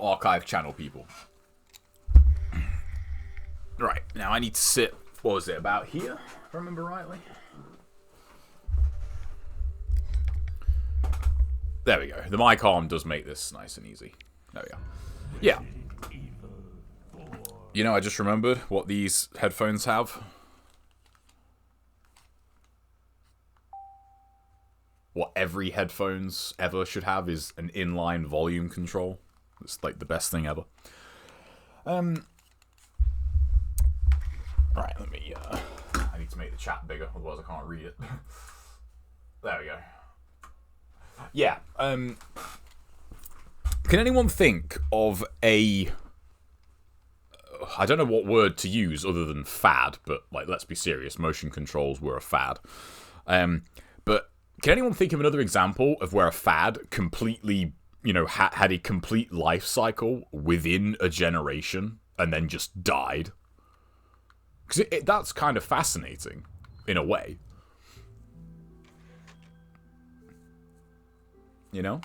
archive channel people. Right, now I need to sit, what was it, about here, if I remember rightly? There we go. The mic arm does make this nice and easy. There we go. Yeah. You know, I just remembered what these headphones have. What every headphones ever should have is an inline volume control. It's like the best thing ever. Right, let me, I need to make the chat bigger, otherwise I can't read it. There we go. Yeah, can anyone think of a... I don't know what word to use other than fad, but, like, let's be serious, motion controls were a fad. But can anyone think of another example of where a fad completely, you know, had a complete life cycle within a generation and then just died? Because that's kind of fascinating, in a way. You know?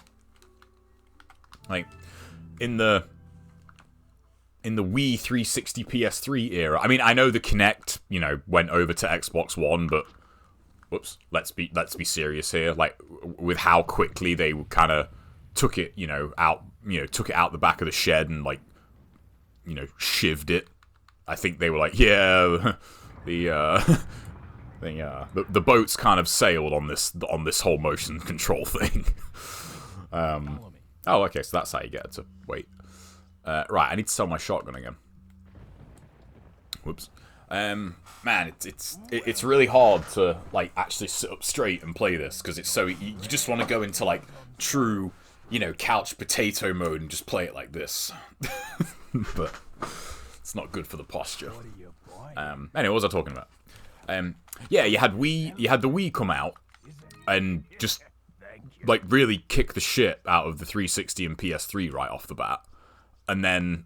Like, in the Wii 360 PS3 era, I mean, I know the Kinect, you know, went over to Xbox One, but whoops, let's be serious here. Like, with how quickly they kind of took it, took it out the back of the shed and, like, you know, shivved it. I think they were like, yeah, the boat's kind of sailed on this whole motion control thing. Oh, okay, so that's how you get it to wait. Right, I need to sell my shotgun again. Whoops. Man, it's really hard to, like, actually sit up straight and play this, because it's so, you just want to go into, like, true, you know, couch potato mode and just play it like this. But it's not good for the posture. Anyway, what was I talking about? Yeah, you had the Wii come out and just, like, really kick the shit out of the 360 and PS3 right off the bat. And then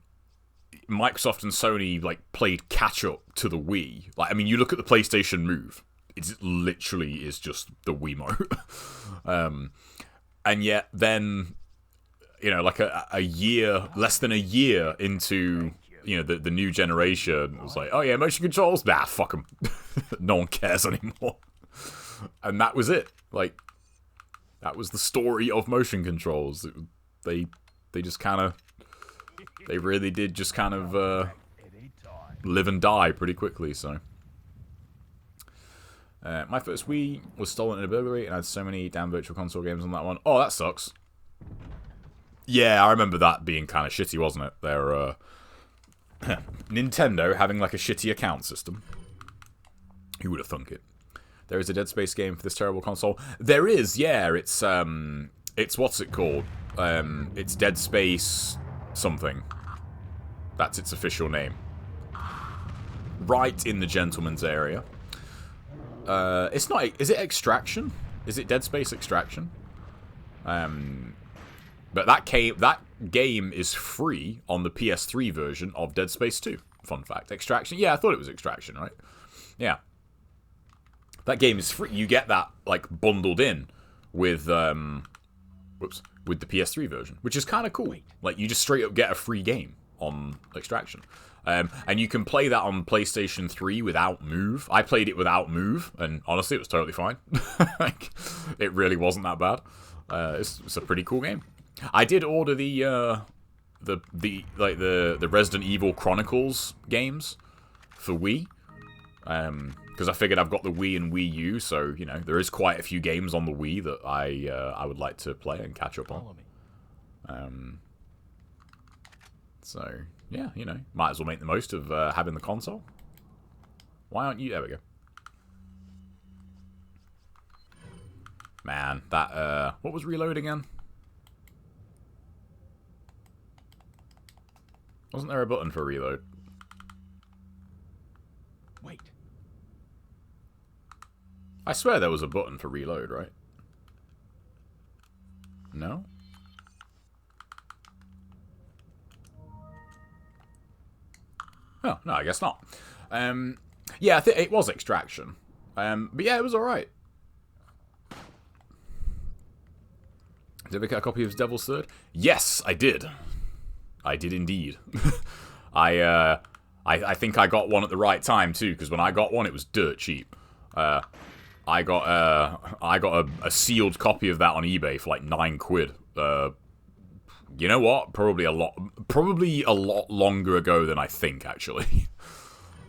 Microsoft and Sony, like, played catch-up to the Wii. Like, I mean, you look at the PlayStation Move, it literally is just the Wiimote. And yet then, you know, like a year, less than a year into, you know, the new generation, it was like, oh yeah, motion controls? Nah, fuck them. No one cares anymore. And that was it. Like, that was the story of motion controls. They just kind of... They really did just kind of live and die pretty quickly, so... my first Wii was stolen in a burglary, and I had so many damn Virtual Console games on that one. Oh, that sucks. Yeah, I remember that being kind of shitty, wasn't it? They're, Nintendo having, like, a shitty account system. Who would have thunk it? There is a Dead Space game for this terrible console. There is, yeah. It's what's it called? It's Dead Space something. That's its official name. Right in the gentleman's area. It's not... Is it Extraction? Is it Dead Space Extraction? But that game is free on the PS3 version of Dead Space 2. Fun fact. Extraction? Yeah, I thought it was Extraction, right? Yeah. That game is free. You get that, like, bundled in with the PS3 version, which is kind of cool. Like, you just straight up get a free game on Extraction. And you can play that on PlayStation 3 without Move. I played it without Move, and honestly, it was totally fine. Like, it really wasn't that bad. It's a pretty cool game. I did order the Resident Evil Chronicles games for Wii. Because I figured I've got the Wii and Wii U, so, you know, there is quite a few games on the Wii that I would like to play and catch up on. So, yeah, you know, might as well make the most of having the console. Why aren't you... There we go. Man, that, what was Reload again? Wasn't there a button for Reload? Wait. I swear there was a button for Reload, right? No? Oh, no, I guess not. Yeah, I think it was Extraction. But yeah, it was alright. Did I get a copy of Devil's Third? Yes, I did. I did indeed. I think I got one at the right time too, because when I got one, it was dirt cheap. I got a sealed copy of that on eBay for like £9. You know what? Probably a lot longer ago than I think, actually.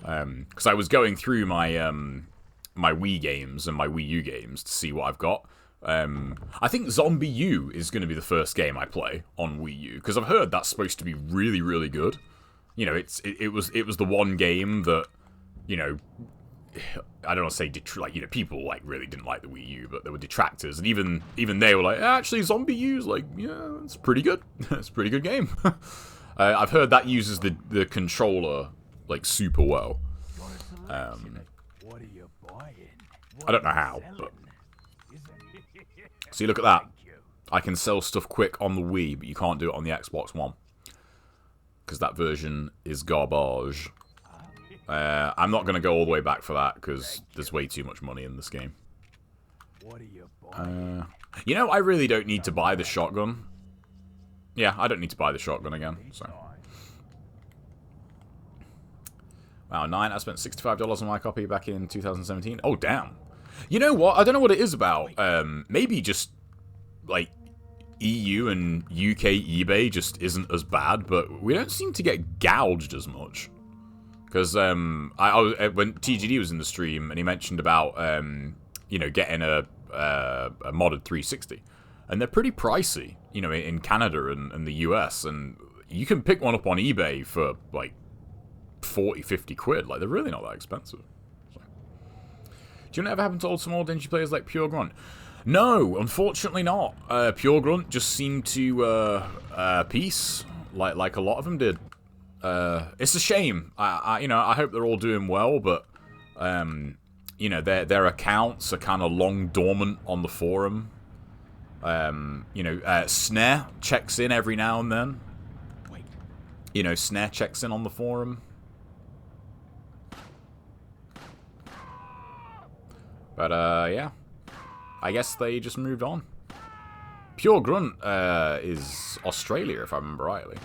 Because I was going through my my Wii games and my Wii U games to see what I've got. I think Zombie U is going to be the first game I play on Wii U, because I've heard that's supposed to be really, really good. You know, it was the one game that, you know, I don't want to say like, you know, people like really didn't like the Wii U, but there were detractors, and even they were like, actually, Zombie U's like, yeah, it's pretty good. It's a pretty good game. I've heard that uses the controller like super well. I don't know how, but see, look at that. I can sell stuff quick on the Wii, but you can't do it on the Xbox One, because that version is garbage. I'm not going to go all the way back for that, because there's way too much money in this game. You know, I really don't need to buy the shotgun. Yeah, I don't need to buy the shotgun again, so. Wow, 9, I spent $65 on my copy back in 2017. Oh, damn. You know what? I don't know what it is about. Maybe just, like, EU and UK eBay just isn't as bad, but we don't seem to get gouged as much. Because when TGD was in the stream and he mentioned about you know, getting a modded 360, and they're pretty pricey, you know, in Canada and the US, and you can pick one up on eBay for like 40-50 quid. Like, they're really not that expensive. So. Do you know what ever happened to old small dingy players like Pure Grunt? No, unfortunately not. Pure Grunt just seemed to peace, like a lot of them did. It's a shame. You know, I hope they're all doing well, but you know, their accounts are kind of long dormant on the forum. You know, Snare checks in every now and then. You know, Snare checks in on the forum. But yeah, I guess they just moved on. Pure Grunt is Australia, if I remember rightly.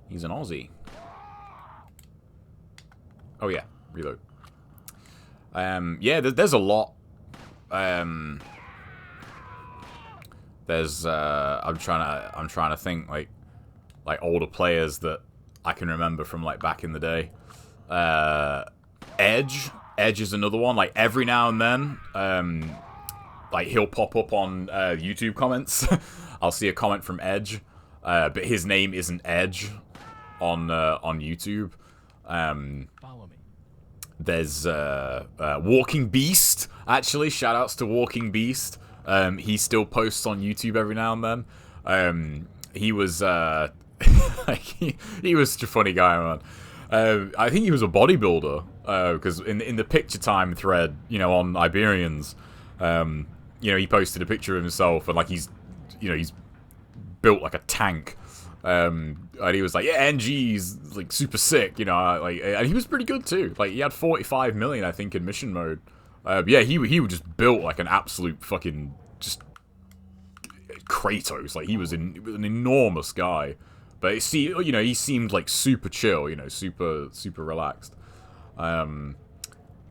He's an Aussie. Oh yeah, reload. Yeah, there's a lot. There's I'm trying to think like older players that I can remember from like back in the day. Edge is another one. Like every now and then, like he'll pop up on YouTube comments. I'll see a comment from Edge, but his name isn't Edge on YouTube. Follow me. There's Walking Beast. Actually, shoutouts to Walking Beast. He still posts on YouTube every now and then. He was he was such a funny guy, man. I think he was a bodybuilder, because in the picture time thread, you know, on Iberians, you know, he posted a picture of himself, and like he's built like a tank, and he was like, yeah, NG's like super sick, you know, like, and he was pretty good too. Like he had 45 million, I think, in mission mode. Yeah, he was just built like an absolute fucking just Kratos. Like he was an enormous guy. But you know, he seemed like super chill, you know, super relaxed. I'm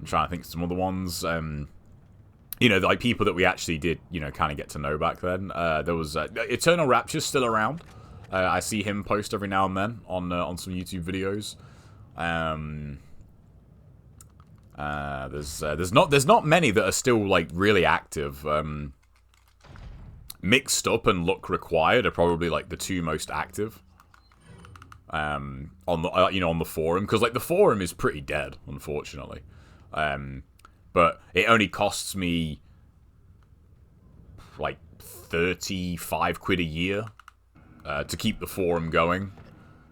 trying to think of some other ones. You know, like people that we actually did, you know, kind of get to know back then. There was Eternal Rapture's still around. I see him post every now and then on some YouTube videos. There's not many that are still like really active. Mixed Up and Look Required are probably like the two most active. On the you know, on the forum, because like the forum is pretty dead, unfortunately. But it only costs me like 35 quid a year to keep the forum going.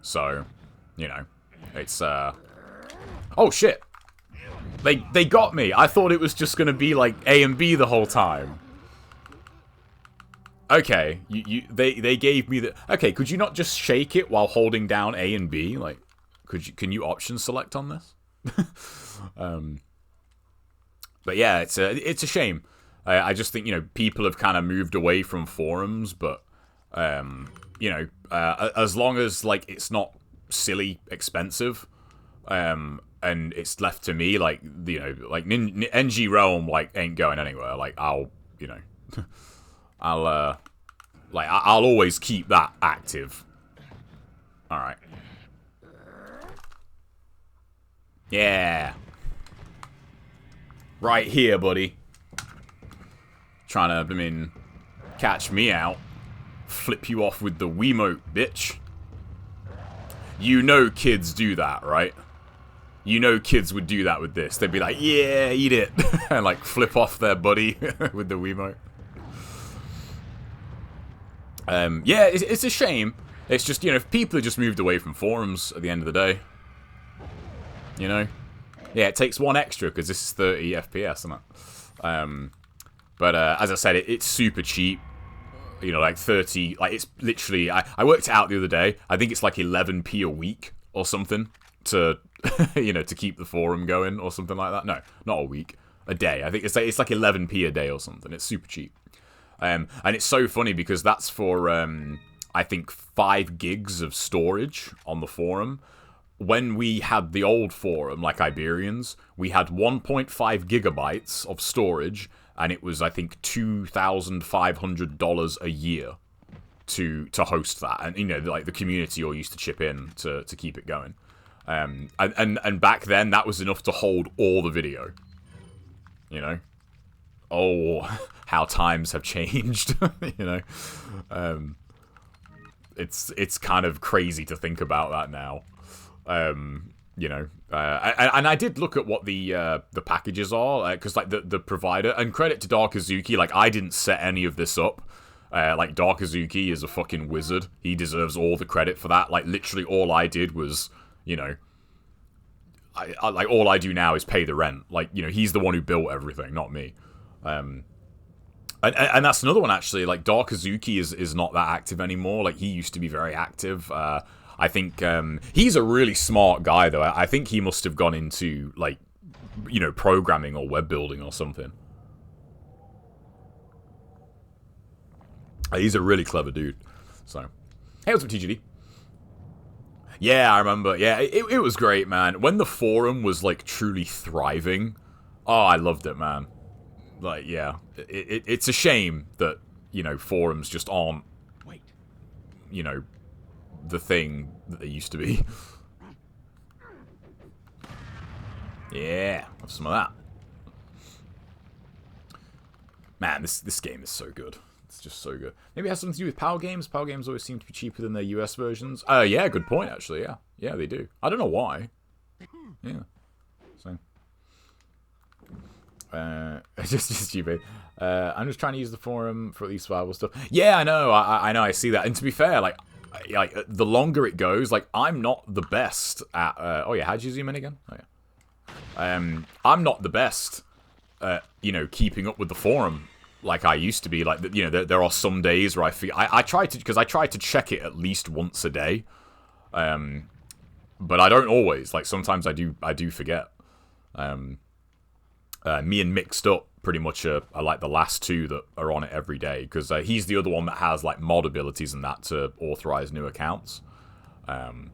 So, you know, it's oh shit. They got me. I thought it was just gonna be like A and B the whole time. Okay, they gave me the... Okay, could you not just shake it while holding down A and B? Like, can you option select on this? But yeah, it's a shame. I just think, you know, people have kind of moved away from forums, but you know, as long as like it's not silly expensive, and it's left to me, like, you know, like NG Realm like ain't going anywhere. Like I'll, you know, I'll always keep that active. All right. Yeah. Right here, buddy. Trying to, I mean, catch me out. Flip you off with the Wiimote, bitch. You know kids do that, right? You know kids would do that with this. They'd be like, yeah, eat it. And like flip off their buddy with the Wiimote. Yeah, it's a shame. It's just, you know, if people have just moved away from forums at the end of the day. You know? Yeah, it takes one extra because this is 30 FPS, isn't it? But as I said, it's super cheap. You know, like 30, like it's literally, I worked it out the other day. I think it's like 11p a week or something to, you know, to keep the forum going or something like that. No, not a week, a day. I think it's like 11p a day or something. It's super cheap. And it's so funny because that's for, I think 5 gigs of storage on the forum. When we had the old forum, like Iberians, we had 1.5 gigabytes of storage, and it was, I think, $2,500 a year to host that. And, you know, like, the community all used to chip in to keep it going. And back then, that was enough to hold all the video. You know? Oh, how times have changed, you know? It's kind of crazy to think about that now. You know, and I did look at what the packages are, because like the provider, and credit to Darkazuki, like I didn't set any of this up. Like Darkazuki is a fucking wizard. He deserves all the credit for that. Like literally all I did was, you know, I like all I do now is pay the rent. Like, you know, he's the one who built everything, not me. And that's another one actually. Like Darkazuki is not that active anymore. Like he used to be very active. I think he's a really smart guy, though. I think he must have gone into, like, you know, programming or web building or something. He's a really clever dude. So, hey, what's up, TGD? Yeah, I remember. Yeah, it was great, man. When the forum was, like, truly thriving, oh, I loved it, man. Like, yeah. It's a shame that, you know, forums just aren't, you know, the thing that they used to be. Yeah, have some of that. Man, this game is so good. It's just so good. Maybe it has something to do with PAL games. PAL games always seem to be cheaper than their US versions. Yeah, good point, actually, yeah. Yeah, they do. I don't know why. Yeah. So. Just stupid. I'm just trying to use the forum for at least survival stuff. Yeah, I know, I know, I see that. And to be fair, like the longer it goes, like I'm not the best at. Oh yeah, how'd you zoom in again? Oh yeah. I'm not the best at, you know, keeping up with the forum like I used to be. Like, you know, there are some days where I feel I try to, because I try to check it at least once a day. But I don't always. Like sometimes I do forget. Me and Mixed Up pretty much are like the last two that are on it every day, because he's the other one that has like mod abilities and that to authorize new accounts. And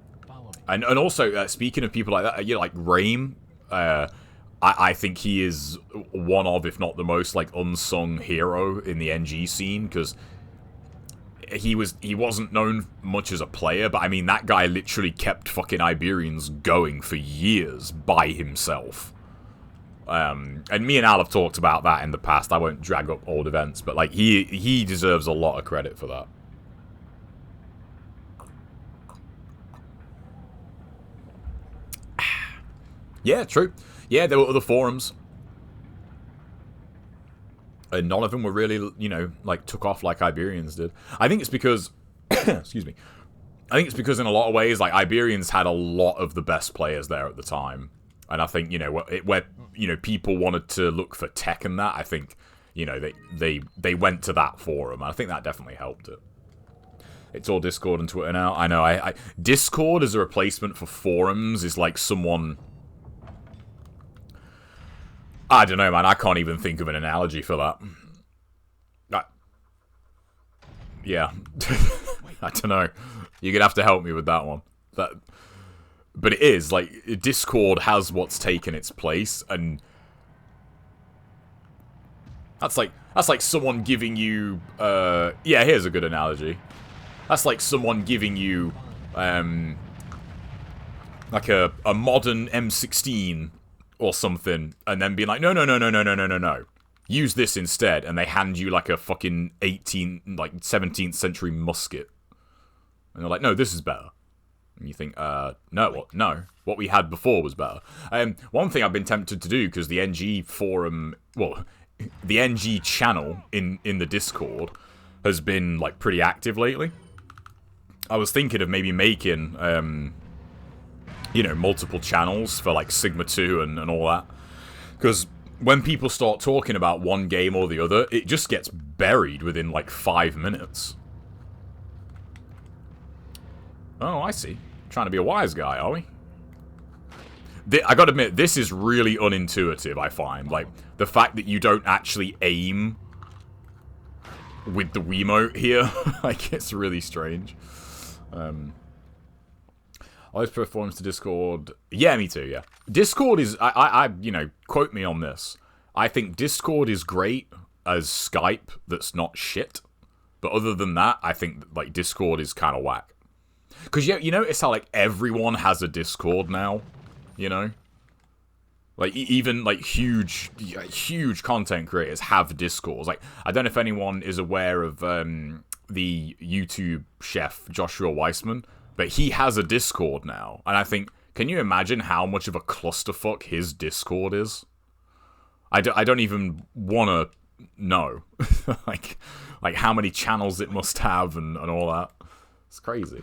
also speaking of people like that, you know, like Rame, I think he is one of, if not the most like unsung hero in the NG scene, because he wasn't known much as a player, but I mean that guy literally kept fucking Iberians going for years by himself. And me and Al have talked about that in the past. I won't drag up old events, but like he deserves a lot of credit for that. Yeah, true. Yeah, there were other forums, and none of them were really, you know, like took off like Iberians did. I think it's because, excuse me. I think it's because in a lot of ways, like Iberians had a lot of the best players there at the time. And I think, you know, where you know, people wanted to look for tech and that, I think, you know, they went to that forum. And I think that definitely helped it. It's all Discord and Twitter now. I know. I Discord as a replacement for forums is like someone. I don't know, man. I can't even think of an analogy for that. Yeah. I don't know. You're gonna have to help me with that one. But it is like Discord has what's taken its place, and that's like someone giving you. Yeah, here's a good analogy. That's like someone giving you, like a modern M16 or something, and then being like, no. Use this instead, and they hand you like a fucking 17th century musket. And they're like, no, this is better. And you think, no, what we had before was better. One thing I've been tempted to do, because the NG forum, well, the NG channel in the Discord has been like pretty active lately. I was thinking of maybe making, multiple channels for like Sigma 2 and all that. Because when people start talking about one game or the other, it just gets buried within like 5 minutes. Oh, I see. Trying to be a wise guy, are we? I gotta admit, this is really unintuitive, I find. Like, the fact that you don't actually aim with the Wiimote here, like, it's really strange. Always performs to Discord. Yeah, me too, yeah. Discord is, quote me on this. I think Discord is great as Skype that's not shit. But other than that, I think, like, Discord is kind of whack. Because you notice how, like, everyone has a Discord now, you know? Like, even, like, huge content creators have Discords. Like, I don't know if anyone is aware of the YouTube chef, Joshua Weissman, but he has a Discord now. And I think, can you imagine how much of a clusterfuck his Discord is? I don't even want to know. like how many channels it must have and all that. It's crazy.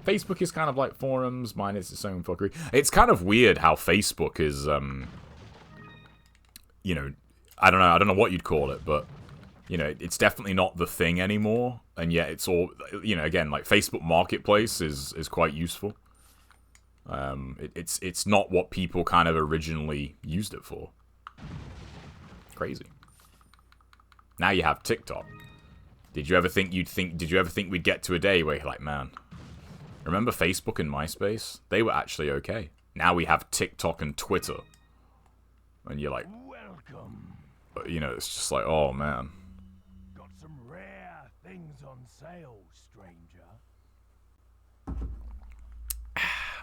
Facebook is kind of like forums, mine is its own fuckery. It's kind of weird how Facebook is, I don't know what you'd call it, but, it's definitely not the thing anymore, and yet it's all, again, like, Facebook Marketplace is quite useful. It's not what people kind of originally used it for. Crazy. Now you have TikTok. Did you ever think we'd get to a day where you're like, man, remember Facebook and MySpace? They were actually okay. Now we have TikTok and Twitter. And you're like, welcome. It's just like, oh man. Got some rare things on sale, stranger.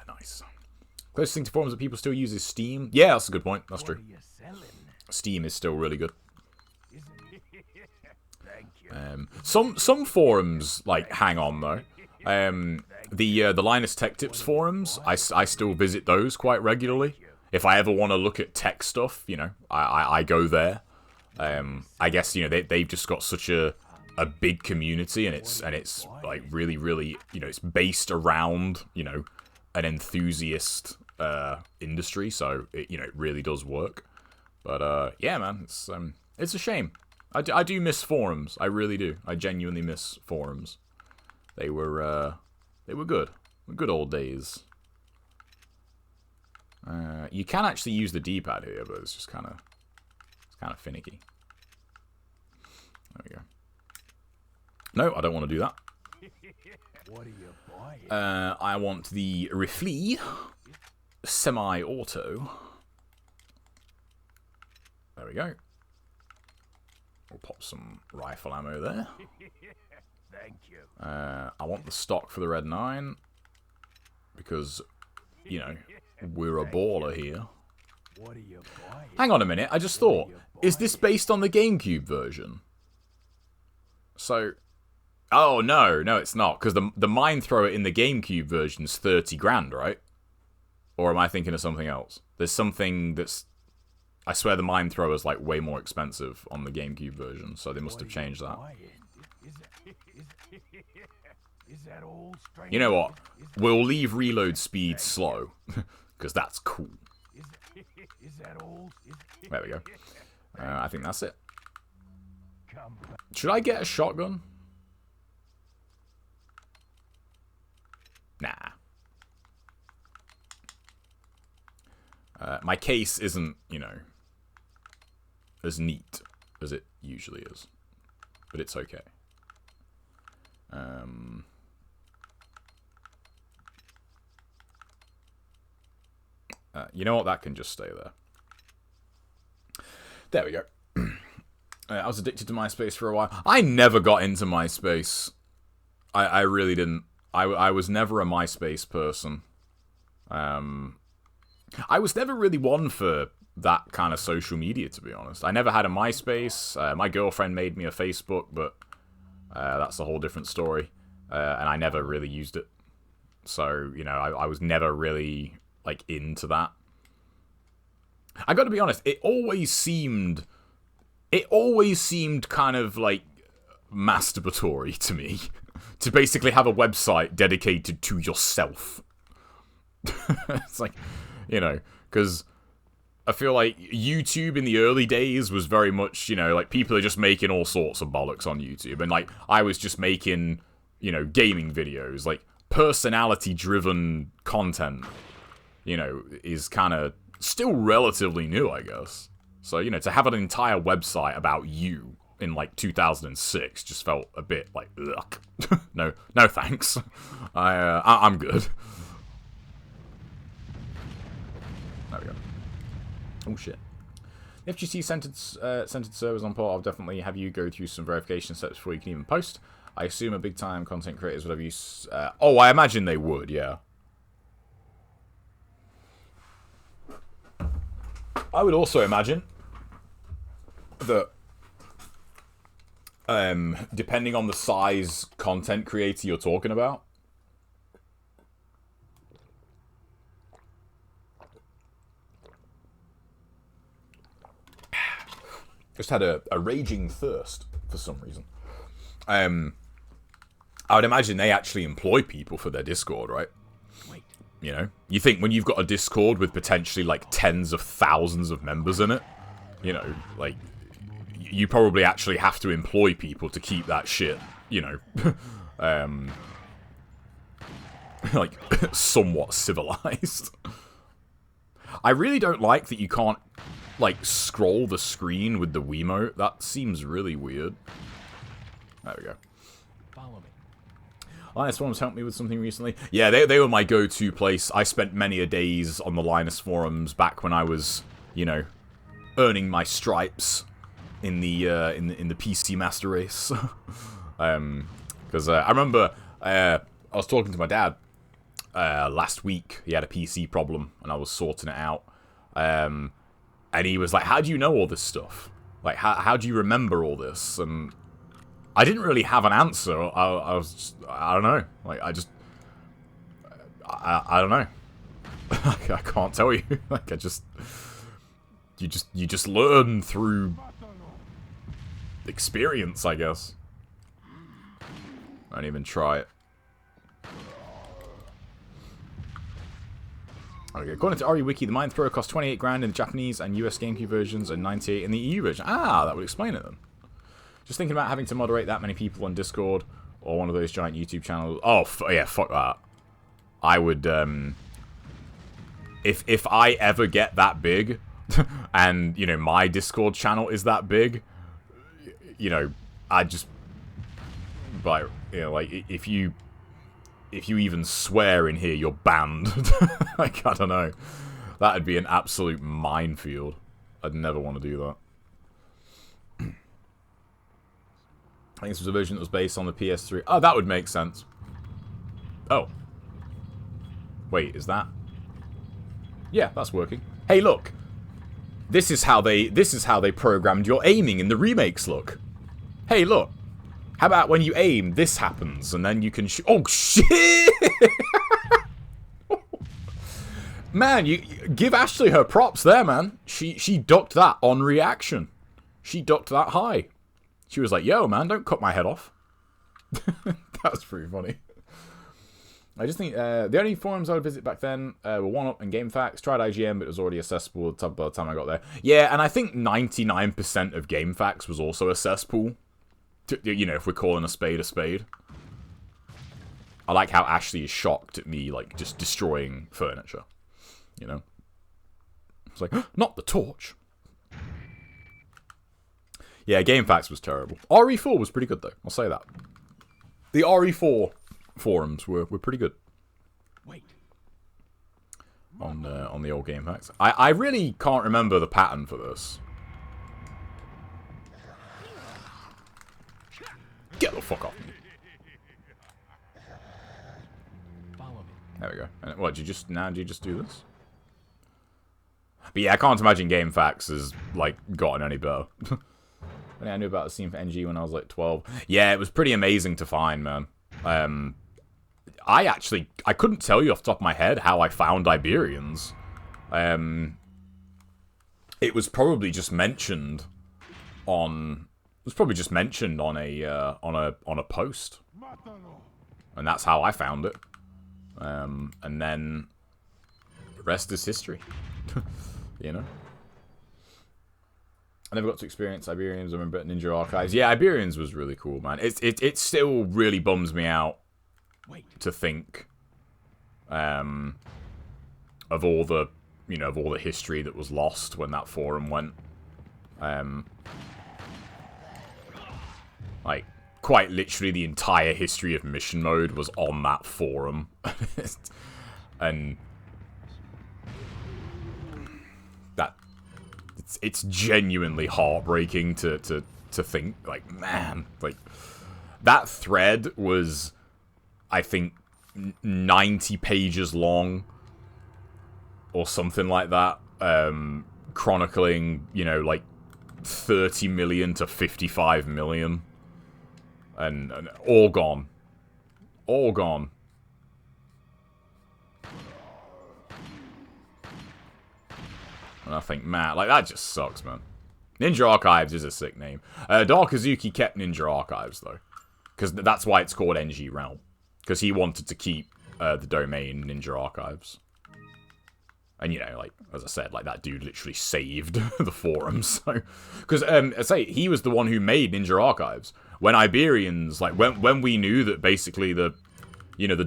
Nice. Closest thing to forums that people still use is Steam. Yeah, that's a good point. That's true. Steam is still really good. Thank you. Some forums like hang on though. The Linus Tech Tips forums, I still visit those quite regularly. If I ever want to look at tech stuff, I go there. I guess they've just got such a big community, and it's like really it's based around an enthusiast industry, so it really does work. But yeah, man, it's a shame. I do miss forums. I really do. I genuinely miss forums. They were good. Good old days. You can actually use the D-pad here, but it's just kind of finicky. There we go. No, I don't want to do that. What are you buying? I want the Rifle semi-auto. There we go. We'll pop some rifle ammo there. Thank you. I want the stock for the Red 9 because, we're a baller here. What are you buying? Hang on a minute, I just thought, is this based on the GameCube version? So, oh no, it's not, because the mine thrower in the GameCube version is 30 grand, right? Or am I thinking of something else? There's something that's, I swear the mine thrower is like way more expensive on the GameCube version, so they must have changed that. Is that all, stranger? You know what? We'll leave reload speed slow, because that's cool. Is that all? There we go. I think that's it. Should I get a shotgun? Nah. My case isn't, as neat as it usually is. But it's okay. You know what? That can just stay there. There we go. I was addicted to MySpace for a while. I never got into MySpace. I really didn't. I was never a MySpace person. I was never really one for that kind of social media, to be honest. I never had a MySpace. My girlfriend made me a Facebook, but that's a whole different story. And I never really used it. So, you know, I was never really, like, into that. I gotta be honest, it always seemed kind of, like, masturbatory to me. To basically have a website dedicated to yourself. It's like, you know, because I feel like YouTube in the early days was very much, you know, like, people are just making all sorts of bollocks on YouTube. And, like, I was just making, you know, gaming videos. Like, personality-driven content, you know, is kind of still relatively new, I guess. So, you know, to have an entire website about you in, like, 2006 just felt a bit like, ugh. No thanks. I'm good. There we go. Oh, shit. The FGC centered servers on port. I'll definitely have you go through some verification steps before you can even post. I assume a big-time content creators would have used... oh, I imagine they would, yeah. I would also imagine that depending on the size content creator you're talking about, just had a raging thirst for some reason. I would imagine they actually employ people for their Discord, right? You know, you think when you've got a Discord with potentially like tens of thousands of members in it, you know, like, you probably actually have to employ people to keep that shit, you know, like, somewhat civilized. I really don't like that you can't, like, scroll the screen with the Wiimote. That seems really weird. There we go. Follow me. Linus Forums helped me with something recently. Yeah, they were my go-to place. I spent many a days on the Linus Forums back when I was, you know, earning my stripes in the PC Master Race. Because I remember I was talking to my dad last week. He had a PC problem, and I was sorting it out. And he was like, "How do you know all this stuff? Like, how do you remember all this?" And I didn't really have an answer. I was just, I don't know. Like, I don't know. I can't tell you. Like, you just learn through experience, I guess. I don't even try it. Okay, according to ReWiki, the Mind Thrower costs 28 grand in the Japanese and US GameCube versions and 98 in the EU version. Ah, that would explain it then. Just thinking about having to moderate that many people on Discord or one of those giant YouTube channels. Oh, yeah, fuck that. I would, if I ever get that big, and, you know, my Discord channel is that big, you know, I just, but, you know, like, if you even swear in here, you're banned. Like, I don't know. That'd be an absolute minefield. I'd never want to do that. I think this was a version that was based on the PS3. Oh, that would make sense. Oh. Wait, is that? Yeah, that's working. Hey, look. This is how they programmed your aiming in the remakes, look. Hey, look. How about when you aim, this happens, and then you can shoot. Oh, shit! Man, you give Ashley her props there, man. She ducked that on reaction. She ducked that high. She was like, yo, man, don't cut my head off. That was pretty funny. I just think the only forums I would visit back then were 1UP and GameFAQs. Tried IGN, but it was already accessible by the time I got there. Yeah, and I think 99% of GameFAQs was also a cesspool. You know, if we're calling a spade a spade. I like how Ashley is shocked at me, like, just destroying furniture. You know? It's like, not the torch. Yeah, GameFAQs was terrible. RE4 was pretty good, though. I'll say that. The RE4 forums were pretty good. Wait. on the old game packs. I really can't remember the pattern for this. Get the fuck off me. There we go. And what, do you just do this? But yeah, I can't imagine GameFAQs has, like, gotten any better. I knew about the scene for NG when I was, like, 12. Yeah, it was pretty amazing to find, man. I couldn't tell you off the top of my head how I found Iberians. It was probably just mentioned on... It was probably just mentioned on a post. And that's how I found it. And then... The rest is history. You know? I never got to experience Iberians. I remember Ninja Archives. Yeah, Iberians was really cool, man. It still really bums me out to think of all the history that was lost when that forum went. Like, quite literally the entire history of Mission Mode was on that forum. And it's genuinely heartbreaking to think, like, man, like, that thread was, I think, 90 pages long, or something like that, chronicling, you know, like, 30 million to 55 million, and all gone. All gone. And I think, man, like, that just sucks, man. Ninja Archives is a sick name. Dark Azuki kept Ninja Archives, though. Because that's why it's called NG Realm. Because he wanted to keep the domain Ninja Archives. And, you know, like, as I said, like, that dude literally saved the forum, so... Because, I say, he was the one who made Ninja Archives. When Iberians, like, when we knew that basically the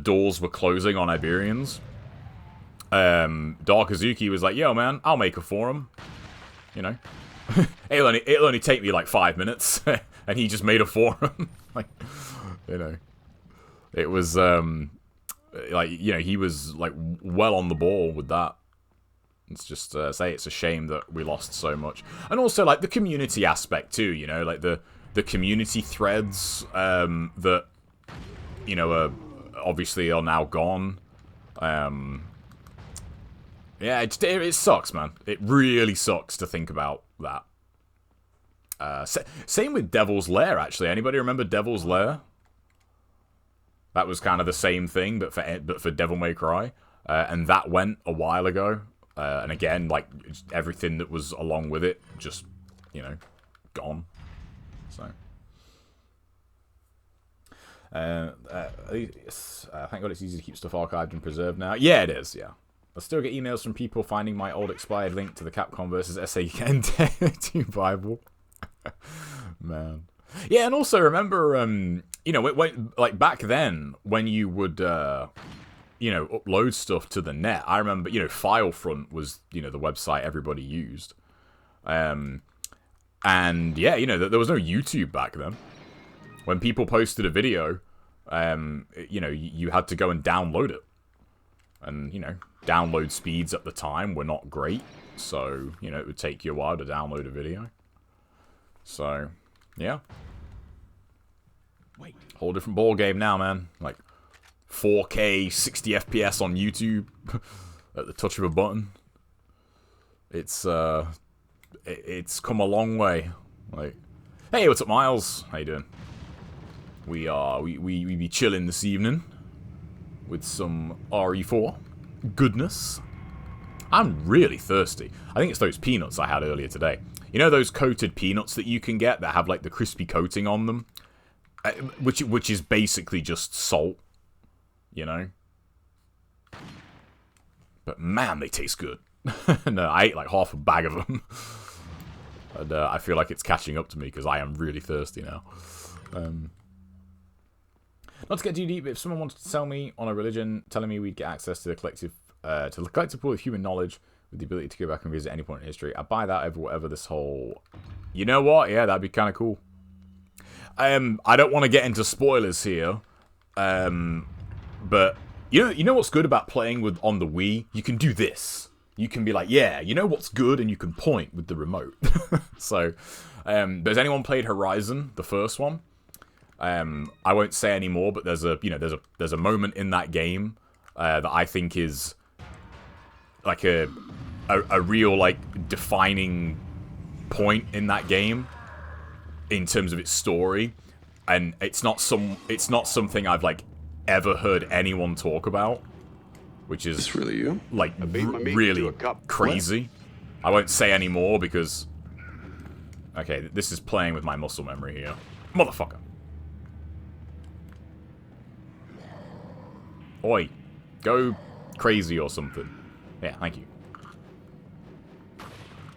doors were closing on Iberians... Dark Azuki was like, yo, man, I'll make a forum. You know? it'll only take me, like, 5 minutes. And he just made a forum. Like, you know. It was, like, you know, he was, like, well on the ball with that. It's just, say it's a shame that we lost so much. And also, like, the community aspect, too, you know? Like, the community threads, that, you know, obviously are now gone. Yeah, it sucks, man. It really sucks to think about that. Same with Devil's Lair, actually. Anybody remember Devil's Lair? That was kind of the same thing, but for Devil May Cry. And that went a while ago. And again, like, everything that was along with it, just, you know, gone. So... thank God it's easy to keep stuff archived and preserved now. Yeah, it is, yeah. I still get emails from people finding my old expired link to the Capcom vs. SAN 2 Bible. Man. Yeah, and also remember, you know, like back then, when you would, you know, upload stuff to the net, I remember, you know, Filefront was, you know, the website everybody used. And yeah, you know, there was no YouTube back then. When people posted a video, you know, you had to go and download it. And, you know, download speeds at the time were not great. So, you know, it would take you a while to download a video. So, yeah. Whole different ball game now, man. Like, 4K, 60 FPS on YouTube at the touch of a button. It's come a long way. Like, hey, what's up, Miles? How you doing? We be chilling this evening with some RE4 goodness. I'm really thirsty. I think it's those peanuts I had earlier today. You know those coated peanuts that you can get that have like the crispy coating on them, which is basically just salt, you know. But man, they taste good. No, I ate like half a bag of them, and I feel like it's catching up to me because I am really thirsty now. Not to get too deep, if someone wanted to sell me on a religion, telling me we'd get access to the collective pool of human knowledge with the ability to go back and visit any point in history, I'd buy that over whatever this whole... You know what? Yeah, that'd be kind of cool. I don't want to get into spoilers here, but You know what's good about playing with on the Wii? You can do this. You can be like, yeah, you know what's good, and you can point with the remote. So, has anyone played Horizon, the first one? I won't say any more, but there's a moment in that game that I think is like a real like defining point in that game in terms of its story, and it's not something I've like ever heard anyone talk about, which is Is this really you? like meat really into a cup. crazy. I won't say any more because okay, this is playing with my muscle memory here, motherfucker. Oi, go crazy or something. Yeah, thank you.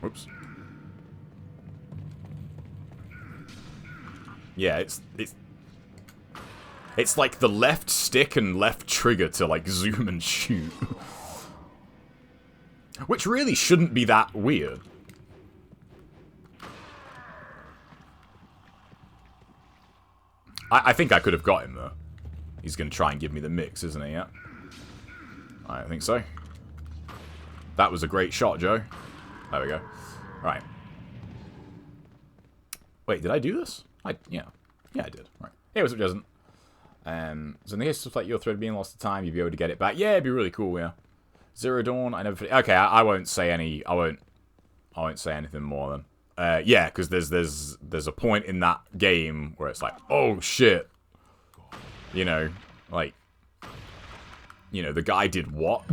Whoops. Yeah, it's like the left stick and left trigger to like zoom and shoot. Which really shouldn't be that weird. I think I could have got him though. He's going to try and give me the mix, isn't he? Yeah. I think so. That was a great shot, Joe. There we go. Right. Wait, did I do this? Yeah, I did. Right. Hey, what's up, Jason? So in the case of like your thread being lost to time, you'd be able to get it back. Yeah, it'd be really cool. Yeah. Zero Dawn. I never. Okay, I won't say any. I won't say anything more then. Yeah, because there's a point in that game where it's like, oh shit. You know, like, you know, the guy did what?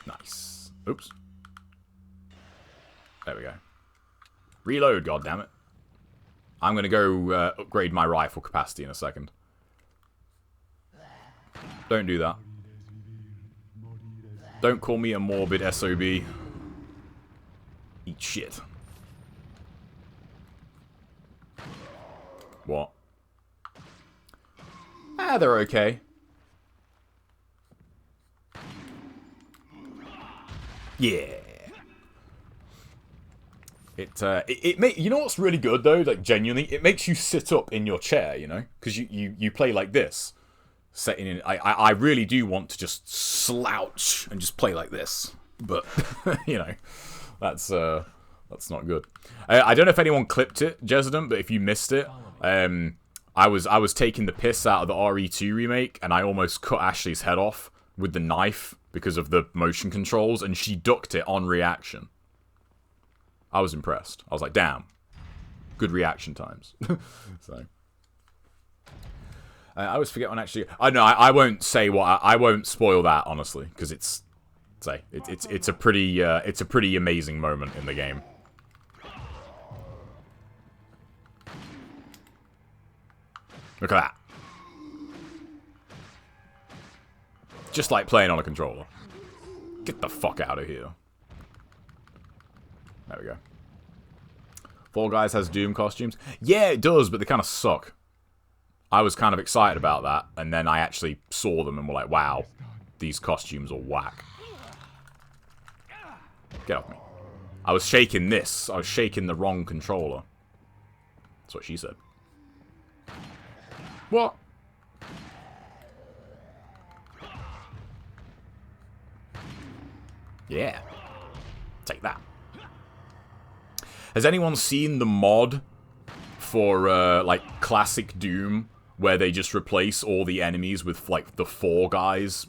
Nice. Oops. There we go. Reload, goddammit. I'm going to go upgrade my rifle capacity in a second. Don't do that. Don't call me a morbid SOB. Eat shit. What? Ah, they're okay. Yeah. You know what's really good though? Like genuinely, it makes you sit up in your chair. You know, because you play like this. Setting in, I really do want to just slouch and just play like this, but you know, that's not good. I don't know if anyone clipped it, Jesden, but if you missed it, I was taking the piss out of the RE2 remake, and I almost cut Ashley's head off with the knife because of the motion controls, and she ducked it on reaction. I was impressed. I was like, damn, good reaction times. So. I always forget when actually. I won't say what. I won't spoil that honestly, because it's a pretty amazing moment in the game. Look at that. Just like playing on a controller. Get the fuck out of here. There we go. Fall Guys has Doom costumes. Yeah, it does, but they kind of suck. I was kind of excited about that, and then I actually saw them and were like, wow, these costumes are whack. Get off me. I was shaking this. I was shaking the wrong controller. That's what she said. What? Yeah. Take that. Has anyone seen the mod for, like, classic Doom, where they just replace all the enemies with, like, the Fall Guys,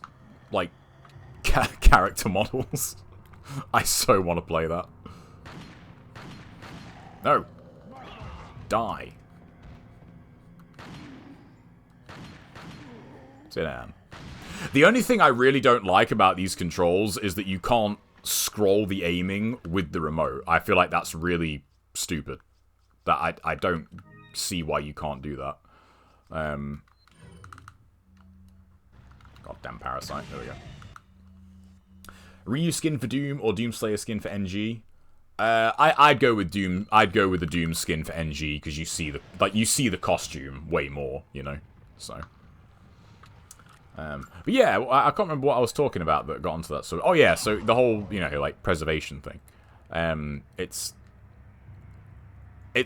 like, character models? I so want to play that. No. Die. Sit down. The only thing I really don't like about these controls is that you can't scroll the aiming with the remote. I feel like that's really stupid. That I don't see why you can't do that. Goddamn parasite. There we go. Ryu skin for Doom or Doomslayer skin for NG? I'd go with Doom. I'd go with the Doom skin for NG because you see the costume way more, you know. So. But yeah, I can't remember what I was talking about that got onto that. So, oh yeah, so the whole, you know, like preservation thing.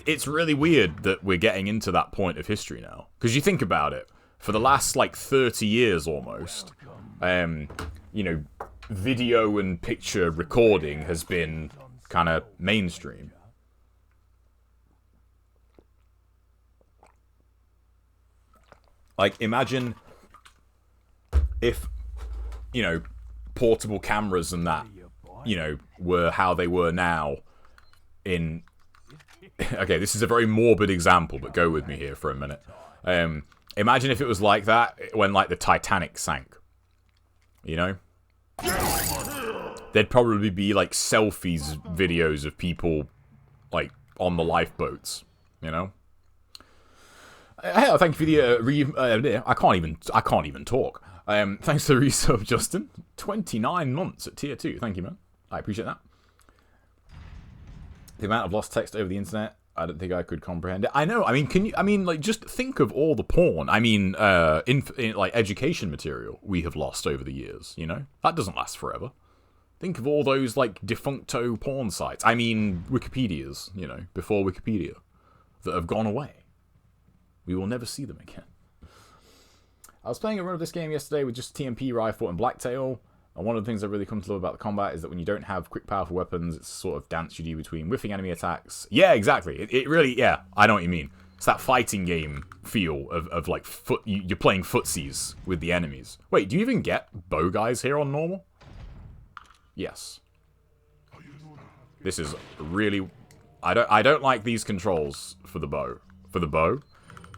it's really weird that we're getting into that point of history now. Because you think about it, for the last, like, 30 years almost, you know, video and picture recording has been kind of mainstream. Like, imagine if, you know, portable cameras and that, you know, were how they were now in... Okay, this is a very morbid example, but go with me here for a minute. Imagine if it was like that when, like, the Titanic sank. You know? There'd probably be, like, selfies, videos of people, like, on the lifeboats. You know? Hey, thank you for the, I can't even talk. Thanks for the resub, Justin. 29 months at tier 2. Thank you, man. I appreciate that. The amount of lost text over the internet, I don't think I could comprehend it. I know. I mean, like, just think of all the porn. I mean, like, education material we have lost over the years, you know? That doesn't last forever. Think of all those, like, defuncto porn sites. I mean, Wikipedias, you know, before Wikipedia, that have gone away. We will never see them again. I was playing a run of this game yesterday with just TMP rifle and Blacktail. And one of the things I really come to love about the combat is that when you don't have quick, powerful weapons, it's sort of dance you do between whiffing enemy attacks. Yeah, exactly. It really, yeah, I know what you mean. It's that fighting game feel of like, you're playing footsies with the enemies. Wait, do you even get bow guys here on normal? Yes. This is really... I don't like these controls for the bow.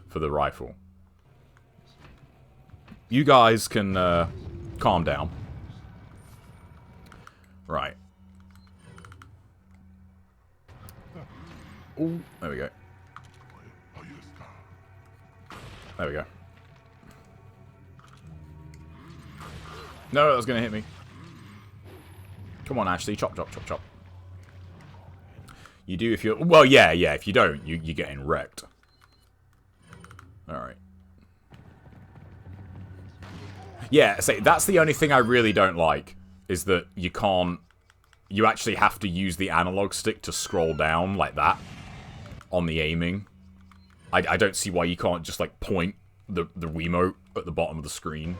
For the rifle. You guys can calm down. Right. Ooh, there we go. There we go. No, that was gonna hit me. Come on, Ashley. Chop, chop, chop, chop. You do if you're... Well, yeah, if you don't, you're getting wrecked. Alright. Yeah, say that's the only thing I really don't like. Is that you can't... You actually have to use the analog stick to scroll down like that. On the aiming. I don't see why you can't just, like, point the Wiimote at the bottom of the screen.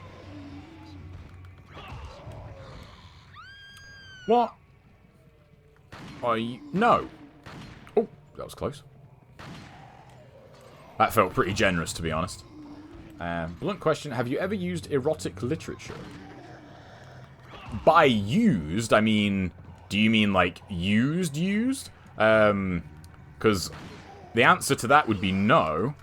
What? No. Oh, that was close. That felt pretty generous, to be honest. Blunt question, have you ever used erotic literature? By used, I mean... Do you mean, like, used? Because the answer to that would be no.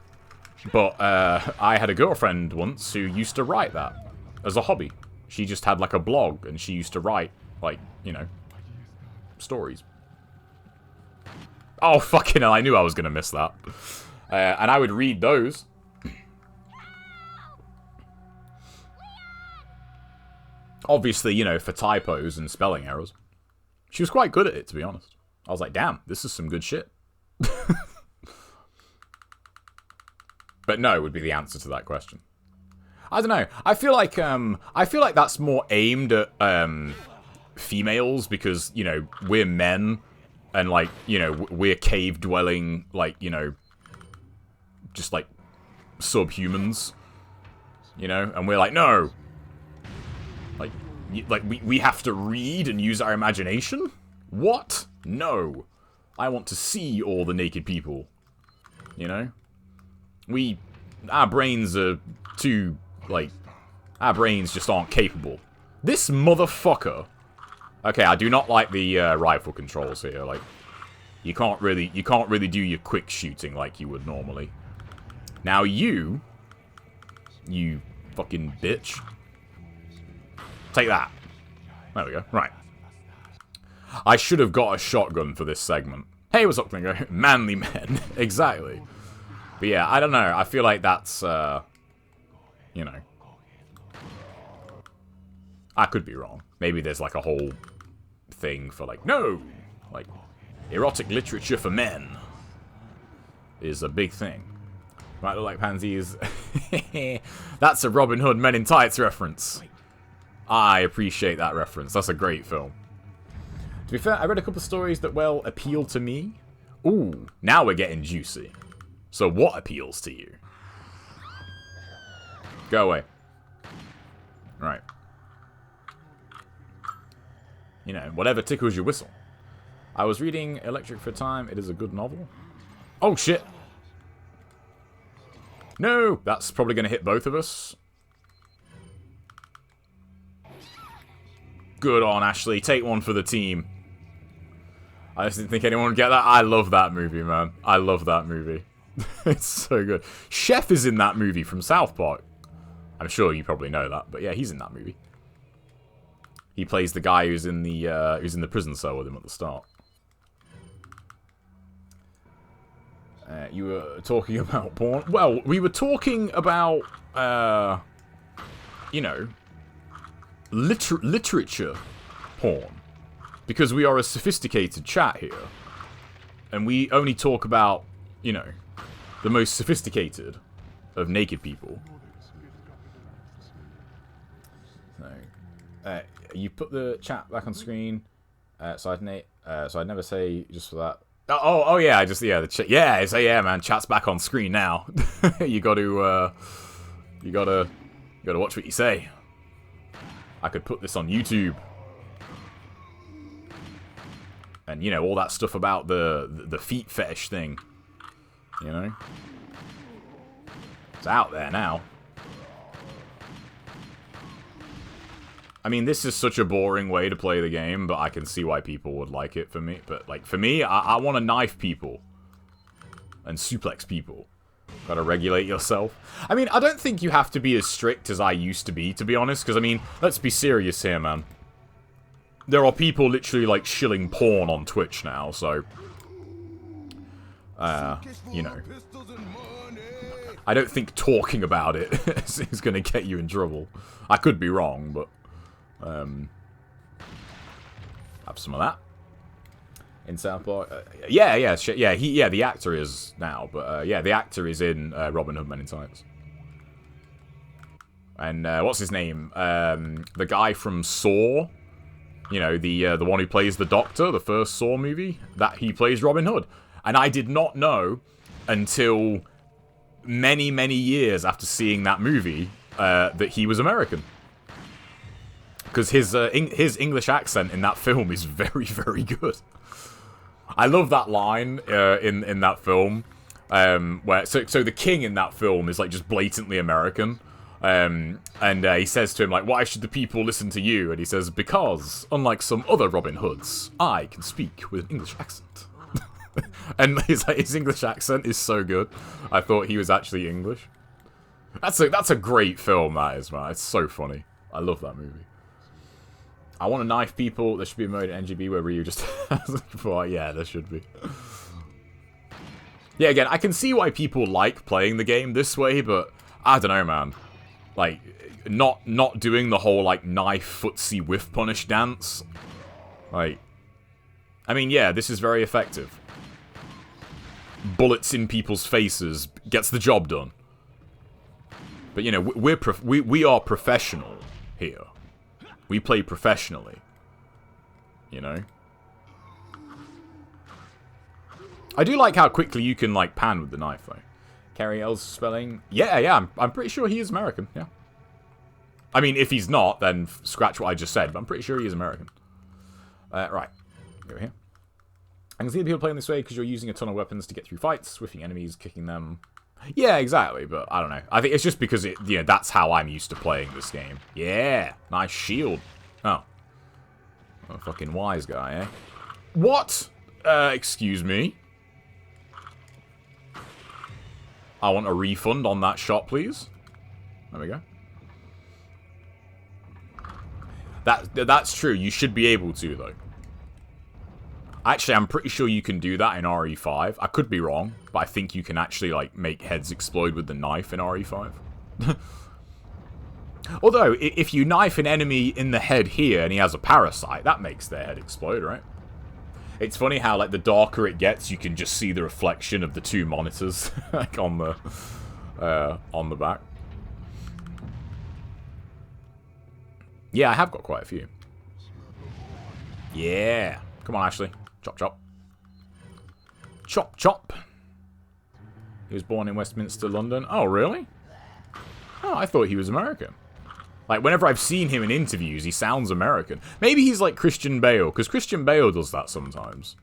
But, I had a girlfriend once who used to write that as a hobby. She just had, like, a blog, and she used to write, like, you know, stories. Oh, fucking hell, I knew I was going to miss that. And I would read those. Obviously, you know, for typos and spelling errors. She was quite good at it, to be honest. I was like, damn, this is some good shit. But no would be the answer to that question. I don't know. I feel like that's more aimed at females because, you know, we're men and, like, you know, we're cave-dwelling, like, you know, just, like, subhumans. You know? And we're like, no! Like, we have to read and use our imagination? What? No. I want to see all the naked people. You know? Our brains are too, like, our brains just aren't capable. This motherfucker. Okay, I do not like the rifle controls here. Like, you can't really do your quick shooting like you would normally. Now you fucking bitch. Take that. There we go. Right. I should have got a shotgun for this segment. Hey, what's up, Klingo? Manly men. Exactly. But yeah, I don't know. I feel like that's, you know. I could be wrong. Maybe there's like a whole thing for like, no! Like, erotic literature for men is a big thing. Might look like pansies. That's a Robin Hood Men in Tights reference. I appreciate that reference. That's a great film. To be fair, I read a couple of stories that, well, appeal to me. Ooh, now we're getting juicy. So what appeals to you? Go away. Right. You know, whatever tickles your whistle. I was reading Electric for Time. It is a good novel. Oh, shit. No, that's probably going to hit both of us. Good on, Ashley. Take one for the team. I just didn't think anyone would get that. I love that movie, man. I love that movie. It's so good. Chef is in that movie from South Park. I'm sure you probably know that, but yeah, he's in that movie. He plays the guy who's in the prison cell with him at the start. You were talking about porn. Well, we were talking about, you know, literature porn, because we are a sophisticated chat here, and we only talk about, you know, the most sophisticated of naked people. So, you put the chat back on screen, so I'd never say just for that. Oh yeah, the chat. Yeah, so yeah, man, chat's back on screen now. you gotta watch what you say. I could put this on YouTube, and you know all that stuff about the feet fetish thing. You know, it's out there now. I mean, this is such a boring way to play the game, but I can see why people would like it for me. But, like, for me, I want to knife people. And suplex people. Gotta regulate yourself. I mean, I don't think you have to be as strict as I used to be honest. Because, I mean, let's be serious here, man. There are people literally, like, shilling porn on Twitch now, so... you know. I don't think talking about it is gonna get you in trouble. I could be wrong, but... have some of that in South Park. The actor is now, but yeah, the actor is in Robin Hood Men in Tights. And what's his name? The guy from Saw, you know, the one who plays the Doctor, the first Saw movie, that he plays Robin Hood. And I did not know until many, many years after seeing that movie that he was American. Because his English accent in that film is very, very good. I love that line in that film, where so the king in that film is like just blatantly American, and he says to him like, "Why should the people listen to you?" And he says, "Because unlike some other Robin Hoods, I can speak with an English accent." And his English accent is so good. I thought he was actually English. That's a great film, that is, man. It's so funny. I love that movie. I want to knife people. There should be a mode in NGB where Ryu just... well, yeah, there should be. Yeah, again, I can see why people like playing the game this way, but I don't know, man. Like, not doing the whole, like, knife, footsie, whiff punish dance. Like, I mean, yeah, this is very effective. Bullets in people's faces gets the job done. But, you know, we are professional here. We play professionally. You know? I do like how quickly you can, like, pan with the knife, though. Carrie L's spelling. Yeah, I'm pretty sure he is American, yeah. I mean, if he's not, then scratch what I just said, but I'm pretty sure he is American. Right. Over here. I can see the people playing this way because you're using a ton of weapons to get through fights, swiffing enemies, kicking them. Yeah, exactly, but I don't know. I think it's just because that's how I'm used to playing this game. Yeah, nice shield. Oh. I'm a fucking wise guy, eh? What? Excuse me? I want a refund on that shot, please. There we go. That's true. You should be able to, though. Actually, I'm pretty sure you can do that in RE5. I could be wrong, but I think you can actually, like, make heads explode with the knife in RE5. Although, if you knife an enemy in the head here and he has a parasite, that makes their head explode, right? It's funny how, like, the darker it gets, you can just see the reflection of the two monitors, like, on the back. Yeah, I have got quite a few. Yeah. Come on, Ashley. Chop, chop. Chop Chop. He was born in Westminster, London. Oh, really? Oh, I thought he was American. Like, whenever I've seen him in interviews, he sounds American. Maybe he's like Christian Bale, because Christian Bale does that sometimes.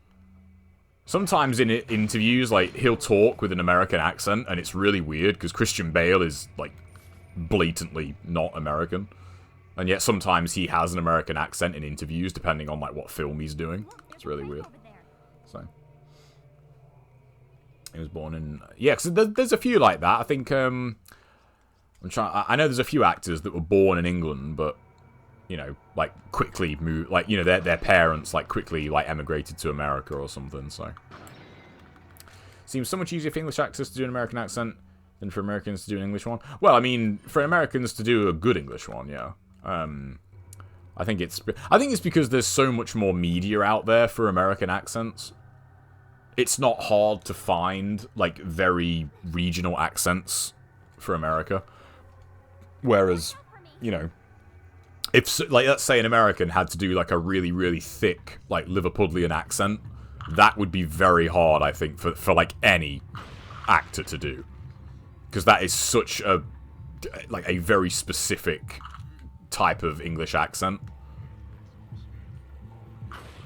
Sometimes in interviews, like, he'll talk with an American accent, and it's really weird, because Christian Bale is, like, blatantly not American. And yet sometimes he has an American accent in interviews, depending on, like, what film he's doing. It's really weird. So. He was born in... Yeah, because there's a few like that. I think, I know there's a few actors that were born in England, but, you know, like, quickly moved... Like, you know, their parents, like, quickly, like, emigrated to America or something, so... Seems so much easier for English actors to do an American accent than for Americans to do an English one. Well, I mean, for Americans to do a good English one, yeah. I think it's because there's so much more media out there for American accents. It's not hard to find, like, very regional accents for America. Whereas, you know, if, like, let's say an American had to do, like, a really, really thick, like, Liverpudlian accent, that would be very hard, I think, for like, any actor to do. Because that is such a, like, a very specific type of English accent.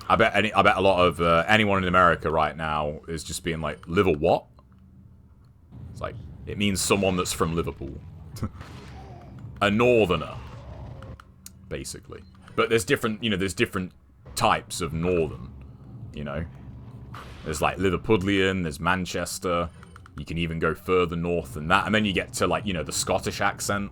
I bet a lot of anyone in America right now is just being like, "Liver what?" It's like, it means someone that's from Liverpool. A northerner, basically. But there's different, you know, there's different types of northern, you know. There's like Liverpudlian, there's Manchester. You can even go further north than that. And then you get to, like, you know, the Scottish accent.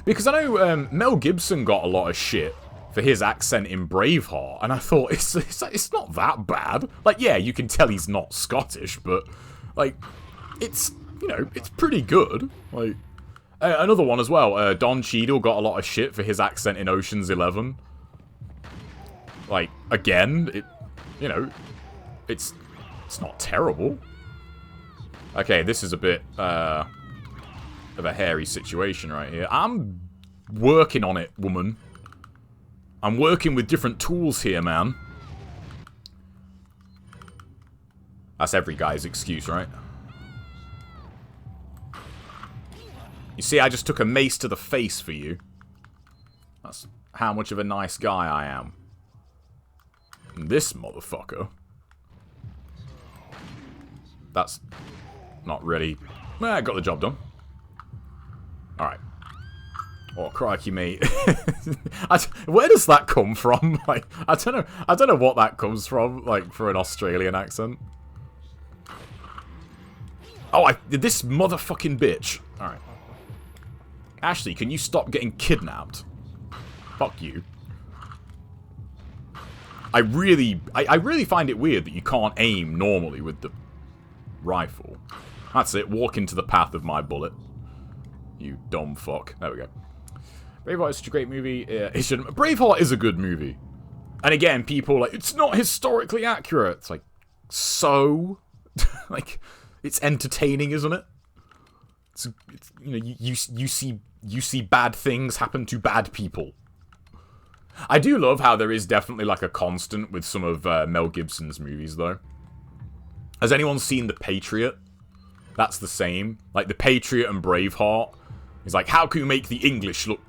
Because I know Mel Gibson got a lot of shit for his accent in Braveheart, and I thought, it's not that bad. Like, yeah, you can tell he's not Scottish, but, like, it's, you know, it's pretty good. Like, another one as well, Don Cheadle got a lot of shit for his accent in Ocean's 11. Like, again, it, you know, it's not terrible. Okay, this is a bit, of a hairy situation right here. I'm working on it, woman. I'm working with different tools here, man. That's every guy's excuse, right? You see, I just took a mace to the face for you. That's how much of a nice guy I am. And this motherfucker. That's not really... Well, I got the job done. Alright. Oh, crikey, mate. Where does that come from? Like, I don't know what that comes from, like, for an Australian accent. Oh, this motherfucking bitch. Alright. Ashley, can you stop getting kidnapped? Fuck you. I really find it weird that you can't aim normally with the rifle. That's it, walk into the path of my bullet. You dumb fuck. There we go. Braveheart is such a great movie. Braveheart is a good movie. And again, people are like, it's not historically accurate. It's like, so? Like, it's entertaining, isn't it? It's you know, you see bad things happen to bad people. I do love how there is definitely like a constant with some of Mel Gibson's movies, though. Has anyone seen The Patriot? That's the same. Like, The Patriot and Braveheart. He's like, how can you make the English look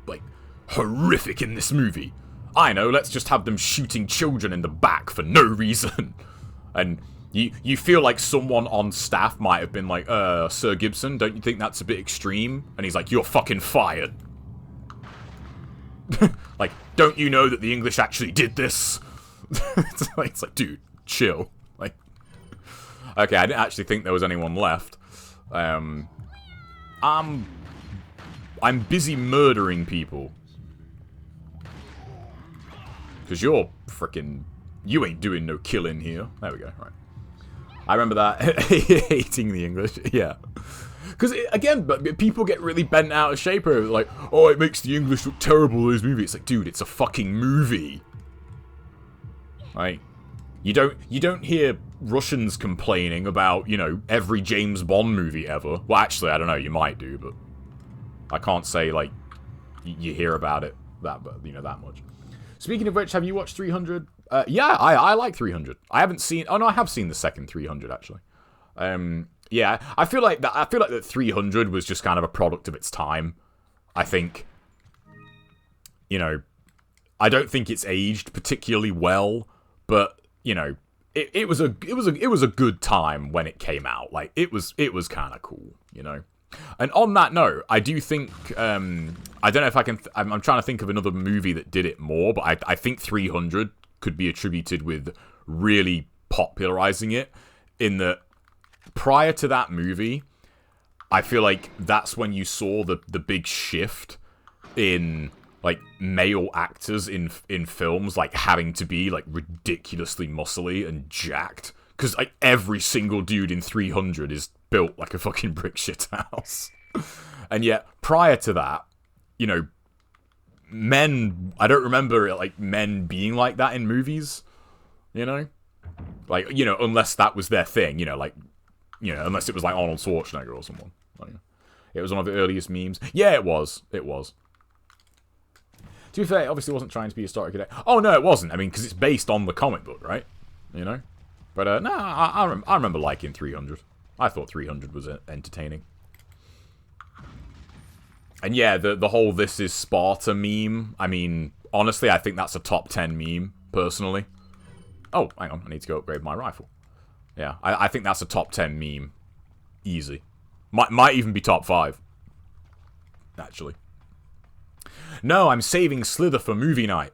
like horrific in this movie? I know, let's just have them shooting children in the back for no reason. And you feel like someone on staff might have been like, Sir Gibson, don't you think that's a bit extreme? And he's like, you're fucking fired. Like, don't you know that the English actually did this? It's like, dude, chill. Like, okay, I didn't actually think there was anyone left. I'm busy murdering people. Because you're frickin'... You ain't doing no killing here. There we go, right. I remember that. Hating the English, yeah. Because, again, people get really bent out of shape over it. Like, oh, it makes the English look terrible in this movie. It's like, dude, it's a fucking movie. Like, you don't hear Russians complaining about, you know, every James Bond movie ever. Well, actually, I don't know, you might do, but I can't say, like, you hear about it that much. Speaking of which, have you watched 300? Yeah, I like 300. I haven't seen... Oh, no, I have seen the second 300, actually. Yeah, I feel like that 300 was just kind of a product of its time. I think, you know, I don't think it's aged particularly well, but, you know, it was a good time when it came out. Like, it was kind of cool, you know. And on that note, I do think, I don't know if I can... I'm trying to think of another movie that did it more, but I think 300 could be attributed with really popularizing it, in that prior to that movie, I feel like that's when you saw the big shift in, like, male actors in films, like, having to be, like, ridiculously muscly and jacked. Because, like, every single dude in 300 is built like a fucking brick shit house. And yet, prior to that, you know, men... I don't remember, like, men being like that in movies, you know? Like, you know, unless that was their thing, you know, like... You know, unless it was like Arnold Schwarzenegger or someone. Like, it was one of the earliest memes. Yeah, it was. It was. To be fair, it obviously wasn't trying to be historic today. Oh, no, it wasn't. I mean, because it's based on the comic book, right? You know? But, no, I remember liking 300. I thought 300 was entertaining. And yeah, the whole "This is Sparta" meme. I mean, honestly, I think that's a top 10 meme, personally. Oh, hang on. I need to go upgrade my rifle. Yeah, I think that's a top 10 meme. Easy. Might even be top 5. Actually. No, I'm saving Slither for movie night.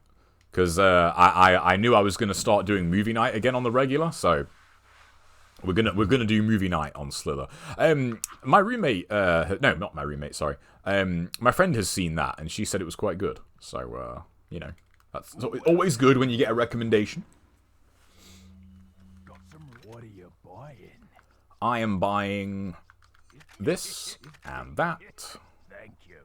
Because I knew I was going to start doing movie night again on the regular, so... We're gonna do movie night on Slither. My roommate... no, not my roommate, sorry. My friend has seen that, and she said it was quite good. So, you know, that's always good when you get a recommendation. What are you buying? I am buying this and that. Thank you.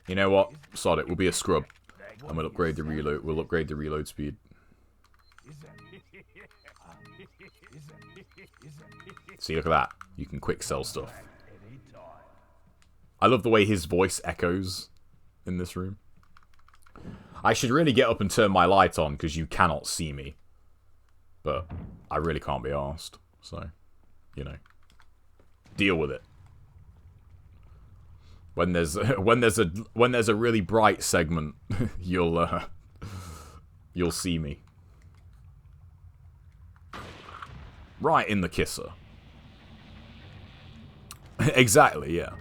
You know what? Sod it. We'll be a scrub, and we'll upgrade the reload. We'll upgrade the reload speed. See, look at that. You can quick sell stuff. I love the way his voice echoes in this room. I should really get up and turn my light on, because you cannot see me. But I really can't be arsed. So, you know. Deal with it. When there's a really bright segment, you'll see me. Right in the kisser. Exactly, yeah.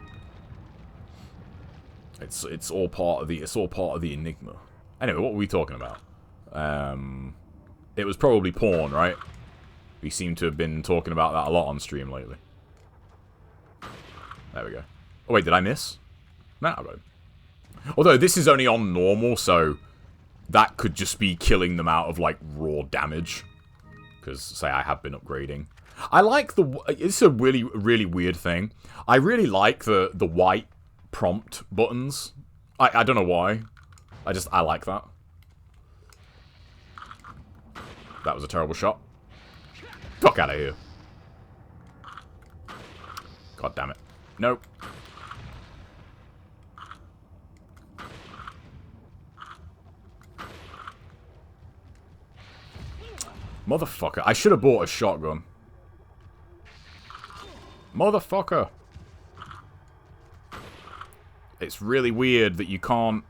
It's all part of the enigma. Anyway, what were we talking about? It was probably porn, right? We seem to have been talking about that a lot on stream lately. There we go. Oh wait, did I miss? No, I got him. Although this is only on normal, so that could just be killing them out of like raw damage. Because say I have been upgrading. I like it's a really weird thing. I really like the white prompt buttons. I don't know why. I like that. That was a terrible shot. Fuck out of here. God damn it. Nope. Motherfucker. I should have bought a shotgun. Motherfucker. It's really weird that you can't...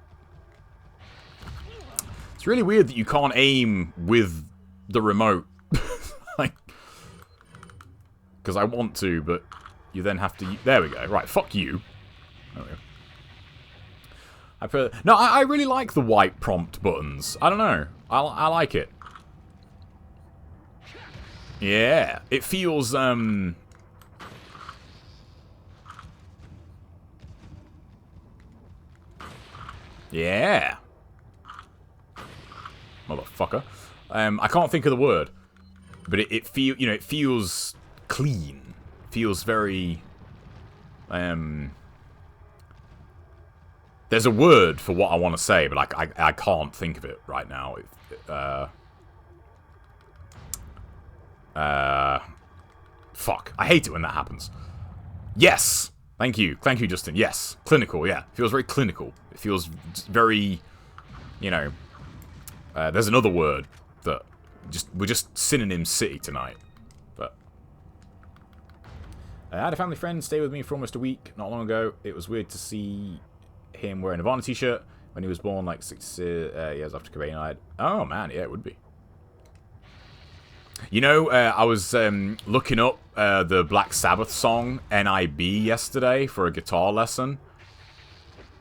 It's really weird that you can't aim with the remote. Like... Because I want to, but you then have to... There we go. Right, fuck you. There we go. No, I really like the white prompt buttons. I don't know. I like it. Yeah. It feels, Yeah. Motherfucker. I can't think of the word. But it feels clean. Feels very... There's a word for what I want to say, but I can't think of it right now. Fuck. I hate it when that happens. Yes! Thank you. Thank you, Justin. Yes. Clinical, yeah. It feels very clinical. It feels very... you know, there's another word that we're just synonym city tonight. But I had a family friend stay with me for almost a week not long ago. It was weird to see him wearing a Nirvana t-shirt when he was born like 6 years after Cobain died. Oh man, yeah, it would be. You know, I was looking up the Black Sabbath song NIB yesterday for a guitar lesson.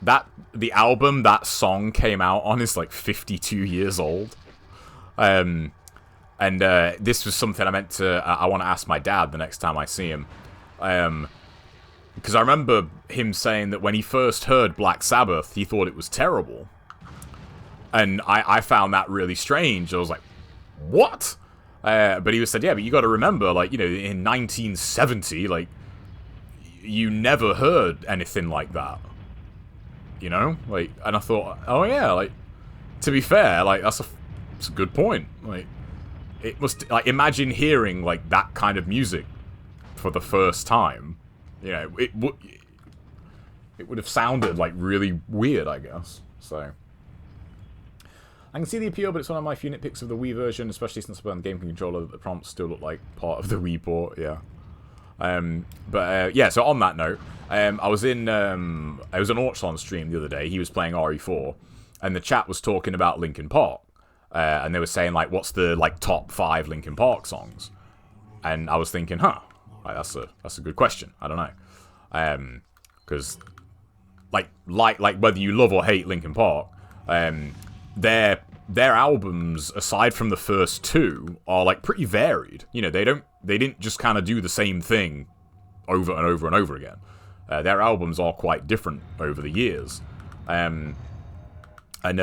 The album that song came out on is like 52 years old. And this was something I meant to... I want to ask my dad the next time I see him. Because I remember him saying that when he first heard Black Sabbath, he thought it was terrible. And I found that really strange. I was like, what? But he said, yeah, but you got to remember, like, you know, in 1970, like, you never heard anything like that. You know? Like, and I thought, oh yeah, like, to be fair, like, that's a good point. Like, it must, like, imagine hearing, like, that kind of music for the first time. You know, it would have sounded, like, really weird, I guess. So... I can see the appeal, but it's one of my few nitpicks of the Wii version, especially since I put on the game controller that the prompts still look like part of the Wii port, yeah. Yeah, so on that note, I was an Orchon stream the other day. He was playing RE4, and the chat was talking about Linkin Park. And they were saying, like, what's the, like, top 5 Linkin Park songs? And I was thinking, like, that's a good question. I don't know. Because, like whether you love or hate Linkin Park, their albums, aside from the first 2, are like pretty varied. You know, they didn't just kind of do the same thing over and over and over again. Their albums are quite different over the years. And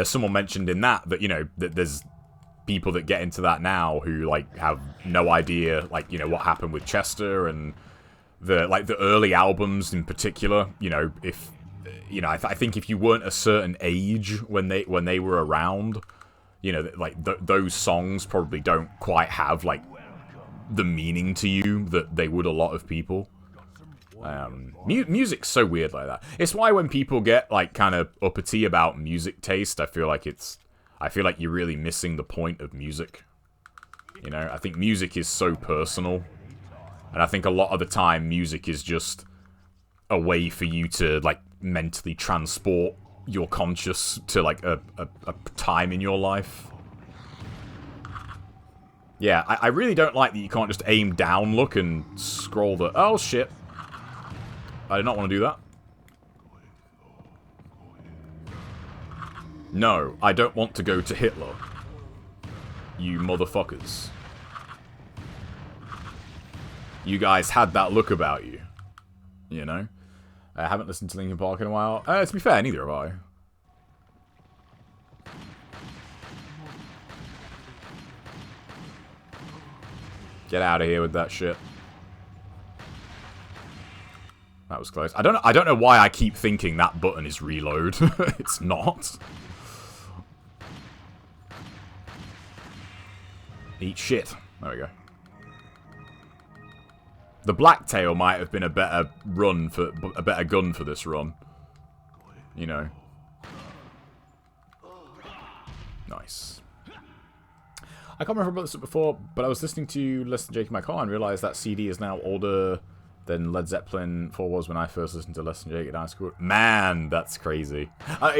someone mentioned in that you know that there's people that get into that now who like have no idea, like, you know, what happened with Chester and the early albums in particular. You know, if you know, I think if you weren't a certain age when they were around, you know, like those songs probably don't quite have like the meaning to you that they would a lot of people. Music's so weird like that. It's why when people get like kind of uppity about music taste, I feel like you're really missing the point of music. You know, I think music is so personal, and I think a lot of the time music is just a way for you to like mentally transport your conscious to like a time in your life. Yeah, I really don't like that you can't just aim down, look, and scroll the... Oh, shit. I did not want to do that. No, I don't want to go to Hitler. You motherfuckers. You guys had that look about you. You know? I haven't listened to Linkin Park in a while. To be fair, neither have I. Get out of here with that shit. That was close. I don't know why I keep thinking that button is reload. It's not. Eat shit. There we go. The Blacktail might have been a better gun for this run. You know. Nice. I can't remember about this before, but I was listening to Less Than Jake in my car and realized that CD is now older than Led Zeppelin 4 was when I first listened to Less Than Jake in high school. Man, that's crazy.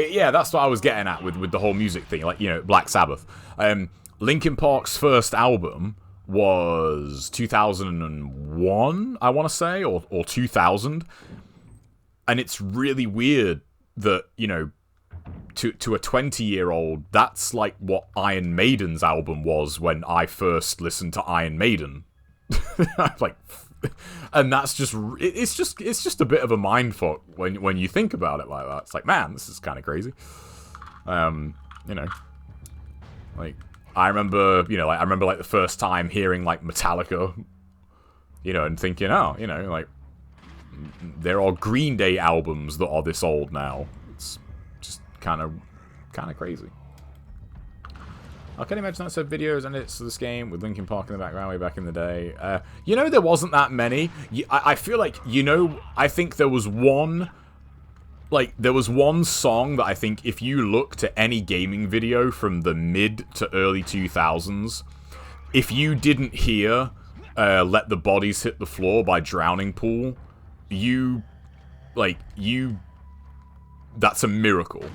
Yeah, that's what I was getting at with the whole music thing, like, you know, Black Sabbath. Linkin Park's first album was 2001, I want to say, or 2000. And it's really weird that, you know, to a 20-year-old, that's like what Iron Maiden's album was when I first listened to Iron Maiden. Like, and that's just, it's just a bit of a mindfuck when you think about it like that. It's like, man, this is kind of crazy. You know, like, I remember like the first time hearing like Metallica, you know, and thinking, oh, you know, like, there are Green Day albums that are this old now. It's just kind of crazy. I can imagine that said videos and it's this game with Linkin Park in the background way back in the day. You know, there wasn't that many. I feel like, you know, I think there was one like, there was one song that I think if you looked at any gaming video from the mid to early 2000s, if you didn't hear Let the Bodies Hit the Floor by Drowning Pool, that's a miracle.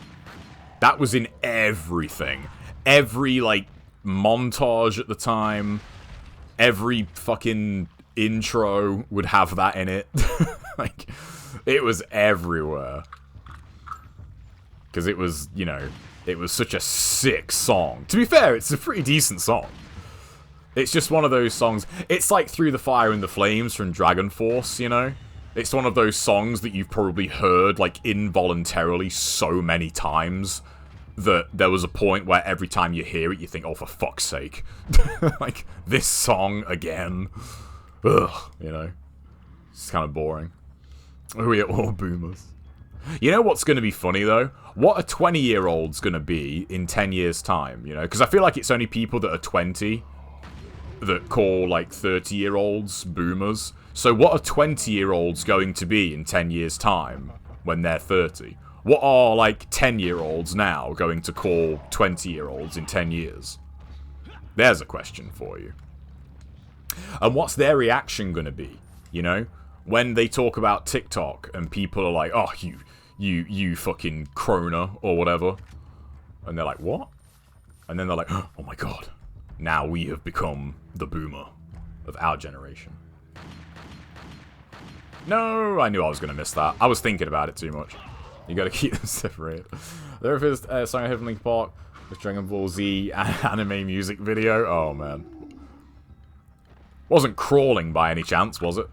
That was in everything. Every, like, montage at the time, every fucking intro would have that in it. Like, it was everywhere. Because it was, you know, it was such a sick song. To be fair, it's a pretty decent song. It's just one of those songs. It's like Through the Fire and the Flames from Dragon Force, you know? It's one of those songs that you've probably heard, like, involuntarily so many times that there was a point where every time you hear it, you think, oh, for fuck's sake. Like, this song again. Ugh, you know? It's kind of boring. We are all boomers. You know what's going to be funny, though? What a 20-year-old's going to be in 10 years' time, you know? Because I feel like it's only people that are 20 that call, like, 30-year-olds boomers. So what are 20-year-olds going to be in 10 years' time when they're 30? What are, like, 10-year-olds now going to call 20-year-olds in 10 years? There's a question for you. And what's their reaction going to be, you know? When they talk about TikTok and people are like, oh, you fucking crooner or whatever. And they're like, what? And then they're like, oh my god. Now we have become the boomer of our generation. No, I knew I was going to miss that. I was thinking about it too much. You gotta keep them separated. There is a song I heard from Linkin Park with Dragon Ball Z anime music video. Oh, man. Wasn't crawling by any chance, was it?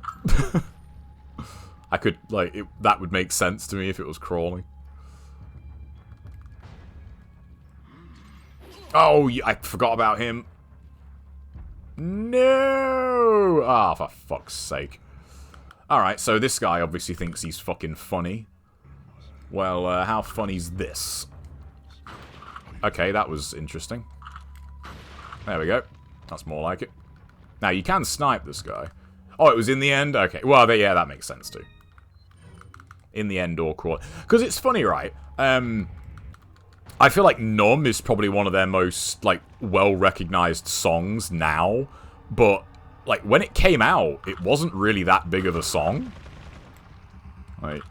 I could, like, that would make sense to me if it was crawling. Oh, I forgot about him. No! Ah, for fuck's sake. Alright, so this guy obviously thinks he's fucking funny. Well, how funny's this? Okay, that was interesting. There we go. That's more like it. Now, you can snipe this guy. Oh, it was in the end? Okay, well, yeah, that makes sense too. In the end or crawl. Because it's funny, right? I feel like Numb is probably one of their most, like, well-recognized songs now. But, like, when it came out, it wasn't really that big of a song. Like...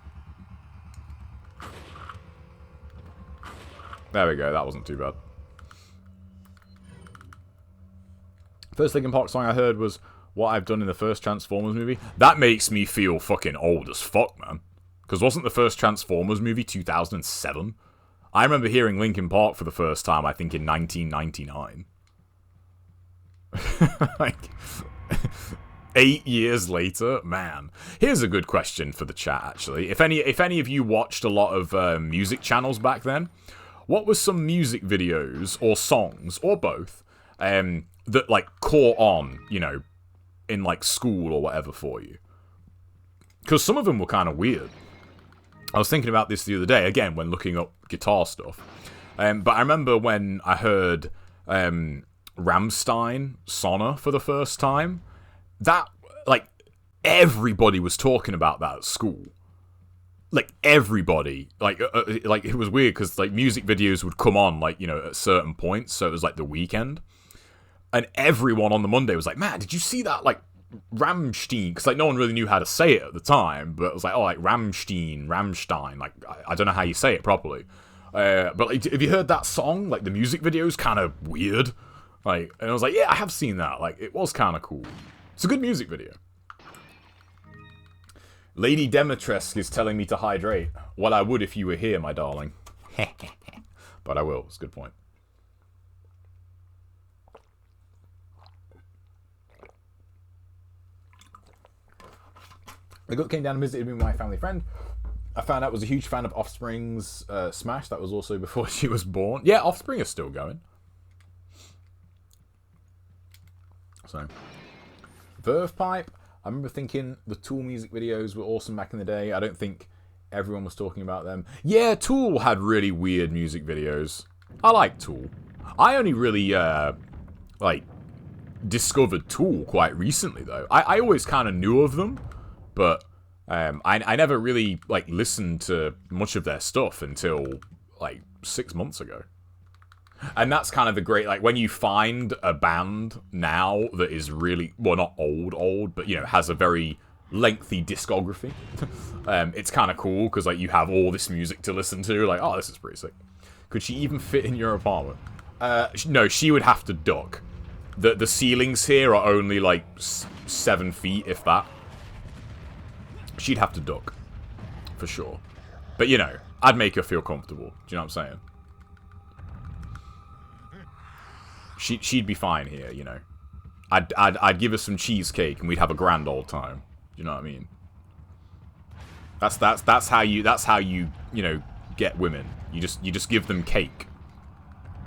There we go, that wasn't too bad. First Linkin Park song I heard was What I've Done in the first Transformers movie. That makes me feel fucking old as fuck, man. Because wasn't the first Transformers movie 2007? I remember hearing Linkin Park for the first time, I think, in 1999. Like, 8 years later? Man. Here's a good question for the chat, actually. If any of you watched a lot of music channels back then, what were some music videos, or songs, or both, that, like, caught on, you know, in, like, school or whatever for you? Because some of them were kind of weird. I was thinking about this the other day, again, when looking up guitar stuff. But I remember when I heard Rammstein Sonne for the first time, that, like, everybody was talking about that at school. Like, everybody. Like it was weird, because, like, music videos would come on, like, you know, at certain points, so it was, like, the weekend. And everyone on the Monday was like, man, did you see that, like, Rammstein? Because, like, no one really knew how to say it at the time, but it was like, oh, like, Rammstein, like, I don't know how you say it properly. But, like, have you heard that song? Like, the music video's kind of weird. Like, and I was like, yeah, I have seen that. Like, it was kind of cool. It's a good music video. Lady Demetresk is telling me to hydrate. Well, I would if you were here, my darling. But I will. It's a good point. The gut came down and visited me with my family friend. I found out was a huge fan of Offspring's Smash. That was also before she was born. Yeah, Offspring is still going. So, Verve Pipe. I remember thinking the Tool music videos were awesome back in the day. I don't think everyone was talking about them. Yeah, Tool had really weird music videos. I like Tool. I only really, like, discovered Tool quite recently, though. I always kind of knew of them, but I never really like listened to much of their stuff until like 6 months ago. And that's kind of the great, like, when you find a band now that is really, well, not old, but, you know, has a very lengthy discography, it's kind of cool, because, like, you have all this music to listen to, like, oh, this is pretty sick. Could she even fit in your apartment? No, she would have to duck. The ceilings here are only, like, 7 feet, if that. She'd have to duck, for sure. But, you know, I'd make her feel comfortable, do you know what I'm saying? She'd be fine here, you know. I'd give her some cheesecake and we'd have a grand old time. You know what I mean? That's how you you know, get women. You just give them cake.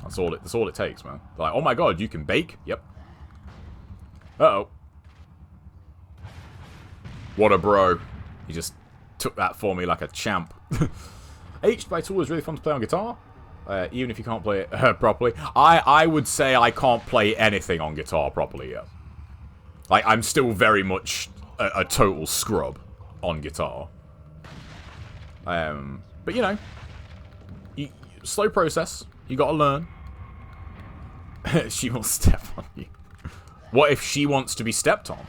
That's all it takes, man. They're like, oh my god, you can bake? Yep. Uh-oh. What a bro. He just took that for me like a champ. H by Tool is really fun to play on guitar. Even if you can't play it properly. I would say I can't play anything on guitar properly yet. Like, I'm still very much a total scrub on guitar. But, you know, slow process. You gotta learn. She will step on you. What if she wants to be stepped on?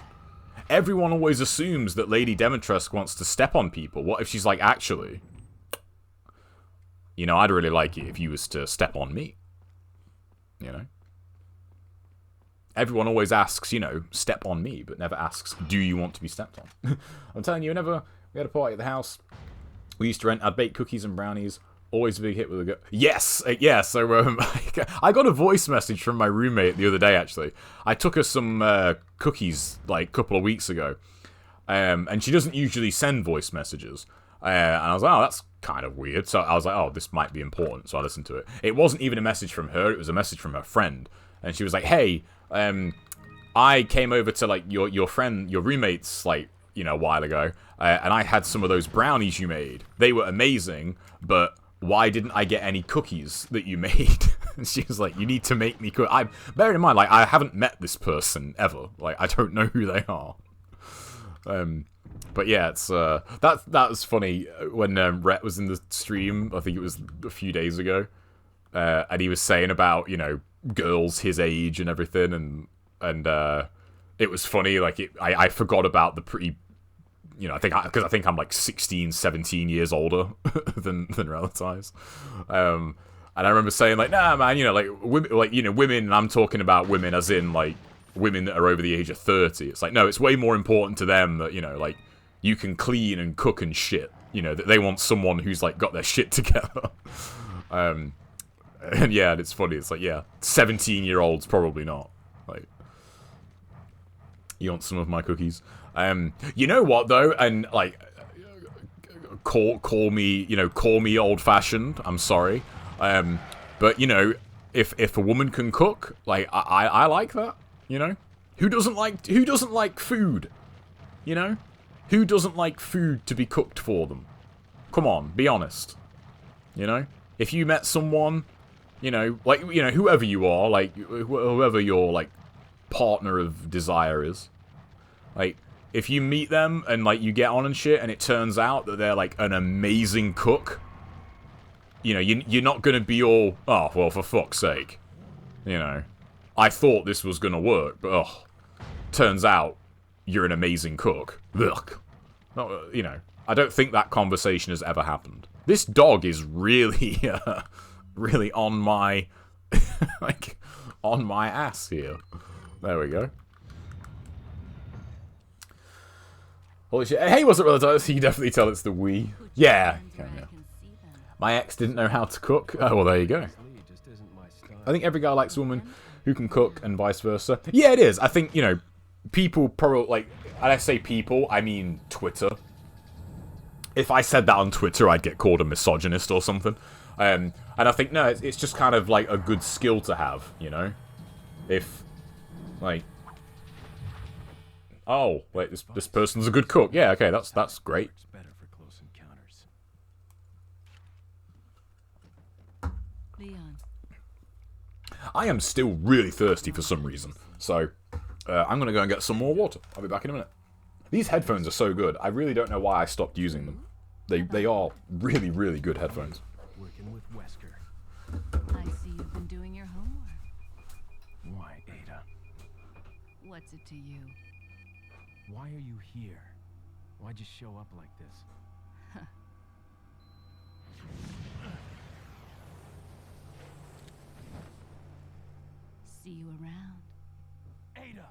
Everyone always assumes that Lady Demetresk wants to step on people. What if she's like, actually... You know, I'd really like it if you was to step on me. You know? Everyone always asks, you know, step on me, but never asks, do you want to be stepped on? I'm telling you, whenever we had a party at the house, we used to rent, I'd bake cookies and brownies, always a big hit with a go. Yes! Yeah, so I got a voice message from my roommate the other day, actually. I took her some cookies, like, a couple of weeks ago. And she doesn't usually send voice messages. And I was like, oh, that's kind of weird. So I was like, oh, this might be important. So I listened to it. It wasn't even a message from her. It was a message from her friend. And she was like, hey, I came over to, like, your friend, your roommate's, like, you know, a while ago. And I had some of those brownies you made. They were amazing, but why didn't I get any cookies that you made? And she was like, you need to make me cookies. Bear in mind, like, I haven't met this person ever. Like, I don't know who they are. But yeah, it's that was funny when Rhett was in the stream. I think it was a few days ago, and he was saying about, you know, girls his age and everything, and it was funny. Like, I forgot about the pretty, you know, because I think I'm like 16, 17 years older than Relatives. And I remember saying, like, nah, man, you know, like women, like, you know, women. And I'm talking about women as in, like, women that are over the age of 30. It's like, no, it's way more important to them that, you know, like, you can clean and cook and shit. You know, that they want someone who's, like, got their shit together. And yeah, and it's funny. It's like, yeah, 17-year-olds probably not. Like, you want some of my cookies? You know what, though? And, like, call me, you know, call me old-fashioned. I'm sorry. But, you know, if a woman can cook, like, I like that. You know? Who doesn't like food? You know? Who doesn't like food to be cooked for them? Come on, be honest. You know? If you met someone, you know, like, you know, whoever you are, like, whoever your, like, partner of desire is, like, if you meet them and, like, you get on and shit and it turns out that they're, like, an amazing cook, you know, you're not gonna be all, oh, well, for fuck's sake. You know? I thought this was gonna work, but, oh, turns out you're an amazing cook. Ugh. Not, you know, I don't think that conversation has ever happened. This dog is really, really on my, like, on my ass here. There we go. Holy shit. Hey, what's up, Relatives? You definitely tell it's the Wii. Yeah. Okay, yeah. My ex didn't know how to cook. Oh, well, there you go. I think every guy likes a woman who can cook and vice versa. Yeah, it is. I think, you know, people probably, like, and I say people, I mean Twitter. If I said that on Twitter, I'd get called a misogynist or something. And I think, no, it's just kind of, like, a good skill to have, you know? If, like... Oh, wait, this person's a good cook. Yeah, okay, that's great. I am still really thirsty for some reason, so I'm gonna go and get some more water. I'll be back in a minute. These headphones are so good. I really don't know why I stopped using them. They are really, really good headphones. Working with Wesker. I see you've been doing your homework. Why, Ada? What's it to you? Why are you here? Why'd you show up like this? See you around. Ada!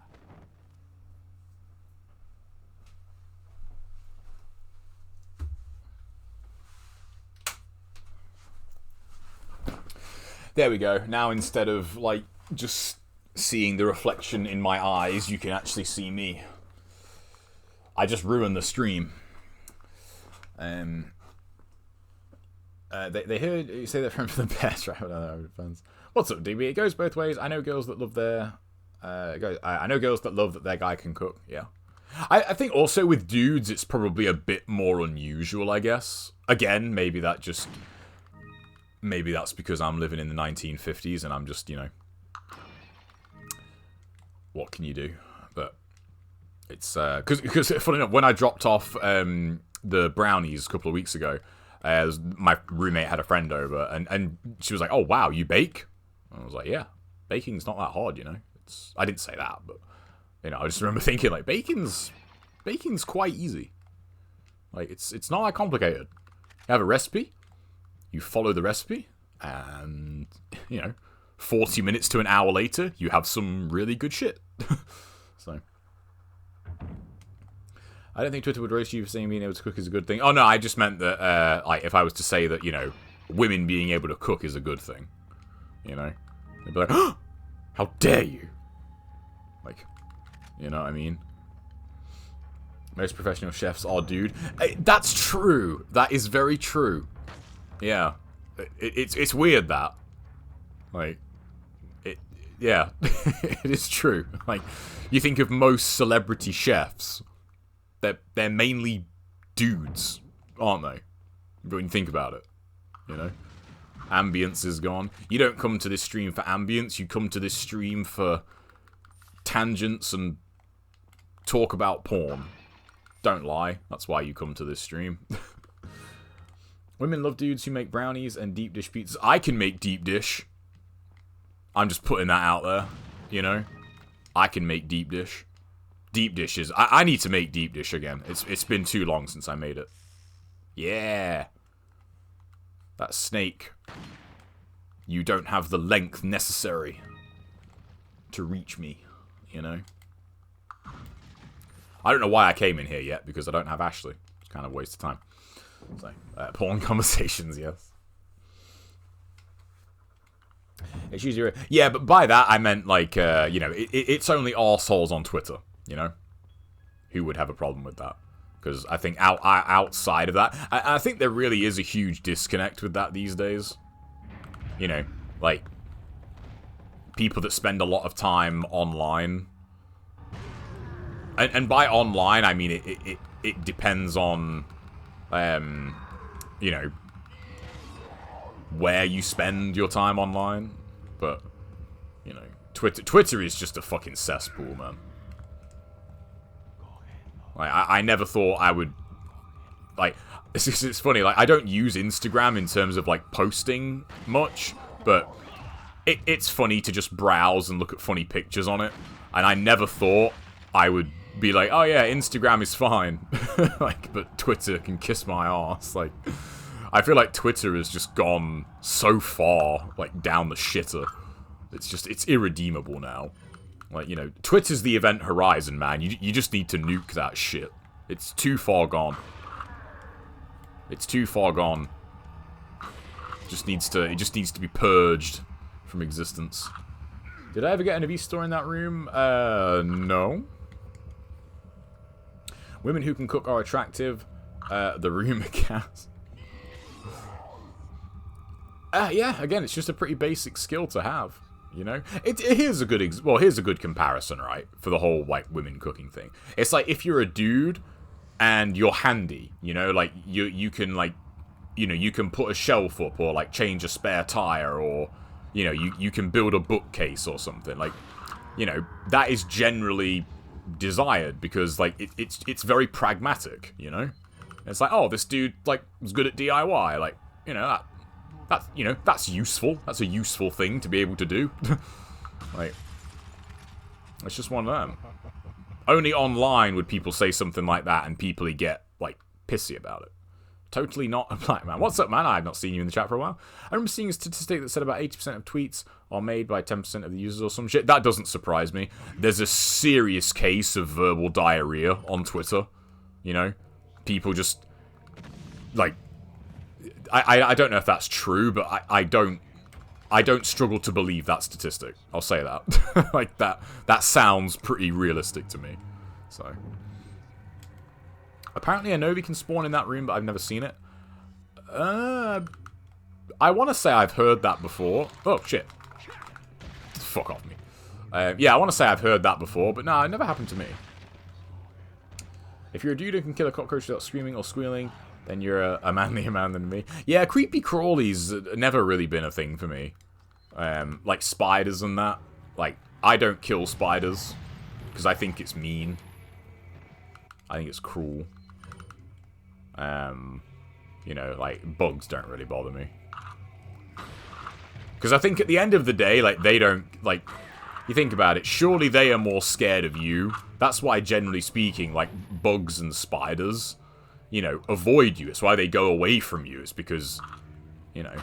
There we go. Now instead of, like, just seeing the reflection in my eyes, you can actually see me. I just ruined the stream. They heard you say that from the best, right? Fans. What's up, DB? It goes both ways. I know girls that love their... I know girls that love that their guy can cook, yeah. I think also with dudes, it's probably a bit more unusual, I guess. Again, maybe that's because I'm living in the 1950s and I'm just, you know... What can you do? But it's... Because, funny enough, when I dropped off the brownies a couple of weeks ago, my roommate had a friend over, and she was like, "Oh, wow, you bake?" And I was like, "Yeah, baking's not that hard, you know." I didn't say that, but, you know, I just remember thinking, like, baking's quite easy. Like, it's not that complicated. You have a recipe, you follow the recipe, and, you know, 40 minutes to an hour later, you have some really good shit. So, I don't think Twitter would roast you for saying being able to cook is a good thing. Oh, no, I just meant that, like, if I was to say that, you know, women being able to cook is a good thing, you know? They'd be like, oh, how dare you? Like, you know what I mean? Most professional chefs are dude. That's true. That is very true. Yeah. It's weird, that. Like, yeah. It is true. Like, you think of most celebrity chefs, they're mainly dudes, aren't they? When you think about it, you know? Ambience is gone. You don't come to this stream for ambience, you come to this stream for tangents and talk about porn. Don't lie, that's why you come to this stream. Women love dudes who make brownies and deep dish pizzas. I can make deep dish. I'm just putting that out there, you know? I can make deep dish. Deep dishes. I need to make deep dish again. It's been too long since I made it. Yeah. That snake. You don't have the length necessary to reach me, you know? I don't know why I came in here yet, because I don't have Ashley. It's kind of a waste of time. So, porn conversations, yes. It's usually... Yeah, but by that I meant, like, you know, it's only arseholes on Twitter, you know? Who would have a problem with that? Because I think outside of that, I think there really is a huge disconnect with that these days. You know, like, people that spend a lot of time online. And by online, I mean it depends on, you know, where you spend your time online. But, you know, Twitter is just a fucking cesspool, man. Like, I never thought I would, like, it's funny, like, I don't use Instagram in terms of, like, posting much, but it's funny to just browse and look at funny pictures on it, and I never thought I would be like, oh yeah, Instagram is fine, like, but Twitter can kiss my ass. Like, I feel like Twitter has just gone so far, like, down the shitter. It's irredeemable now. Like, you know, Twitter's the event horizon, man. You just need to nuke that shit. It's too far gone. It's too far gone. It just needs to be purged from existence. Did I ever get an Avista store in that room? No. Women who can cook are attractive. The rumor cast. Yeah, again, it's just a pretty basic skill to have. You know, here's a good here's a good comparison, right, for the whole, like, women cooking thing. It's like, if you're a dude and you're handy, you know, like, you can, like, you know, you can put a shelf up, or, like, change a spare tire, or, you know, you can build a bookcase or something. Like, you know, that is generally desired because like it's very pragmatic, you know. It's like, oh, this dude like was good at DIY, like, you know, that's useful. That's a useful thing to be able to do. Like, it's just one of them. Only online would people say something like that and people get like pissy about it. Totally not a black man. What's up, man? I have not seen you in the chat for a while. I remember seeing a statistic that said about 80% of tweets are made by 10% of the users or some shit. That doesn't surprise me. There's a serious case of verbal diarrhea on Twitter. You know? People just... Like... I don't know if that's true, but I don't struggle to believe that statistic. I'll say that. Like, that sounds pretty realistic to me. So... Apparently a Novi can spawn in that room, but I've never seen it. I want to say I've heard that before. Oh, shit. Fuck off me. Yeah, I want to say I've heard that before, but no, it never happened to me. If you're a dude who can kill a cockroach without screaming or squealing, then you're a manlier man than me. Yeah, creepy crawlies never really been a thing for me. Like spiders and that. Like, I don't kill spiders, because I think it's mean. I think it's cruel. You know, like, bugs don't really bother me. Because I think at the end of the day, like, they don't, like, you think about it, surely they are more scared of you. That's why, generally speaking, like, bugs and spiders, you know, avoid you. It's why they go away from you. It's because, you know,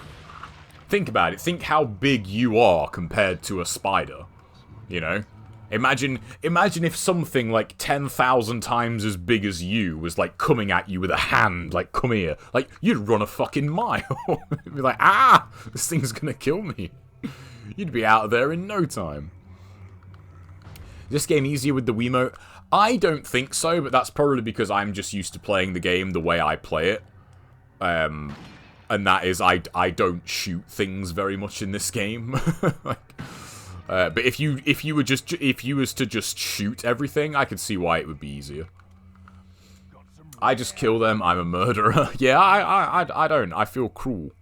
think about it. Think how big you are compared to a spider, you know? Imagine if something like 10,000 times as big as you was like coming at you with a hand, like, come here. Like, you'd run a fucking mile. You'd be like, ah, this thing's gonna kill me. You'd be out of there in no time. Is this game easier with the Wiimote? I don't think so, but that's probably because I'm just used to playing the game the way I play it. And that is, I don't shoot things very much in this game. Like... but if you was to just shoot everything, I could see why it would be easier. I just kill them. I'm a murderer. Yeah, I don't. I feel cruel,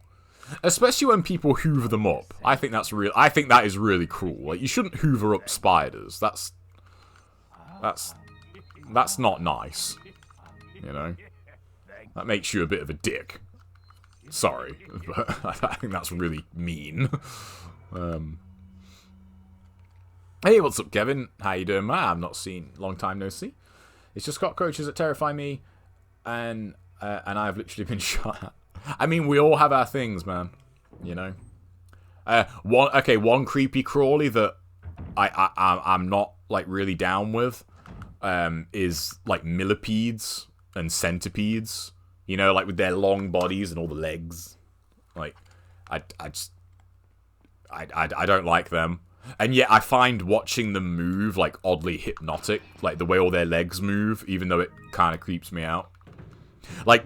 especially when people hoover them up. I think that's real. I think that is really cruel. Like, you shouldn't hoover up spiders. That's not nice. You know, that makes you a bit of a dick. Sorry, but I think that's really mean. Hey, what's up, Kevin? How you doing, man? I've not seen, long time no see. It's just cockroaches that terrify me, and I've literally been shot at. I mean, we all have our things, man. You know. One creepy crawly that I'm not like really down with, is like millipedes and centipedes. You know, like with their long bodies and all the legs. Like, I don't like them. And yet I find watching them move, like, oddly hypnotic. Like, the way all their legs move, even though it kind of creeps me out. Like,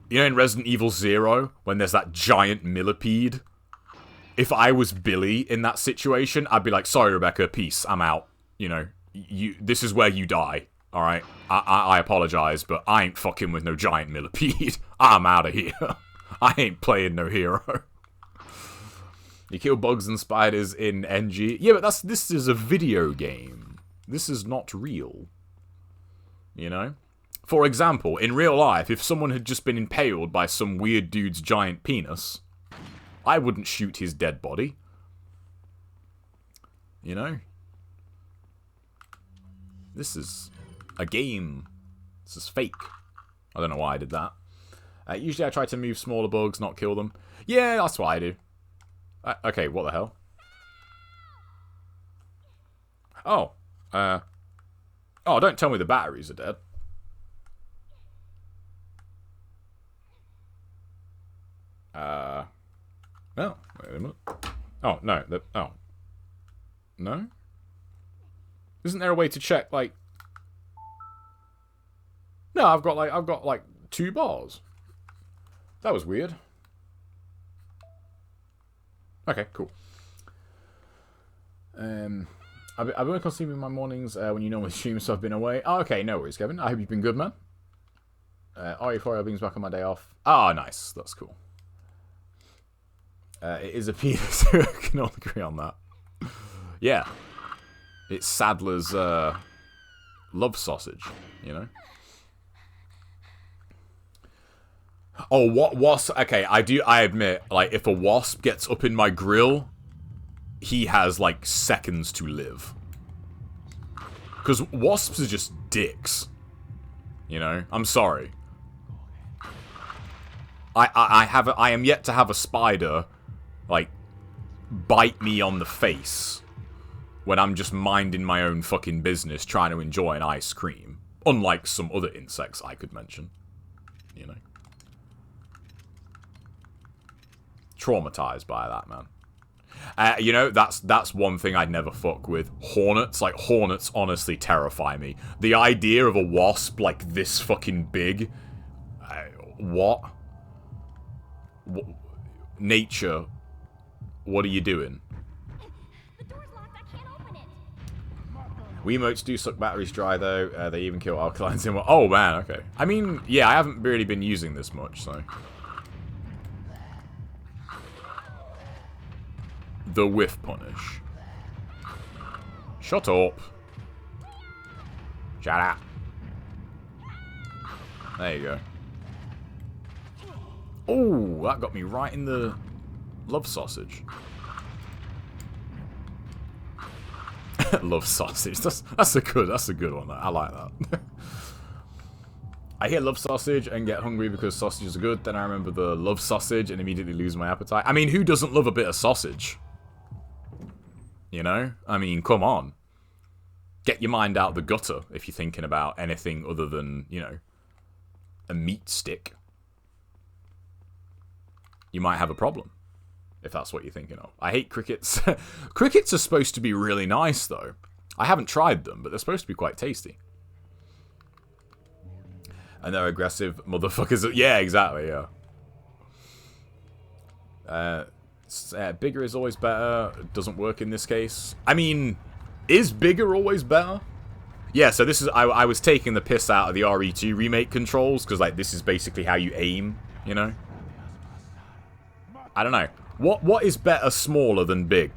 you know in Resident Evil 0, when there's that giant millipede? If I was Billy in that situation, I'd be like, sorry, Rebecca, peace, I'm out. You know, this is where you die, alright? I apologize, but I ain't fucking with no giant millipede. I'm out of here. I ain't playing no hero. You kill bugs and spiders in NG. Yeah, but this is a video game. This is not real. You know? For example, in real life, if someone had just been impaled by some weird dude's giant penis, I wouldn't shoot his dead body. You know? This is a game. This is fake. I don't know why I did that. Usually I try to move smaller bugs, not kill them. Yeah, that's what I do. Okay, what the hell? Oh. Oh, don't tell me the batteries are dead. Oh, wait a minute. Oh, no. Oh. No? Isn't there a way to check, like... No, I've got like 2 bars. That was weird. Okay, cool. I've been consuming my mornings when you normally stream, so I've been away. Oh, okay, no worries, Kevin. I hope you've been good, man. RE4 brings back on my day off. Ah, nice. That's cool. It is a penis. I can all agree on that. Yeah. It's Sadler's love sausage, you know? Oh, what wasp? Okay, I admit, like, if a wasp gets up in my grill, he has, like, seconds to live. Because wasps are just dicks. You know? I'm sorry. I am yet to have a spider, like, bite me on the face when I'm just minding my own fucking business trying to enjoy an ice cream. Unlike some other insects I could mention. You know? Traumatized by that, man. You know, that's one thing I'd never fuck with. Hornets. Like, hornets honestly terrify me. The idea of a wasp, like, this fucking big... what? Nature, what are you doing? The door's locked. I can't open it. Wiimotes do suck batteries dry, though. They even kill alkalines in... Oh, man, okay. I mean, yeah, I haven't really been using this much, so... The whiff punish. Shut up. Shut up. There you go. Oh, that got me right in the love sausage. Love sausage. That's a good one. I like that. I hear love sausage and get hungry because sausages are good. Then I remember the love sausage and immediately lose my appetite. I mean, who doesn't love a bit of sausage? You know? I mean, come on. Get your mind out the gutter if you're thinking about anything other than, you know, a meat stick. You might have a problem, if that's what you're thinking of. I hate crickets. Crickets are supposed to be really nice, though. I haven't tried them, but they're supposed to be quite tasty. And they're aggressive motherfuckers. Yeah, exactly, yeah. Bigger is always better. It doesn't work in this case. I mean, is bigger always better? Yeah, so this is... I was taking the piss out of the RE2 remake controls, because, like, this is basically how you aim, you know? I don't know. What is better smaller than big?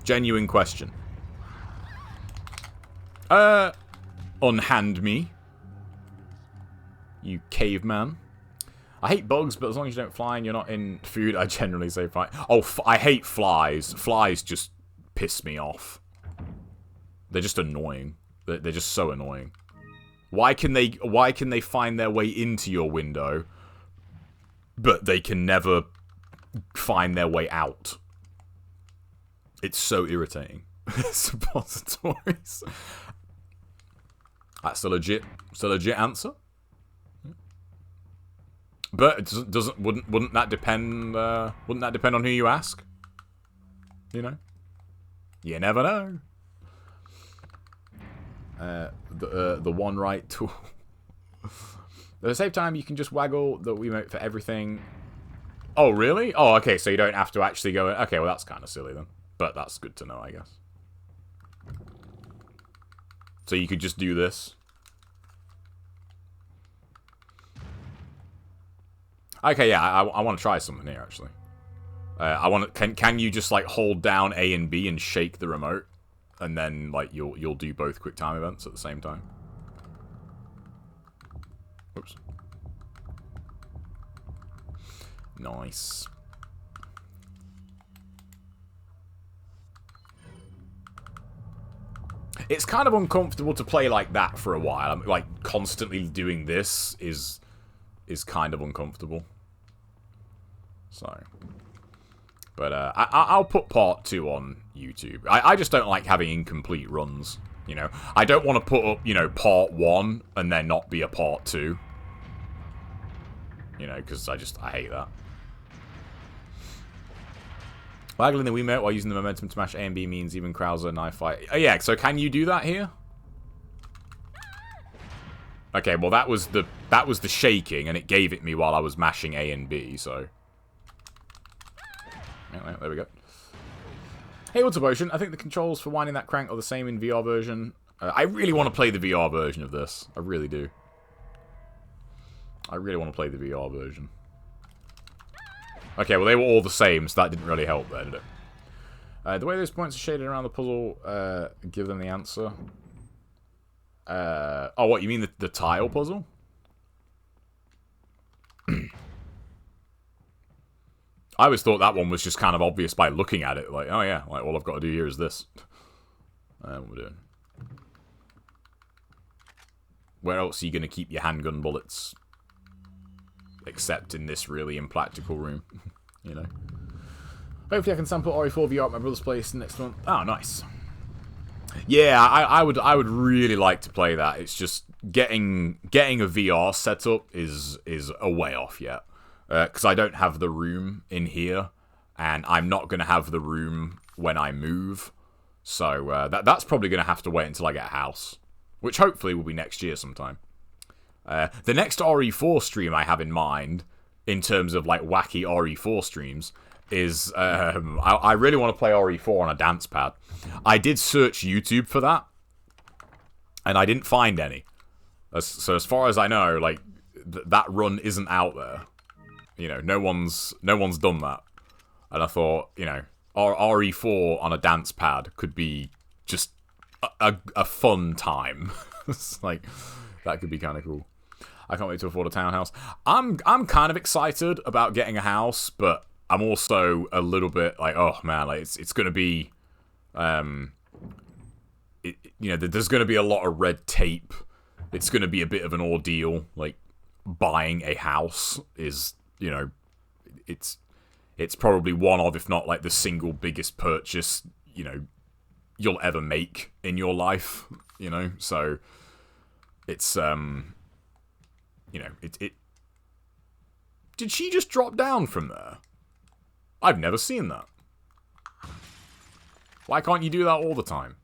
Genuine question. Unhand me. You caveman. I hate bugs, but as long as you don't fly and you're not in food, I generally say fine. Oh, I hate flies. Flies just piss me off. They're just annoying. They're just so annoying. Why can they find their way into your window, but they can never find their way out? It's so irritating. Suppositories. That's a legit answer. But it wouldn't that depend? Wouldn't that depend on who you ask? You know, you never know. The one right tool. At the same time, you can just waggle the Wiimote for everything. Oh, really? Oh, okay. So you don't have to actually go. Okay, well that's kind of silly then. But that's good to know, I guess. So you could just do this. Okay, yeah, I want to try something here, actually. I want to... Can you just, like, hold down A and B and shake the remote? And then, like, you'll do both quick time events at the same time? Oops. Nice. It's kind of uncomfortable to play like that for a while. I'm, like, constantly doing this is kind of uncomfortable. So, but I'll put part 2 on YouTube. I just don't like having incomplete runs, you know. I don't want to put up, you know, part 1 and then not be a part 2. You know, because I hate that. Waggling the Wiimote while using the momentum to mash A and B means even Krauser knife fight. Oh yeah, so can you do that here? Okay, well that was the shaking, and it gave it me while I was mashing A and B, so... Anyway, there we go. Hey, what's up, Ocean? I think the controls for winding that crank are the same in VR version. I really want to play the VR version of this. I really do. I really want to play the VR version. Okay, well they were all the same, so that didn't really help there, did it? The way those points are shaded around the puzzle, give them the answer. Oh, what, you mean the tile puzzle? I always thought that one was just kind of obvious by looking at it. Like, oh yeah, like all I've got to do here is this. What we're doing. Where else are you going to keep your handgun bullets? Except in this really impractical room, you know. Hopefully I can sample RE4 VR at my brother's place next month. Oh, nice. Yeah, I would really like to play that. It's just getting a VR setup is a way off yet. Because I don't have the room in here, and I'm not going to have the room when I move. So that's probably going to have to wait until I get a house, which hopefully will be next year sometime. The next RE4 stream I have in mind, in terms of like wacky RE4 streams, is I really want to play RE4 on a dance pad. I did search YouTube for that, and I didn't find any. So as far as I know, like that run isn't out there. You know, no one's done that. And I thought, you know, RE4 on a dance pad could be just a fun time. It's like, that could be kind of cool. I can't wait to afford a townhouse. I'm kind of excited about getting a house, but I'm also a little bit like, oh man, like it's gonna be, you know, there's gonna be a lot of red tape. It's gonna be a bit of an ordeal. Like buying a house is, you know, it's probably one of, if not like the single biggest purchase, you know, you'll ever make in your life. You know, so it's you know, it. Did she just drop down from there? I've never seen that. Why can't you do that all the time?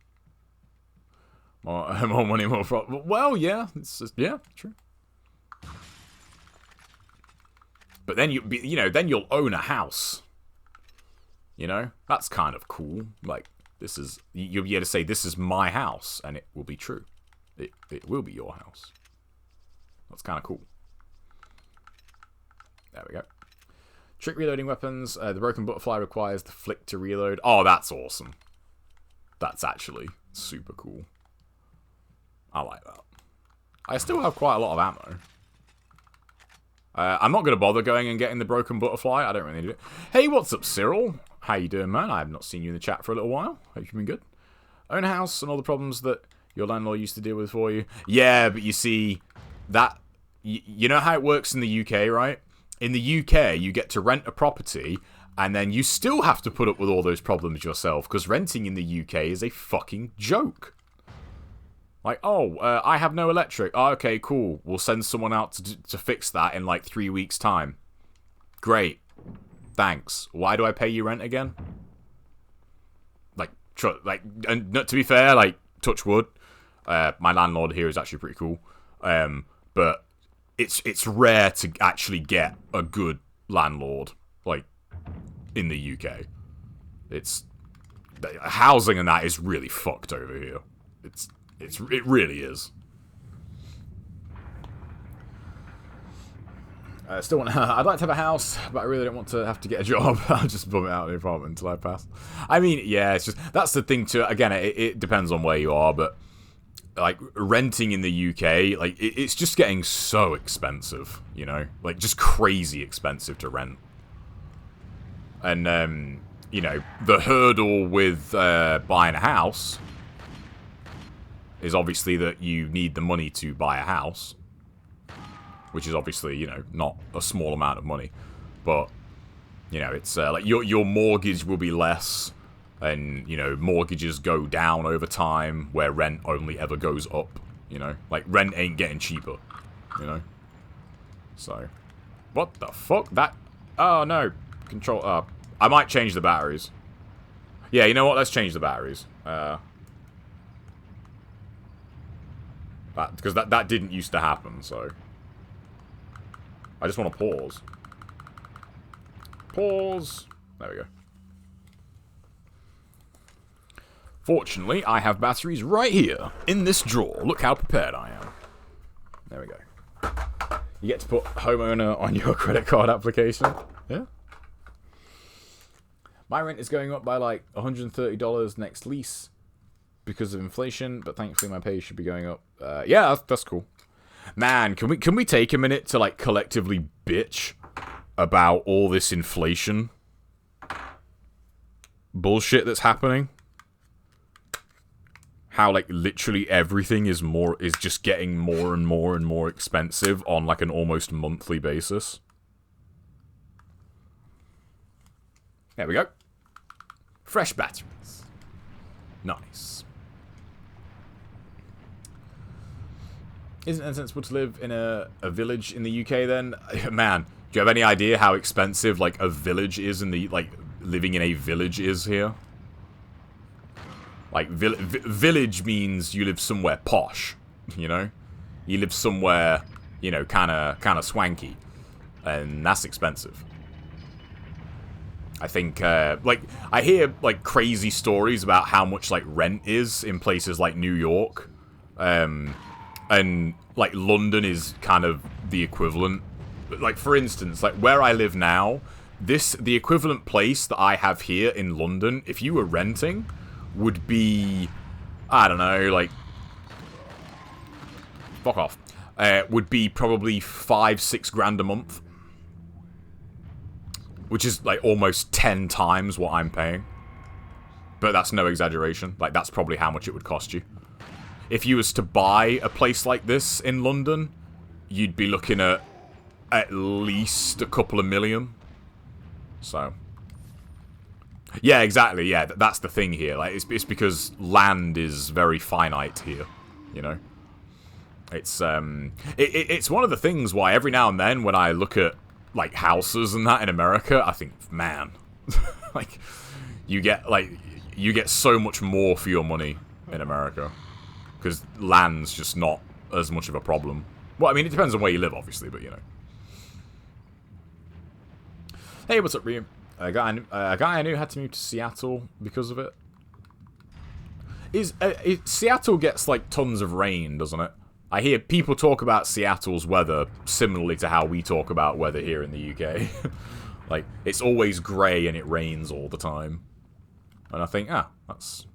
More money, more profit. Well, yeah, it's just, yeah, true. But then you know, then you'll own a house. You know, that's kind of cool. Like this is, you'll be able to say this is my house, and it will be true. It will be your house. That's kind of cool. There we go. Trick reloading weapons. The broken butterfly requires the flick to reload. Oh, that's awesome. That's actually super cool. I like that. I still have quite a lot of ammo. I'm not going to bother going and getting the broken butterfly. I don't really need it. Hey, what's up, Cyril? How you doing, man? I have not seen you in the chat for a little while. Hope you've been good. Own a house and all the problems that your landlord used to deal with for you. Yeah, but you see, that... You know how it works in the UK, right? In the UK, you get to rent a property, and then you still have to put up with all those problems yourself, because renting in the UK is a fucking joke. Like, oh, I have no electric. Oh, okay, cool. We'll send someone out to fix that in like 3 weeks' time. Great. Thanks. Why do I pay you rent again? Like, and to be fair, like, touch wood. My landlord here is actually pretty cool. But it's rare to actually get a good landlord, like, in the UK. It's housing and that is really fucked over here. It really is. Still want. I'd like to have a house, but I really don't want to have to get a job. I'll just bum it out of the apartment until I pass. I mean, yeah, it's just that's the thing too. Again, it depends on where you are, but like renting in the UK, like it's just getting so expensive. You know, like just crazy expensive to rent. And you know, the hurdle with buying a house is obviously that you need the money to buy a house, which is obviously, you know, not a small amount of money, but you know, it's like your mortgage will be less, and you know, mortgages go down over time, where rent only ever goes up. You know, like rent ain't getting cheaper. You know, so what the fuck? That oh no, control. I might change the batteries. Yeah, you know what? Let's change the batteries. Because that didn't used to happen, so I just want to pause. Pause. There we go. Fortunately, I have batteries right here in this drawer. Look how prepared I am. There we go. You get to put homeowner on your credit card application. Yeah. My rent is going up by like $130 next lease because of inflation, but thankfully my pay should be going up. Yeah, that's cool. Man, can we take a minute to like collectively bitch about all this inflation bullshit that's happening? How like literally everything is just getting more and more and more expensive on like an almost monthly basis. There we go. Fresh batteries. Nice. Isn't it sensible to live in a village in the UK then? Man, do you have any idea how expensive like a village is in the like living in a village is here? Like village means you live somewhere posh, you know? You live somewhere, you know, kind of swanky, and that's expensive. I think like I hear like crazy stories about how much like rent is in places like New York. And, like, London is kind of the equivalent. Like, for instance, like, where I live now, the equivalent place that I have here in London, if you were renting, would be, I don't know, like, fuck off. Would be probably $5-6 grand a month. Which is, like, almost 10 times what I'm paying. But that's no exaggeration. Like, that's probably how much it would cost you. If you was to buy a place like this in London, you'd be looking at least a couple of million. So, yeah, exactly. Yeah, that's the thing here. Like, it's because land is very finite here. You know, it's it's one of the things why every now and then when I look at like houses and that in America, I think, man, like you get so much more for your money in America. Because land's just not as much of a problem. Well, I mean, it depends on where you live, obviously, but, you know. Hey, what's up, Ryu? A guy I knew had to move to Seattle because of it. Seattle gets, like, tons of rain, doesn't it? I hear people talk about Seattle's weather similarly to how we talk about weather here in the UK. Like, it's always grey and it rains all the time. And I think, that's,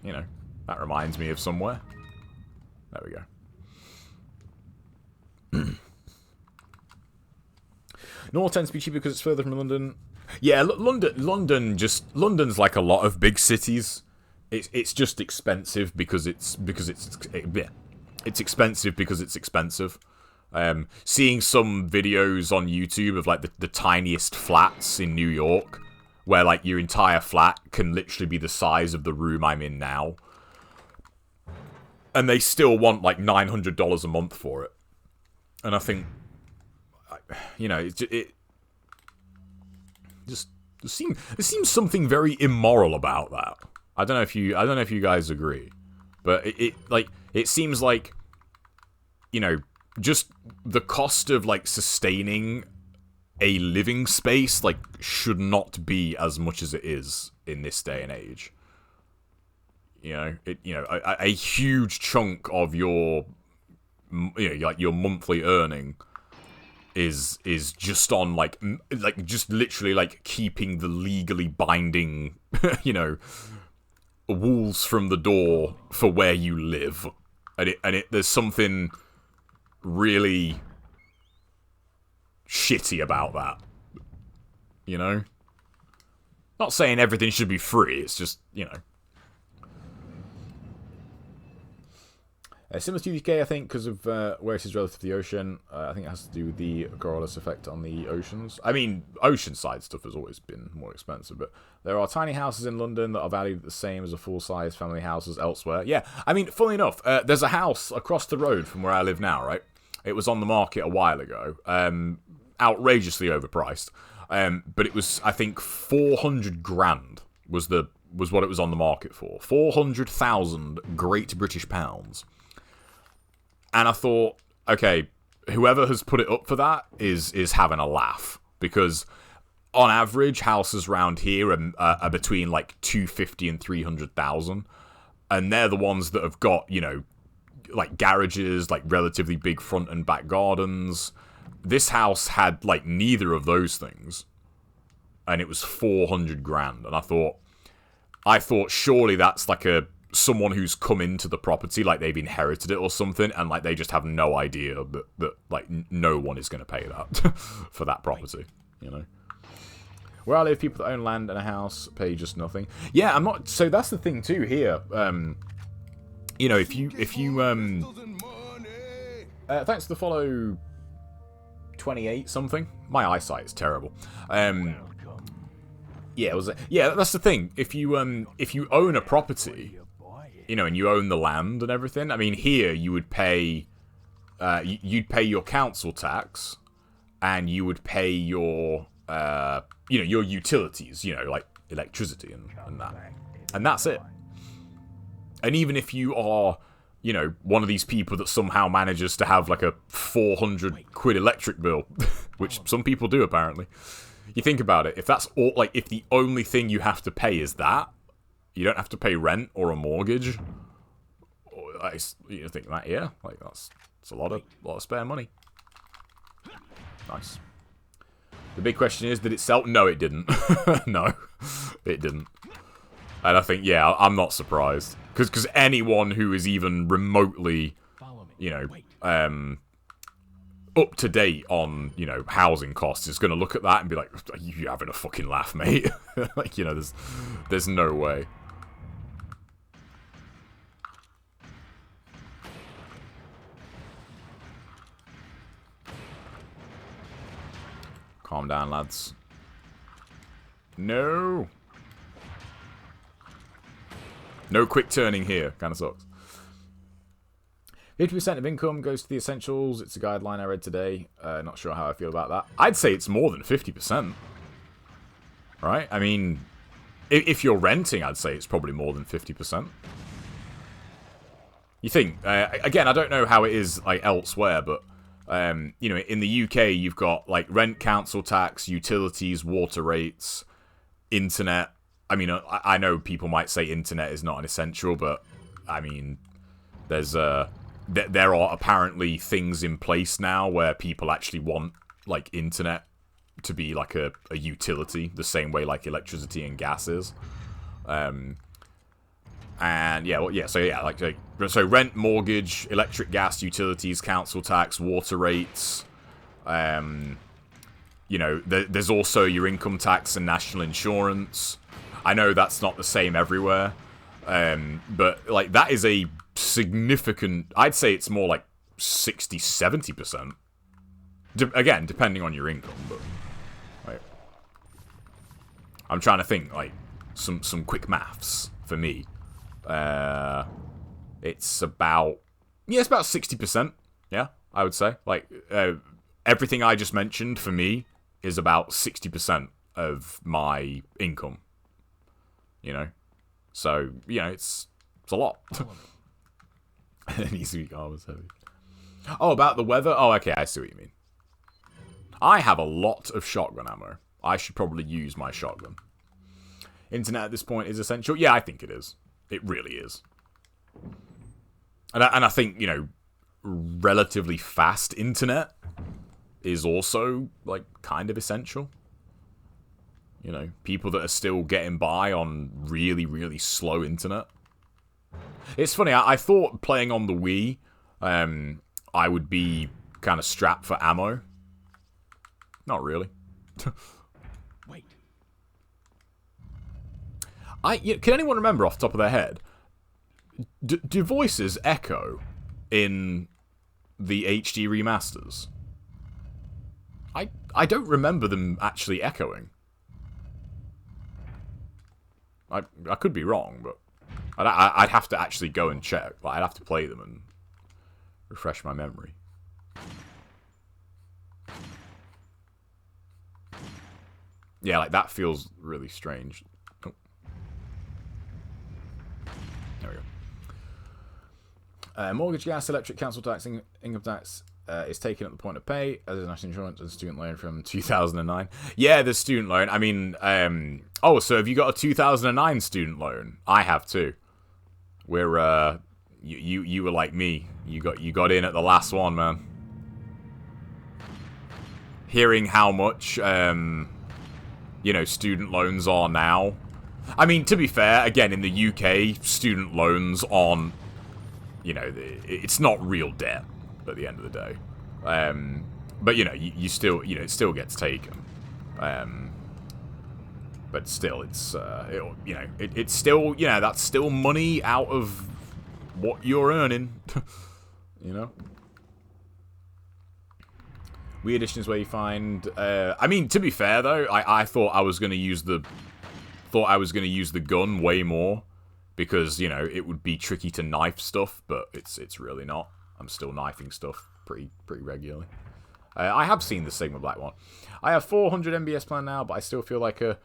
you know... That reminds me of somewhere. There we go. North tends to be cheaper because it's further from London. Yeah, London's like a lot of big cities. It's just expensive because it's expensive because it's expensive. Seeing some videos on YouTube of like the tiniest flats in New York, where like your entire flat can literally be the size of the room I'm in now. And they still want, like, $900 a month for it. And I think, you know, it seems something very immoral about that. I don't know if you guys agree. But it seems like, you know, just the cost of, like, sustaining a living space, like, should not be as much as it is in this day and age. You know, a huge chunk of your, you know, like your monthly earning is just on like just literally like keeping the legally binding, you know, walls from the door for where you live, and there's something really shitty about that. You know, not saying everything should be free. It's just, you know. Similar to the UK, I think, because of where it is relative to the ocean. I think it has to do with the Coriolis effect on the oceans. I mean, oceanside stuff has always been more expensive, but there are tiny houses in London that are valued the same as a full-size family houses elsewhere. Yeah, I mean, funnily enough, there's a house across the road from where I live now, right? It was on the market a while ago, outrageously overpriced, but it was, I think, 400 grand was what it was on the market for. 400,000 Great British pounds. And I thought, okay, whoever has put it up for that is having a laugh. Because on average, houses around here are between like 250 and 300,000. And they're the ones that have got, you know, like garages, like relatively big front and back gardens. This house had like neither of those things. and it was 400 grand. And I thought surely that's like someone who's come into the property, like they've inherited it or something, and like they just have no idea that like no one is going to pay that for that property, you know. Where I live, people that own land and a house pay just nothing. Yeah, I'm not. So that's the thing too here. You know, if you thanks for the follow. 28 something. My eyesight is terrible. Yeah, that's the thing. If you own a property, you know, and you own the land and everything, I mean, here you would pay you'd pay your council tax, and you would pay your you know, your utilities, you know, like electricity and that. And that's it. And even if you are, you know, one of these people that somehow manages to have like a 400 quid electric bill, which some people do apparently. You think about it, if that's all, like, if the only thing you have to pay is that, you don't have to pay rent or a mortgage, or, you think that, yeah, like that's a lot of spare money. Nice. The big question is, did it sell? No, it didn't. No, it didn't. And I think, yeah, I'm not surprised. Because anyone who is even remotely, you know, up to date on, you know, housing costs is going to look at that and be like, are you having a fucking laugh, mate? Like, you know, there's no way. Calm down, lads. No. No quick turning here. Kind of sucks. 50% of income goes to the essentials. It's a guideline I read today. Not sure how I feel about that. I'd say it's more than 50%. Right? I mean, if you're renting, I'd say it's probably more than 50%. You think? Again, I don't know how it is like elsewhere, but you know, in the UK, you've got like rent, council tax, utilities, water rates, internet. I mean, I know people might say internet is not an essential, but I mean, there are apparently things in place now where people actually want like internet to be like a utility, the same way like electricity and gas is. And yeah, well, yeah, so yeah, so rent, mortgage, electric, gas, utilities, council tax, water rates. You know, there's also your income tax and national insurance. I know that's not the same everywhere, but like that is a significant. I'd say it's more like 60-70%. Again, depending on your income, but like, I'm trying to think like some quick maths for me. It's about 60%. Yeah, I would say like everything I just mentioned for me is about 60% of my income. You know, so you know it's a lot. It needs to be always heavy. Oh, about the weather. Oh, okay, I see what you mean. I have a lot of shotgun ammo. I should probably use my shotgun. Internet at this point is essential. Yeah, I think it is. It really is. And I think, you know, relatively fast internet is also like kind of essential. You know, people that are still getting by on really, really slow internet. It's funny, I thought playing on the Wii, I would be kind of strapped for ammo. Not really. Wait. Can anyone remember off the top of their head? Do voices echo in the HD remasters? I don't remember them actually echoing. I could be wrong, but I'd have to actually go and check. Like, I'd have to play them and refresh my memory. Yeah, like that feels really strange. Oh. There we go. Mortgage, gas, electric, council tax, income tax is taken at the point of pay, as is national insurance and student loan from 2009. Yeah, the student loan. I mean, oh, so have you got a 2009 student loan? I have too. We're you were like me. You got in at the last one, man. Hearing how much you know, student loans are now. I mean, to be fair, again, in the UK, student loans aren't, you know, it's not real debt at the end of the day. But, you know, you still, you know, it still gets taken. But still, it's, you know, it's still, you know, that's still money out of what you're earning, you know? Weird additions where you find, I mean, to be fair, though, I thought I was going to use the, gun way more, because, you know, it would be tricky to knife stuff, but it's really not. I'm still knifing stuff pretty regularly. I have seen the Sigma Black one. I have 400 MBS plan now, but I still feel like a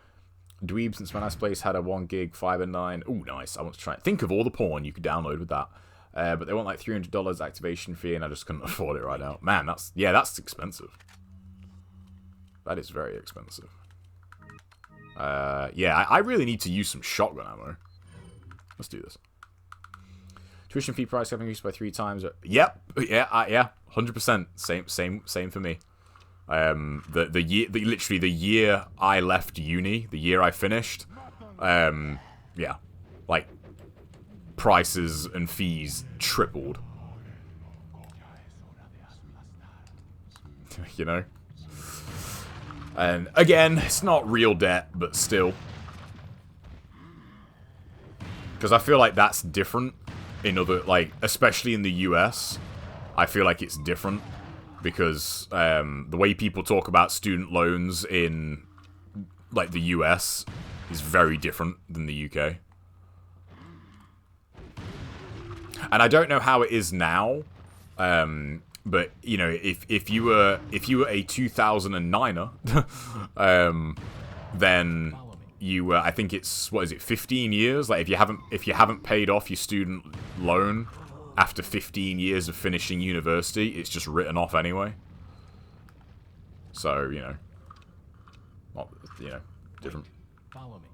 dweeb since my last place had a 1 gig fiber 9. Ooh, nice. I want to try it. Think of all the porn you could download with that. But they want like $300 activation fee, and I just couldn't afford it right now. Man, that's expensive. That is very expensive. Yeah, I really need to use some shotgun ammo. Let's do this. Tuition fee price having increased by 3 times. Yep, yeah, 100%. Same for me. Literally the year I left uni, the year I finished, yeah, like prices and fees tripled. You know? And again, it's not real debt, but still. Because I feel like that's different in other, like, especially in the US, I feel like it's different. Because the way people talk about student loans in, like, the US is very different than the UK. And I don't know how it is now, but, you know, if you were a 2009er, then you I think it's, what is it, 15 years? Like, if you haven't paid off your student loan after 15 years of finishing university, it's just written off anyway. So, you know, not, you know, different. Follow me.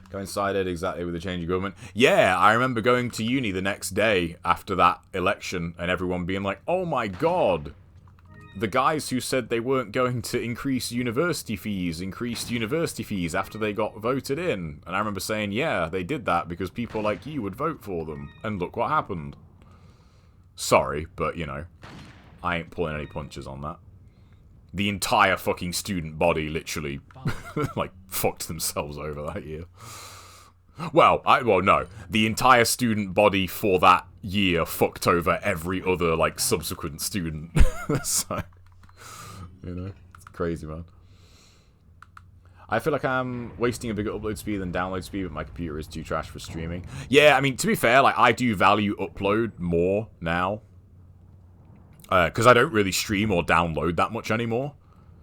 Coincided exactly with the change of government. Yeah, I remember going to uni the next day after that election and everyone being like, oh my god, the guys who said they weren't going to increased university fees after they got voted in. And I remember saying, yeah, they did that because people like you would vote for them. And look what happened. Sorry, but, you know, I ain't pulling any punches on that. The entire fucking student body literally, like, fucked themselves over that year. Well, no. The entire student body for that year fucked over every other, like, subsequent student. So, you know, it's crazy, man. I feel like I'm wasting a bigger upload speed than download speed, but my computer is too trash for streaming. Yeah, I mean, to be fair, like, I do value upload more now. Because I don't really stream or download that much anymore.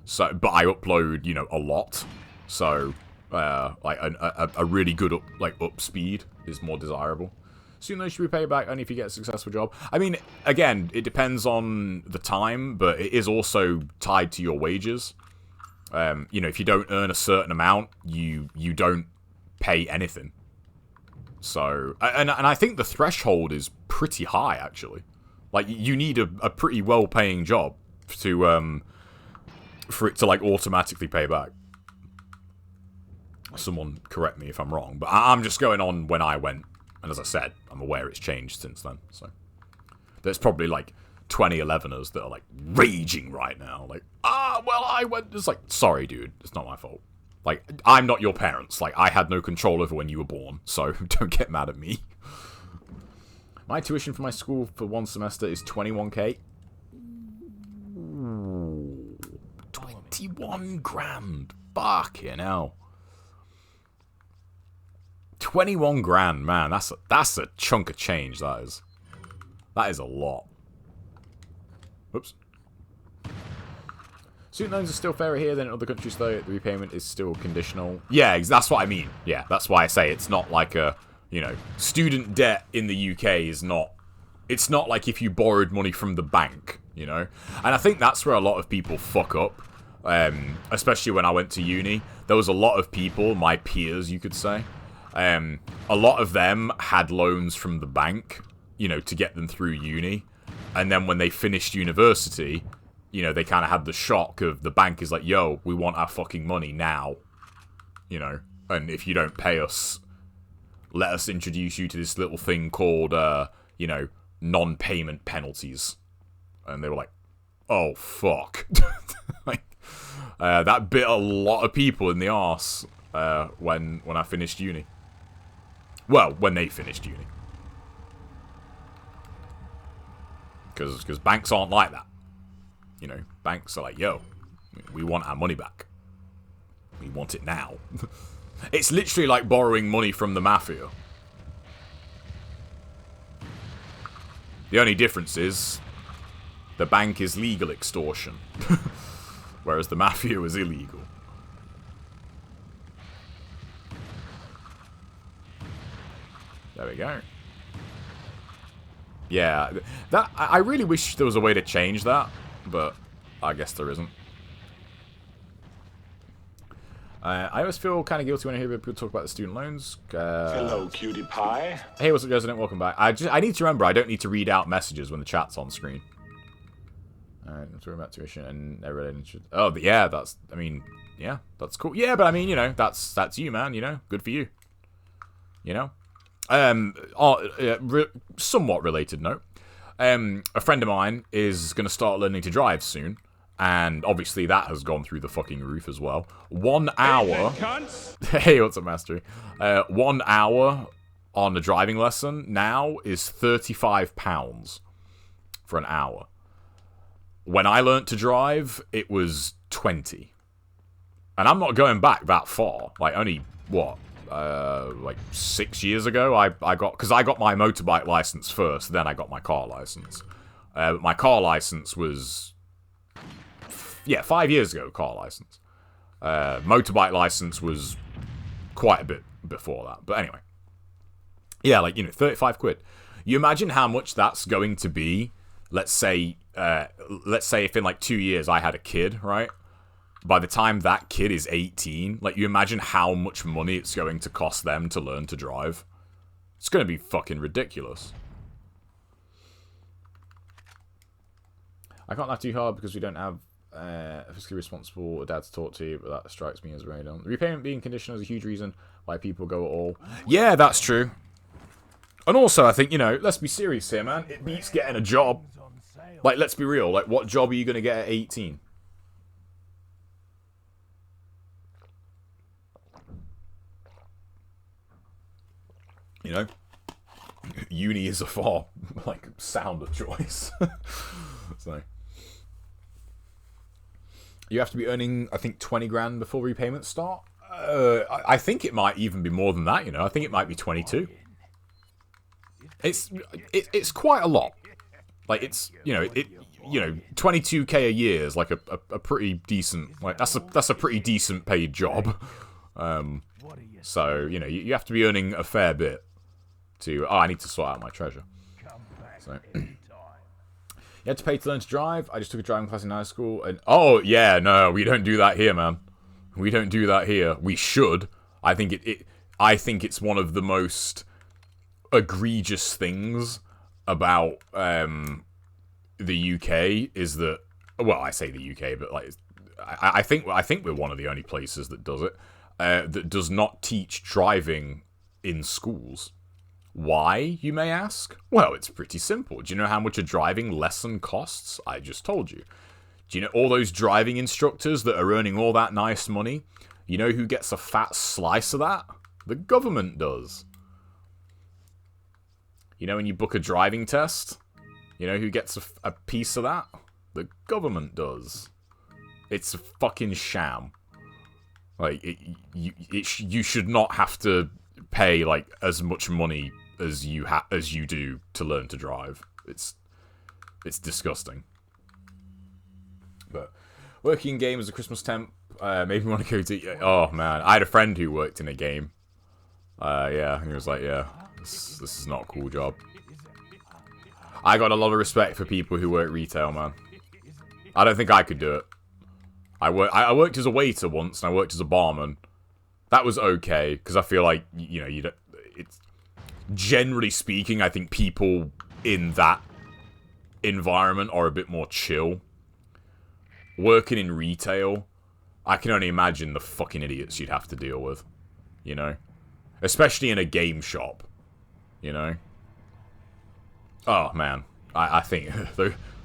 So, but I upload, you know, a lot. So, like, a really good up speed is more desirable. Soon though, should we pay back only if you get a successful job? I mean, again, it depends on the time, but it is also tied to your wages. You know, if you don't earn a certain amount, you don't pay anything. So, and I think the threshold is pretty high, actually. Like, you need a pretty well-paying job to, for it to, like, automatically pay back. Someone correct me if I'm wrong, but I'm just going on when I went. And as I said, I'm aware it's changed since then, so. There's probably, like, 2011ers that are, like, raging right now. Like, well, I went... It's like, sorry, dude, it's not my fault. Like, I'm not your parents. Like, I had no control over when you were born, so don't get mad at me. My tuition for my school for 1 semester is 21k. Ooh, 21 grand. Fucking hell. 21 grand, man. That's a chunk of change, that is. That is a lot. Whoops. Student loans are still fairer here than in other countries, though. The repayment is still conditional. Yeah, that's what I mean. Yeah, that's why I say it's not like a... You know, student debt in the UK is not... It's not like if you borrowed money from the bank, you know? And I think that's where a lot of people fuck up. Especially when I went to uni. There was a lot of people, my peers, you could say. A lot of them had loans from the bank, you know, to get them through uni. And then when they finished university, you know, they kind of had the shock of the bank is like, yo, we want our fucking money now. you know, and if you don't pay us, let us introduce you to this little thing called, you know, non-payment penalties. And they were like, oh, fuck. Like, that bit a lot of people in the arse when I finished uni. Well, when they finished uni. Because banks aren't like that. You know, banks are like, yo, we want our money back. We want it now. It's literally like borrowing money from the mafia. The only difference is the bank is legal extortion. Whereas the mafia was illegal. There we go. Yeah, that I really wish there was a way to change that, but I guess there isn't. I always feel kind of guilty when I hear people talk about the student loans. Hello, cutie pie. Hey, what's up, resident? Welcome back. I need to remember I don't need to read out messages when the chat's on screen. Alright, I'm talking about tuition and everything. Oh, but yeah, that's. I mean, yeah, that's cool. Yeah, but I mean, you know, that's you, man. You know, good for you. You know. Somewhat related note. A friend of mine is going to start learning to drive soon. And obviously that has gone through the fucking roof as well. 1 hour... Hey, what's up, Mastery? 1 hour on a driving lesson now is £35 for an hour. When I learnt to drive, it was 20. And I'm not going back that far. Like, only, what? Like 6 years ago, I got... Because I got my motorbike license first, then I got my car license. My car license was... Yeah, 5 years ago, car license. Motorbike license was quite a bit before that. But anyway. Yeah, like, you know, 35 quid. You imagine how much that's going to be, let's say if in like 2 years I had a kid, right? By the time that kid is 18, like, you imagine how much money it's going to cost them to learn to drive. It's going to be fucking ridiculous. I can't laugh too hard because we don't have fiscally responsible dad to talk to, but that strikes me as very dumb. Repayment being conditional is a huge reason why people go at all. Yeah, that's true. And also, I think, you know, let's be serious here, man. It beats getting a job. Like, let's be real. Like, what job are you going to get at 18? You know? Uni is a far, like, sounder choice. So... You have to be earning, I think, 20 grand before repayments start. I think it might even be more than that, you know. I think it might be 22. It's quite a lot. Like, it's, you know, 22k a year is like a pretty decent, like, that's a pretty decent paid job. So, you know, you have to be earning a fair bit to, I need to sort out my treasure. So... You had to pay to learn to drive. I just took a driving class in high school, and oh yeah, no, we don't do that here, man. We don't do that here. We should. I think I think it's one of the most egregious things about the UK is that. Well, I say the UK, but like, I think we're one of the only places that does it. That does not teach driving in schools. Why, you may ask? Well, it's pretty simple. Do you know how much a driving lesson costs? I just told you. Do you know all those driving instructors that are earning all that nice money? You know who gets a fat slice of that? The government does. You know when you book a driving test? You know who gets a piece of that? The government does. It's a fucking sham. Like, you should not have to pay, like, as much money as you do to learn to drive. It's disgusting. But working in game as a Christmas temp made me want to go to... Oh, man. I had a friend who worked in a game. Yeah, he was like, yeah, this is not a cool job. I got a lot of respect for people who work retail, man. I don't think I could do it. I worked as a waiter once, and I worked as a barman. That was okay, because I feel like, you know, you don't... It's... Generally speaking, I think people in that environment are a bit more chill. Working in retail, I can only imagine the fucking idiots you'd have to deal with, you know? Especially in a game shop, you know? Oh, man. I think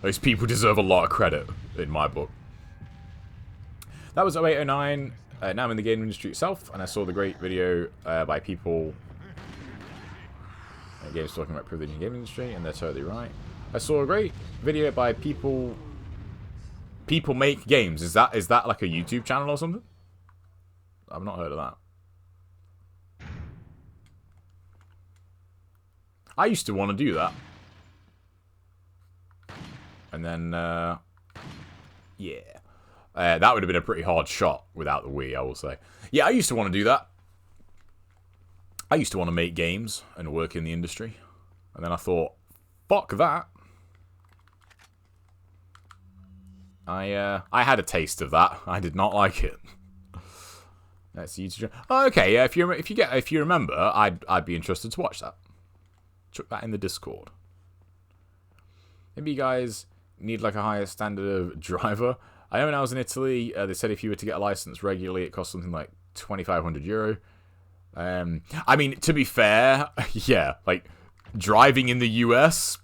those people deserve a lot of credit in my book. That was 0809. Now I'm in the game industry itself, and I saw the great video by people... Games talking about privilege in the game industry, and they're totally right. I saw a great video by people... People Make Games. Is that like a YouTube channel or something? I've not heard of that. I used to want to do that. And then, yeah. That would have been a pretty hard shot without the Wii, I will say. Yeah, I used to want to do that. I used to want to make games and work in the industry. And then I thought, fuck that. I had a taste of that. I did not like it. That's YouTube. Oh, okay, yeah. If you remember, I'd be interested to watch that. Chuck that in the Discord. Maybe you guys need like a higher standard of driver. I know when I was in Italy, they said if you were to get a license regularly, it cost something like €2,500. I mean, to be fair, yeah, like driving in the US,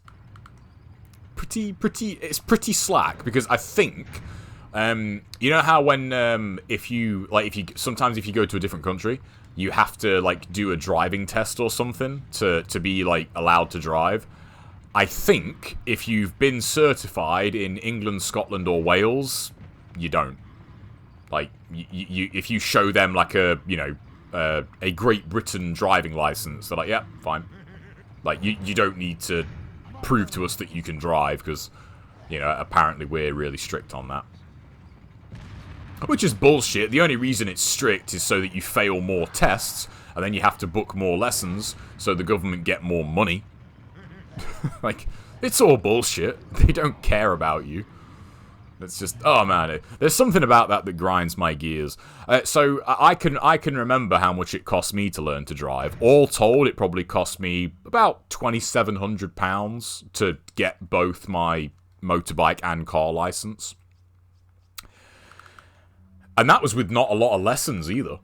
it's pretty slack, because I think, you know how when sometimes if you go to a different country, you have to like do a driving test or something to be like allowed to drive. I think if you've been certified in England, Scotland, or Wales, you don't. Like, if you show them like a Great Britain driving license, they're like, yeah, fine. Like, you don't need to prove to us that you can drive, because, you know, apparently we're really strict on that. Which is bullshit. The only reason it's strict is so that you fail more tests, and then you have to book more lessons, so the government get more money. Like, it's all bullshit. They don't care about you. It's just, oh man, there's something about that grinds my gears. So I can remember how much it cost me to learn to drive. All told, it probably cost me about £2,700 to get both my motorbike and car license. And that was with not a lot of lessons either.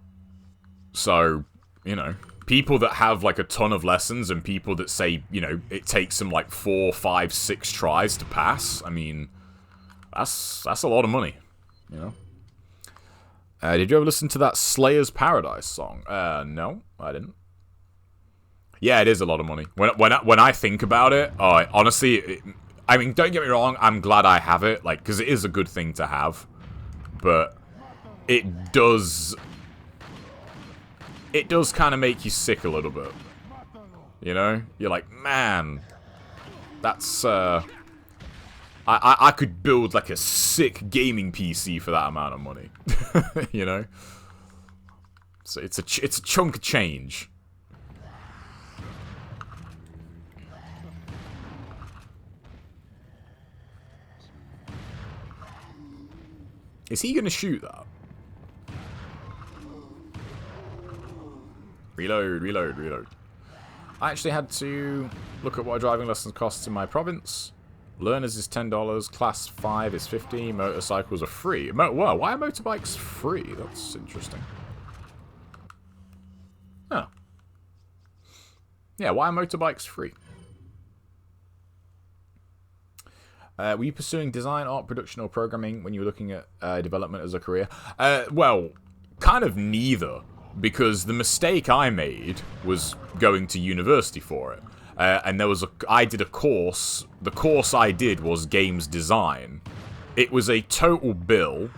So, you know, people that have like a ton of lessons and people that say, you know, it takes them like 4, 5, 6 tries to pass. I mean, that's a lot of money, you know. Did you ever listen to that Slayer's Paradise song? No, I didn't. Yeah, it is a lot of money. When I think about it, honestly, I mean, don't get me wrong, I'm glad I have it, like, because it is a good thing to have, but it does kind of make you sick a little bit, you know? You're like, man, that's, I could build, like, a sick gaming PC for that amount of money, you know? So it's a chunk of change. Is he gonna shoot that? Reload. I actually had to look at what driving lessons cost in my province. Learners is $10, Class 5 is $50, motorcycles are free. Wow, why are motorbikes free? That's interesting. Oh. Yeah, why are motorbikes free? Were you pursuing design, art, production, or programming when you were looking at development as a career? Well, kind of neither. Because the mistake I made was going to university for it. And I did a course. The course I did was games design. It was a total bill.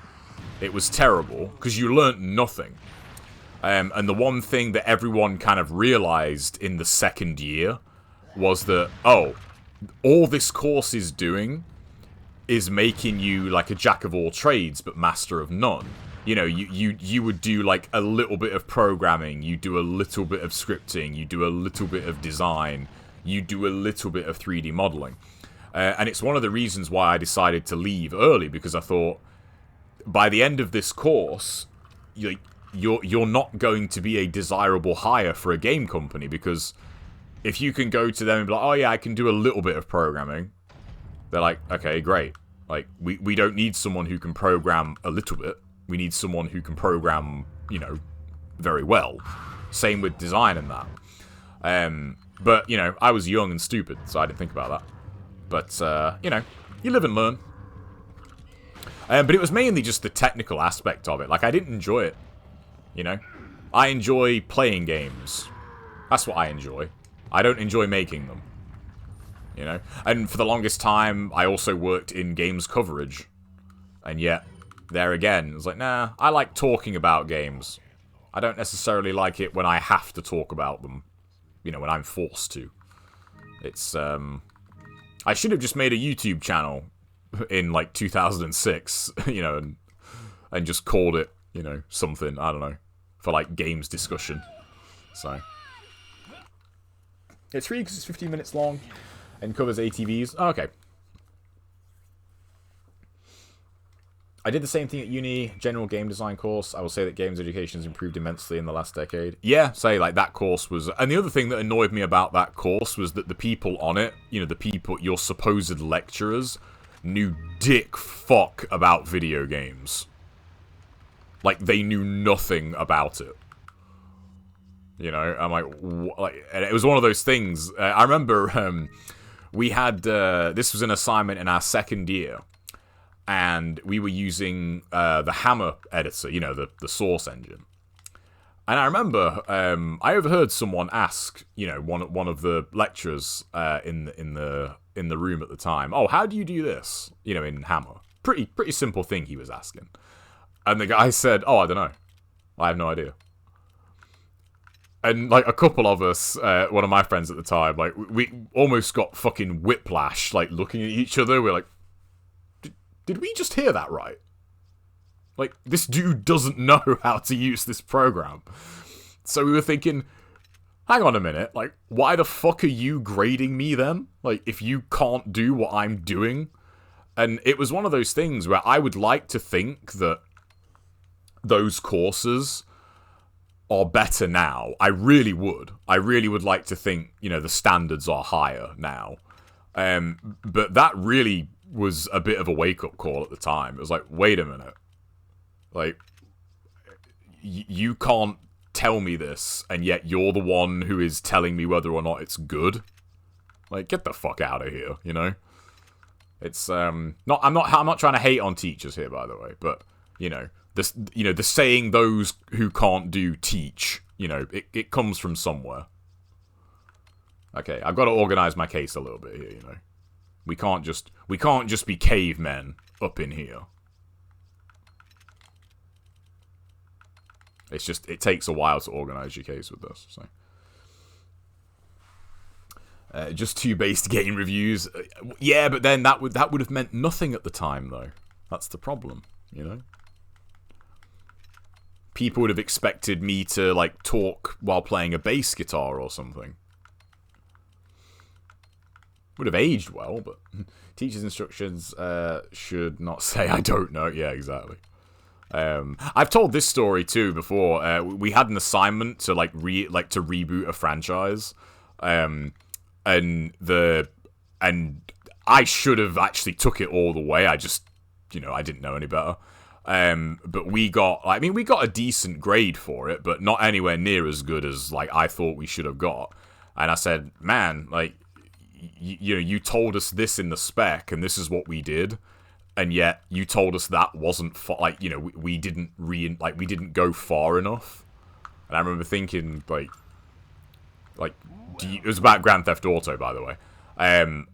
It was terrible, because you learnt nothing. And the one thing that everyone kind of realized in the second year was that, oh, all this course is doing is making you like a jack of all trades, but master of none. You know, you would do like a little bit of programming, you do a little bit of scripting, you do a little bit of design, you do a little bit of 3D modeling. And it's one of the reasons why I decided to leave early, because I thought, by the end of this course, you're not going to be a desirable hire for a game company, because if you can go to them and be like, oh yeah, I can do a little bit of programming, they're like, okay, great. Like, we don't need someone who can program a little bit. We need someone who can program, you know, very well. Same with design and that. But, you know, I was young and stupid, so I didn't think about that. But, you know, you live and learn. But it was mainly just the technical aspect of it. Like, I didn't enjoy it, you know? I enjoy playing games. That's what I enjoy. I don't enjoy making them, you know? And for the longest time, I also worked in games coverage. And yet, there again, it was like, nah, I like talking about games. I don't necessarily like it when I have to talk about them. You know, when I'm forced to. It's, I should have just made a YouTube channel in, like, 2006, you know, and just called it, you know, something, I don't know, for, like, games discussion. So. It's free because it's 15 minutes long and covers ATVs. Oh, okay. I did the same thing at uni, general game design course. I will say that games education has improved immensely in the last decade. Yeah, say, like, that course was... And the other thing that annoyed me about that course was that the people on it, you know, the people, your supposed lecturers, knew dick fuck about video games. Like, they knew nothing about it. You know, I'm like, and it was one of those things. I remember we had, this was an assignment in our second year. And we were using the Hammer editor, you know, the Source engine. And I remember I overheard someone ask, you know, one of the lecturers in the room at the time, "Oh, how do you do this?" You know, in Hammer. Pretty simple thing he was asking. And the guy said, "Oh, I don't know. I have no idea." And, like, a couple of us, one of my friends at the time, like, we almost got fucking whiplash, like, looking at each other. We're like, did we just hear that right? Like, this dude doesn't know how to use this program. So we were thinking, hang on a minute, like, why the fuck are you grading me then? Like, if you can't do what I'm doing? And it was one of those things where I would like to think that those courses are better now. I really would. I really would like to think, you know, the standards are higher now. But that really was a bit of a wake-up call at the time. It was like, wait a minute. Like, you can't tell me this, and yet you're the one who is telling me whether or not it's good? Like, get the fuck out of here, you know? It's, I'm not trying to hate on teachers here, by the way, but, you know, the saying those who can't do teach, you know, it comes from somewhere. Okay, I've got to organize my case a little bit here, you know. We can't just be cavemen up in here. It's just, it takes a while to organize your case with this, so. Just 2 based game reviews. Yeah, but then that would have meant nothing at the time, though. That's the problem, you know? People would have expected me to, like, talk while playing a bass guitar or something. Would have aged well, but teacher's instructions should not say I don't know. Yeah, exactly. I've told this story too before. We had an assignment to to reboot a franchise, and I should have actually took it all the way. I just, you know, I didn't know any better. But we got a decent grade for it, but not anywhere near as good as, like, I thought we should have got. And I said, man, like, you know, you told us this in the spec, and this is what we did, and yet you told us that wasn't like, you know, we didn't we didn't go far enough. And I remember thinking, like, it was about Grand Theft Auto, by the way. And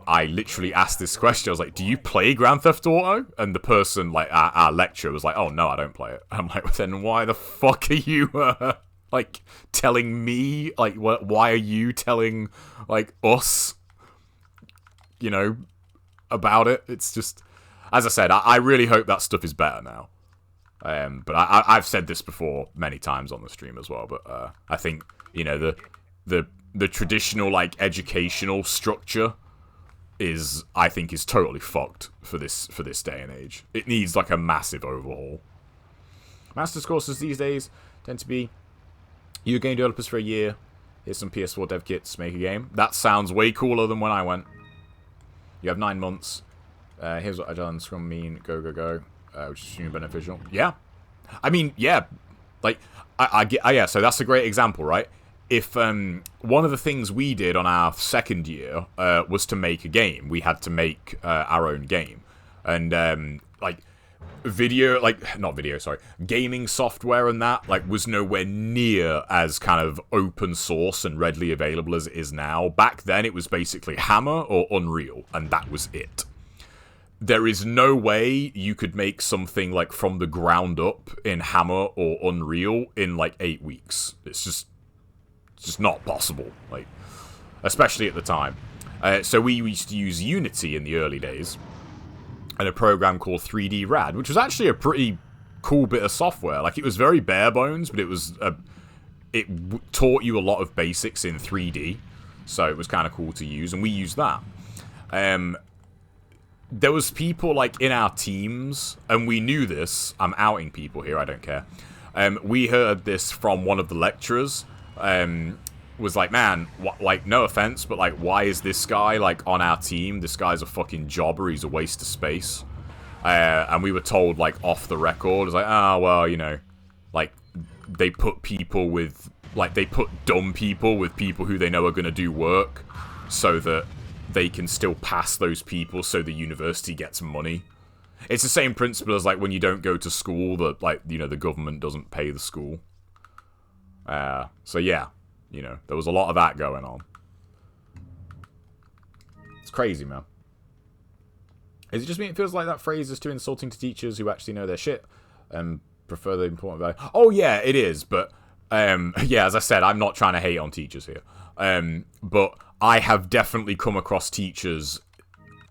I literally asked this question. I was like, "Do you play Grand Theft Auto?" And the person, like, our lecturer was like, "Oh no, I don't play it." I'm like, well, then why the fuck are you like, telling me, like, why are you telling, like, us, you know, about it? It's just, as I said, I really hope that stuff is better now. But I've said this before many times on the stream as well, but I think, you know, the traditional, like, educational structure I think is totally fucked for this day and age. It needs, like, a massive overhaul. Master's courses these days tend to be, you're game developers for a year, here's some PS4 dev kits, make a game. That sounds way cooler than when I went. You have 9 months. Here's what I done, Scrum mean, go, go, go. which is extremely beneficial. Yeah. I mean, yeah. Like, I get... yeah, so that's a great example, right? If one of the things we did on our second year was to make a game. We had to make our own game. And, like... gaming software and that, like, was nowhere near as kind of open source and readily available as it is now. Back then, it was basically Hammer or Unreal, and that was it. There is no way you could make something, like, from the ground up in Hammer or Unreal in, like, 8 weeks. It's just not possible, like, especially at the time. So we used to use Unity in the early days, and a program called 3D Rad, which was actually a pretty cool bit of software. Like, it was very bare bones, but it taught you a lot of basics in 3D, so it was kind of cool to use, and we used that. There was people, like, in our teams, and we knew this. I'm outing people here, I don't care. We heard this from one of the lecturers, was like, man, like, no offense, but, like, why is this guy, like, on our team? This guy's a fucking jobber, he's a waste of space. And we were told, like, off the record, it's like, well, you know, like, they put people with, like, they put dumb people with people who they know are gonna do work, so that they can still pass those people so the university gets money. It's the same principle as, like, when you don't go to school, that, like, you know, the government doesn't pay the school. So yeah. You know, there was a lot of that going on. It's crazy, man. Is it just me? It feels like that phrase is too insulting to teachers who actually know their shit and prefer the important value. Oh, yeah, it is. But, yeah, as I said, I'm not trying to hate on teachers here. But I have definitely come across teachers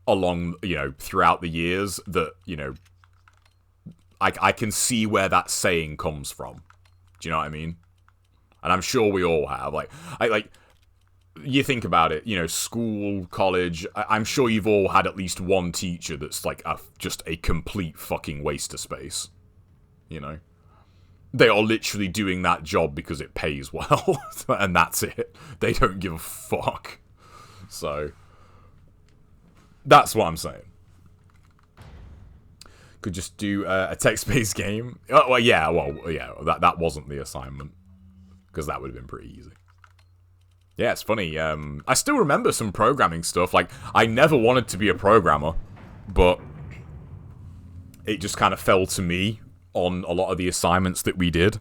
along, you know, throughout the years that, you know, I can see where that saying comes from. Do you know what I mean? And I'm sure we all have. Like, you think about it, you know, school, college, I'm sure you've all had at least one teacher that's, like, just a complete fucking waste of space. You know? They are literally doing that job because it pays well, and that's it. They don't give a fuck. So, that's what I'm saying. Could just do a text-based game. Oh, well, yeah, that wasn't the assignment. Because that would have been pretty easy. Yeah, it's funny. I still remember some programming stuff. Like, I never wanted to be a programmer, but it just kind of fell to me on a lot of the assignments that we did.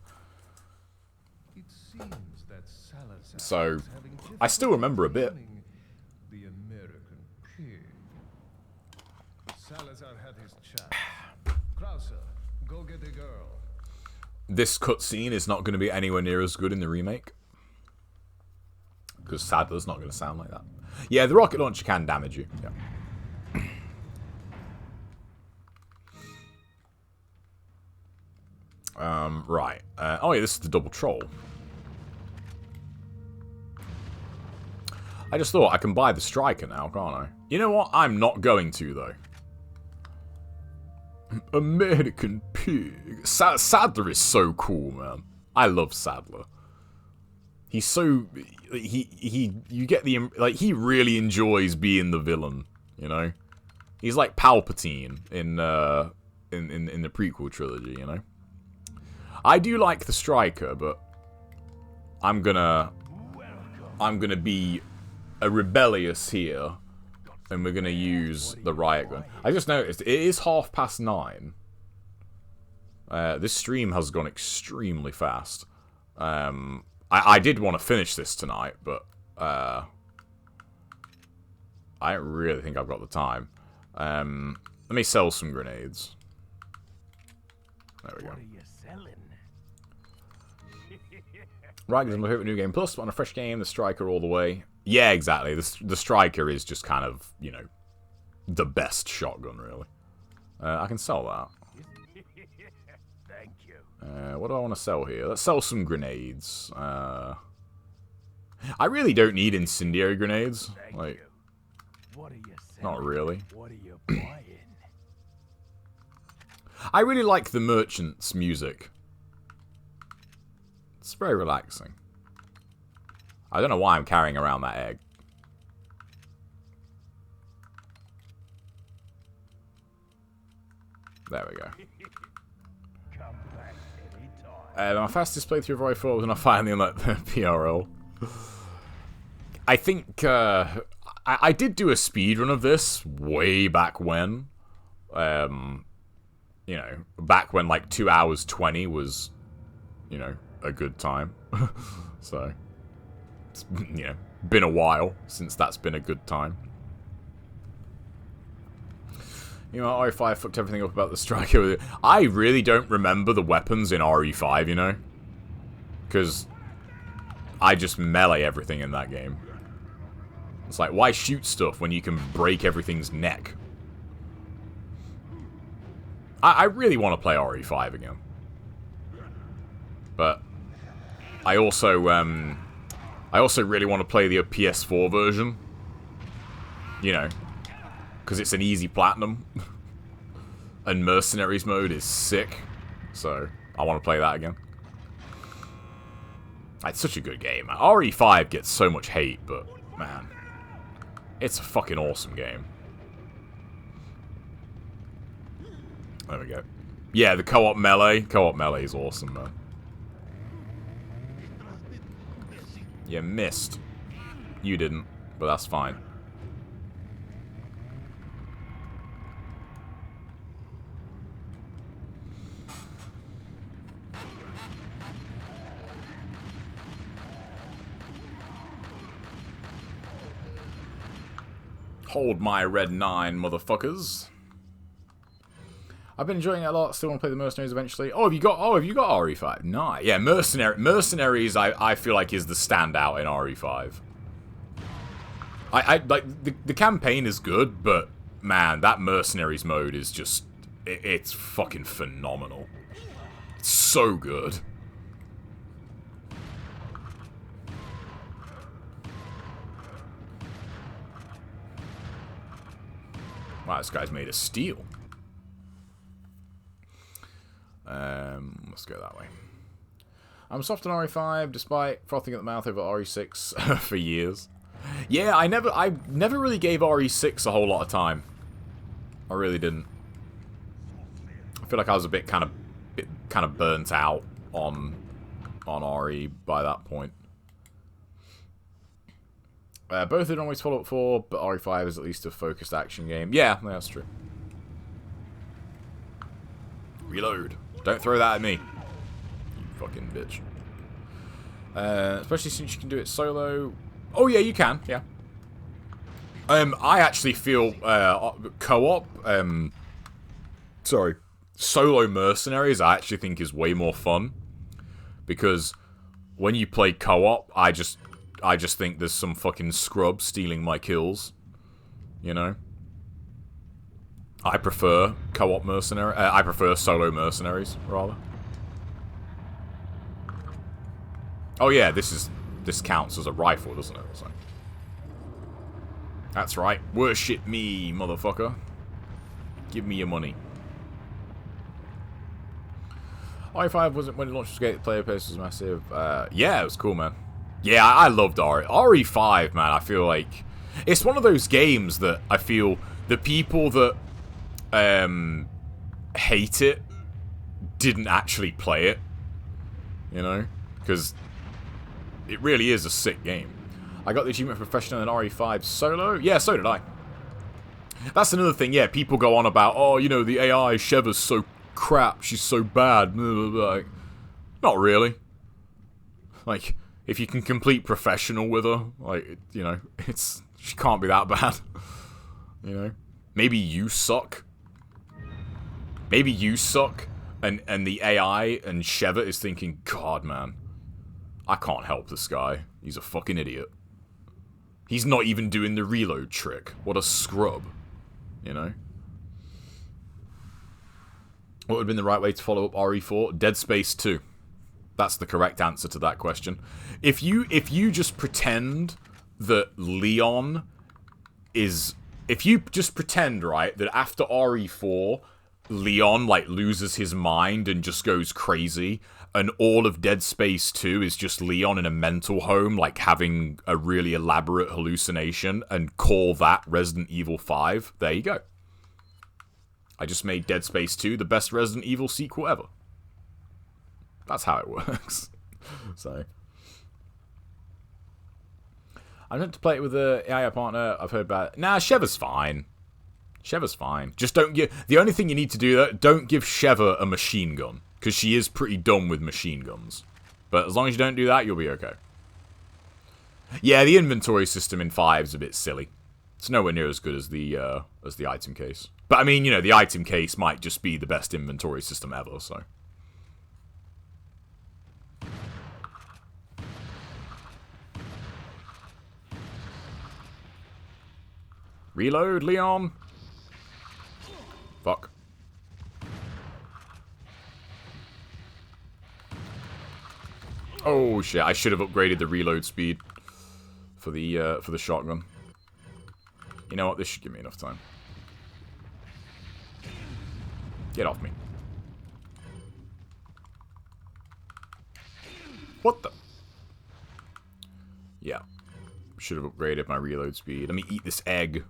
So, I still remember a bit. The American pig. Salazar had his chat. Krauser, go get a girl. This cutscene is not going to be anywhere near as good in the remake. Because Sadler's not going to sound like that. Yeah, the rocket launcher can damage you. Yeah. Right. Oh yeah, this is the double troll. I just thought I can buy the striker now, can't I? You know what? I'm not going to, though. American pig. Sadler is so cool, man. I love Sadler. He's so... you get the... Like, he really enjoys being the villain, you know? He's like Palpatine in the prequel trilogy, you know? I do like the striker, but I'm gonna be a rebellious here, and we're gonna use the riot gun. I just noticed it is 9:30. This stream has gone extremely fast. I did want to finish this tonight, but I don't really think I've got the time. Let me sell some grenades. There we go. What are you selling? Right, because I'm my favorite new game plus, but on a fresh game, the striker all the way. Yeah, exactly. The striker is just kind of, you know, the best shotgun, really. I can sell that. Thank you. What do I want to sell here? Let's sell some grenades. I really don't need incendiary grenades. Thank Like, you. What are you selling? not really. What are you buying? I really like the merchant's music. It's very relaxing. I don't know why I'm carrying around that egg. There we go. Come back anytime. My fastest playthrough of RE4 was when I finally unlocked the PRL. I think I did do a speedrun of this way back when. You know, back when like 2 hours 20 was, you know, a good time. So, it's, you know, been a while since that's been a good time. You know, RE5 fucked everything up about the striker. I really don't remember the weapons in RE5, you know? Because I just melee everything in that game. It's like, why shoot stuff when you can break everything's neck? I really want to play RE5 again. But I also really want to play the PS4 version. You know, because it's an easy platinum. And Mercenaries mode is sick. So, I want to play that again. It's such a good game, man. RE5 gets so much hate, but, man, it's a fucking awesome game. There we go. Yeah, the co-op melee. Co-op melee is awesome, man. You missed. You didn't, but that's fine. Hold my red 9, motherfuckers. I've been enjoying it a lot. Still want to play the Mercenaries eventually. Oh, have you got RE5? Nice. Yeah, Mercenaries. I feel like is the standout in RE5. I like the campaign is good, but man, that Mercenaries mode is just it's fucking phenomenal. It's so good. Wow, this guy's made of steel. Let's go that way. I'm soft on RE5, despite frothing at the mouth over RE6 for years. Yeah, I never really gave RE6 a whole lot of time. I really didn't. I feel like I was a bit kind of burnt out on RE by that point. Both didn't always follow up for, but RE5 is at least a focused action game. Yeah, that's true. Reload. Don't throw that at me. You fucking bitch. Especially since you can do it solo. Oh yeah, you can. Yeah. I actually feel co-op. Sorry, solo Mercenaries. I actually think is way more fun because when you play co-op, I just think there's some fucking scrub stealing my kills. You know. I prefer co-op mercenary. I prefer solo mercenaries rather. Oh yeah, this counts as a rifle, doesn't it? So. That's right. Worship me, motherfucker. Give me your money. RE5 wasn't when it launched. The player base was massive. Yeah, it was cool, man. Yeah, I loved RE5, man. I feel like it's one of those games that I feel the people that hate it didn't actually play it, you know, because it really is a sick game. I got the achievement for professional in RE5 solo. Yeah, so did I. That's another thing. Yeah, people go on about, oh, you know, the AI Sheva's so crap, she's so bad. Like, not really. Like, if you can complete professional with her, like, you know, she can't be that bad. You know, maybe you suck. Maybe you suck, and the AI and Sheva is thinking, God, man, I can't help this guy. He's a fucking idiot. He's not even doing the reload trick. What a scrub. You know? What would have been the right way to follow up RE4? Dead Space 2. That's the correct answer to that question. If you just pretend that Leon is... If you just pretend, right, that after RE4... Leon, like, loses his mind and just goes crazy, and all of Dead Space 2 is just Leon in a mental home, like, having a really elaborate hallucination, and call that Resident Evil 5, there you go. I just made Dead Space 2 the best Resident Evil sequel ever. That's how it works. So, I meant to play it with a AI partner. I've heard about it. Nah, Sheva's fine. Sheva's fine. Just don't give... The only thing you need to do, don't give Sheva a machine gun. Because she is pretty dumb with machine guns. But as long as you don't do that, you'll be okay. Yeah, the inventory system in 5 is a bit silly. It's nowhere near as good as the item case. But I mean, you know, the item case might just be the best inventory system ever, so... Reload, Leon! Fuck. Oh shit, I should have upgraded the reload speed for the shotgun. You know what, this should give me enough time. Get off me. What the? Yeah. Should have upgraded my reload speed. Let me eat this egg.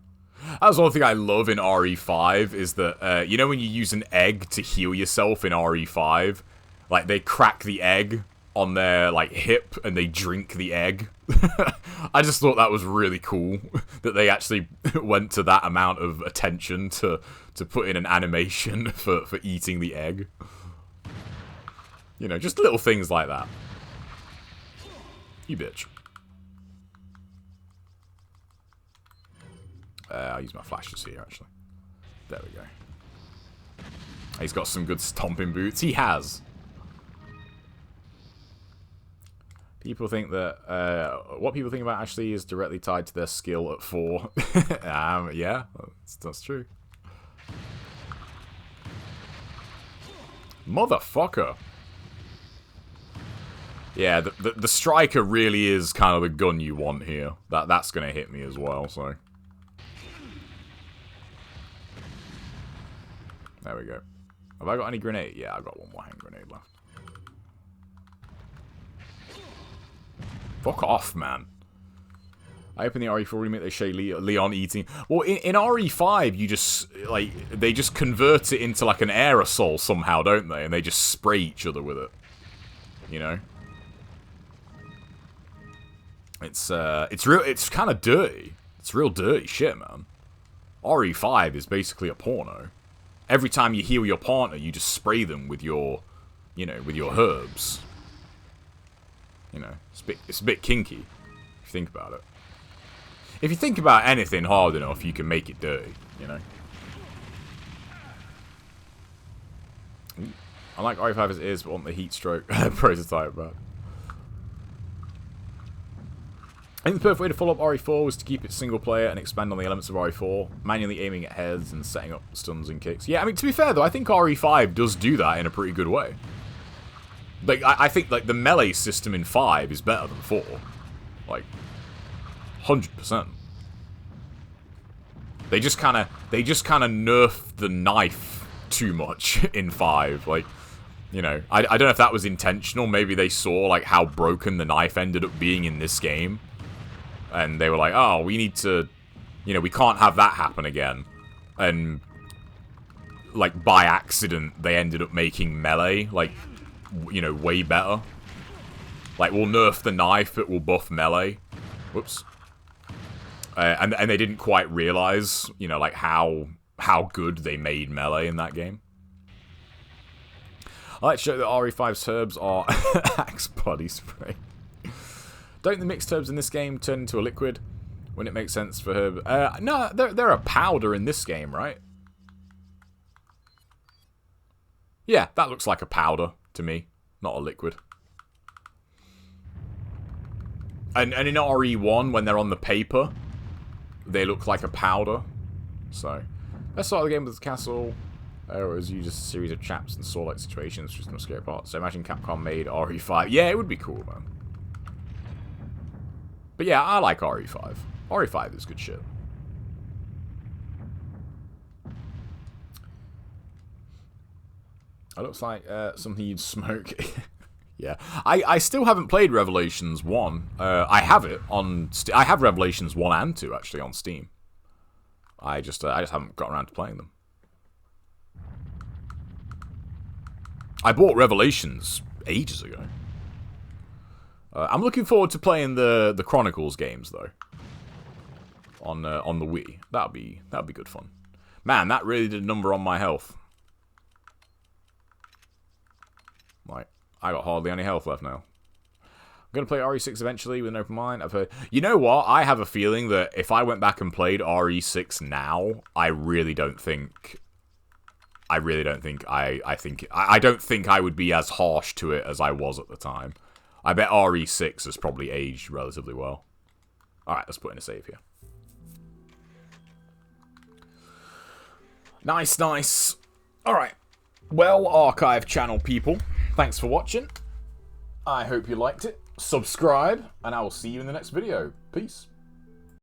That's one thing I love in RE5 is that, you know when you use an egg to heal yourself in RE5? Like, they crack the egg on their, like, hip and they drink the egg. I just thought that was really cool that they actually went to that amount of attention to put in an animation for eating the egg. You know, just little things like that. You bitch. I'll use my flashes here, actually. There we go. He's got some good stomping boots. He has. People think that... what people think about Ashley is directly tied to their skill at 4. Yeah, that's true. Motherfucker. Yeah, the striker really is kind of the gun you want here. That's going to hit me as well, so... There we go. Have I got any grenade? Yeah, I've got one more hand grenade left. Fuck off, man. I open the RE4 remake, they show Leon eating... Well, in RE5, you just... Like, they just convert it into, like, an aerosol somehow, don't they? And they just spray each other with it. You know? It's kind of dirty. It's real dirty shit, man. RE5 is basically a porno. Every time you heal your partner, you just spray them with your, you know, with your herbs. You know, it's a bit kinky, if you think about it. If you think about anything hard enough, you can make it dirty, you know. Ooh. I like RE5 as it is, but want the heat stroke prototype, bro. I think the perfect way to follow up RE4 was to keep it single player and expand on the elements of RE4, manually aiming at heads and setting up stuns and kicks. Yeah, I mean, to be fair though, I think RE5 does do that in a pretty good way. Like, I think like the melee system in 5 is better than 4. Like, 100%. They just kind of nerfed the knife too much in 5. Like, you know, I don't know if that was intentional. Maybe they saw like how broken the knife ended up being in this game. And they were like, oh, we need to, you know, we can't have that happen again. And, like, by accident, they ended up making melee, like, you know, way better. Like, we'll nerf the knife, but we'll buff melee. Whoops. And they didn't quite realize, you know, like, how good they made melee in that game. I like to show that RE5's herbs are Axe body spray. Don't the mixed herbs in this game turn into a liquid when it makes sense for herb? No, they're a powder in this game, right? Yeah, that looks like a powder to me, not a liquid. And in RE1, when they're on the paper, they look like a powder. So, let's start the game with the castle. As you just a series of traps and saw-like situations, just no scary parts. So imagine Capcom made RE5. Yeah, it would be cool, man. But yeah, I like RE5. RE5 is good shit. It looks like something you'd smoke. Yeah. I still haven't played Revelations 1. I have it on... I have Revelations 1 and 2, actually, on Steam. I just haven't got around to playing them. I bought Revelations ages ago. I'm looking forward to playing the Chronicles games though. On the Wii, that'd be good fun. Man, that really did a number on my health. Like, I got hardly any health left now. I'm gonna play RE6 eventually with an open mind. I've heard. You know what? I have a feeling that if I went back and played RE6 now, I don't think I don't think I would be as harsh to it as I was at the time. I bet RE6 has probably aged relatively well. Alright, let's put in a save here. Nice, nice. Alright. Well, Archive channel people, thanks for watching. I hope you liked it. Subscribe, and I will see you in the next video. Peace.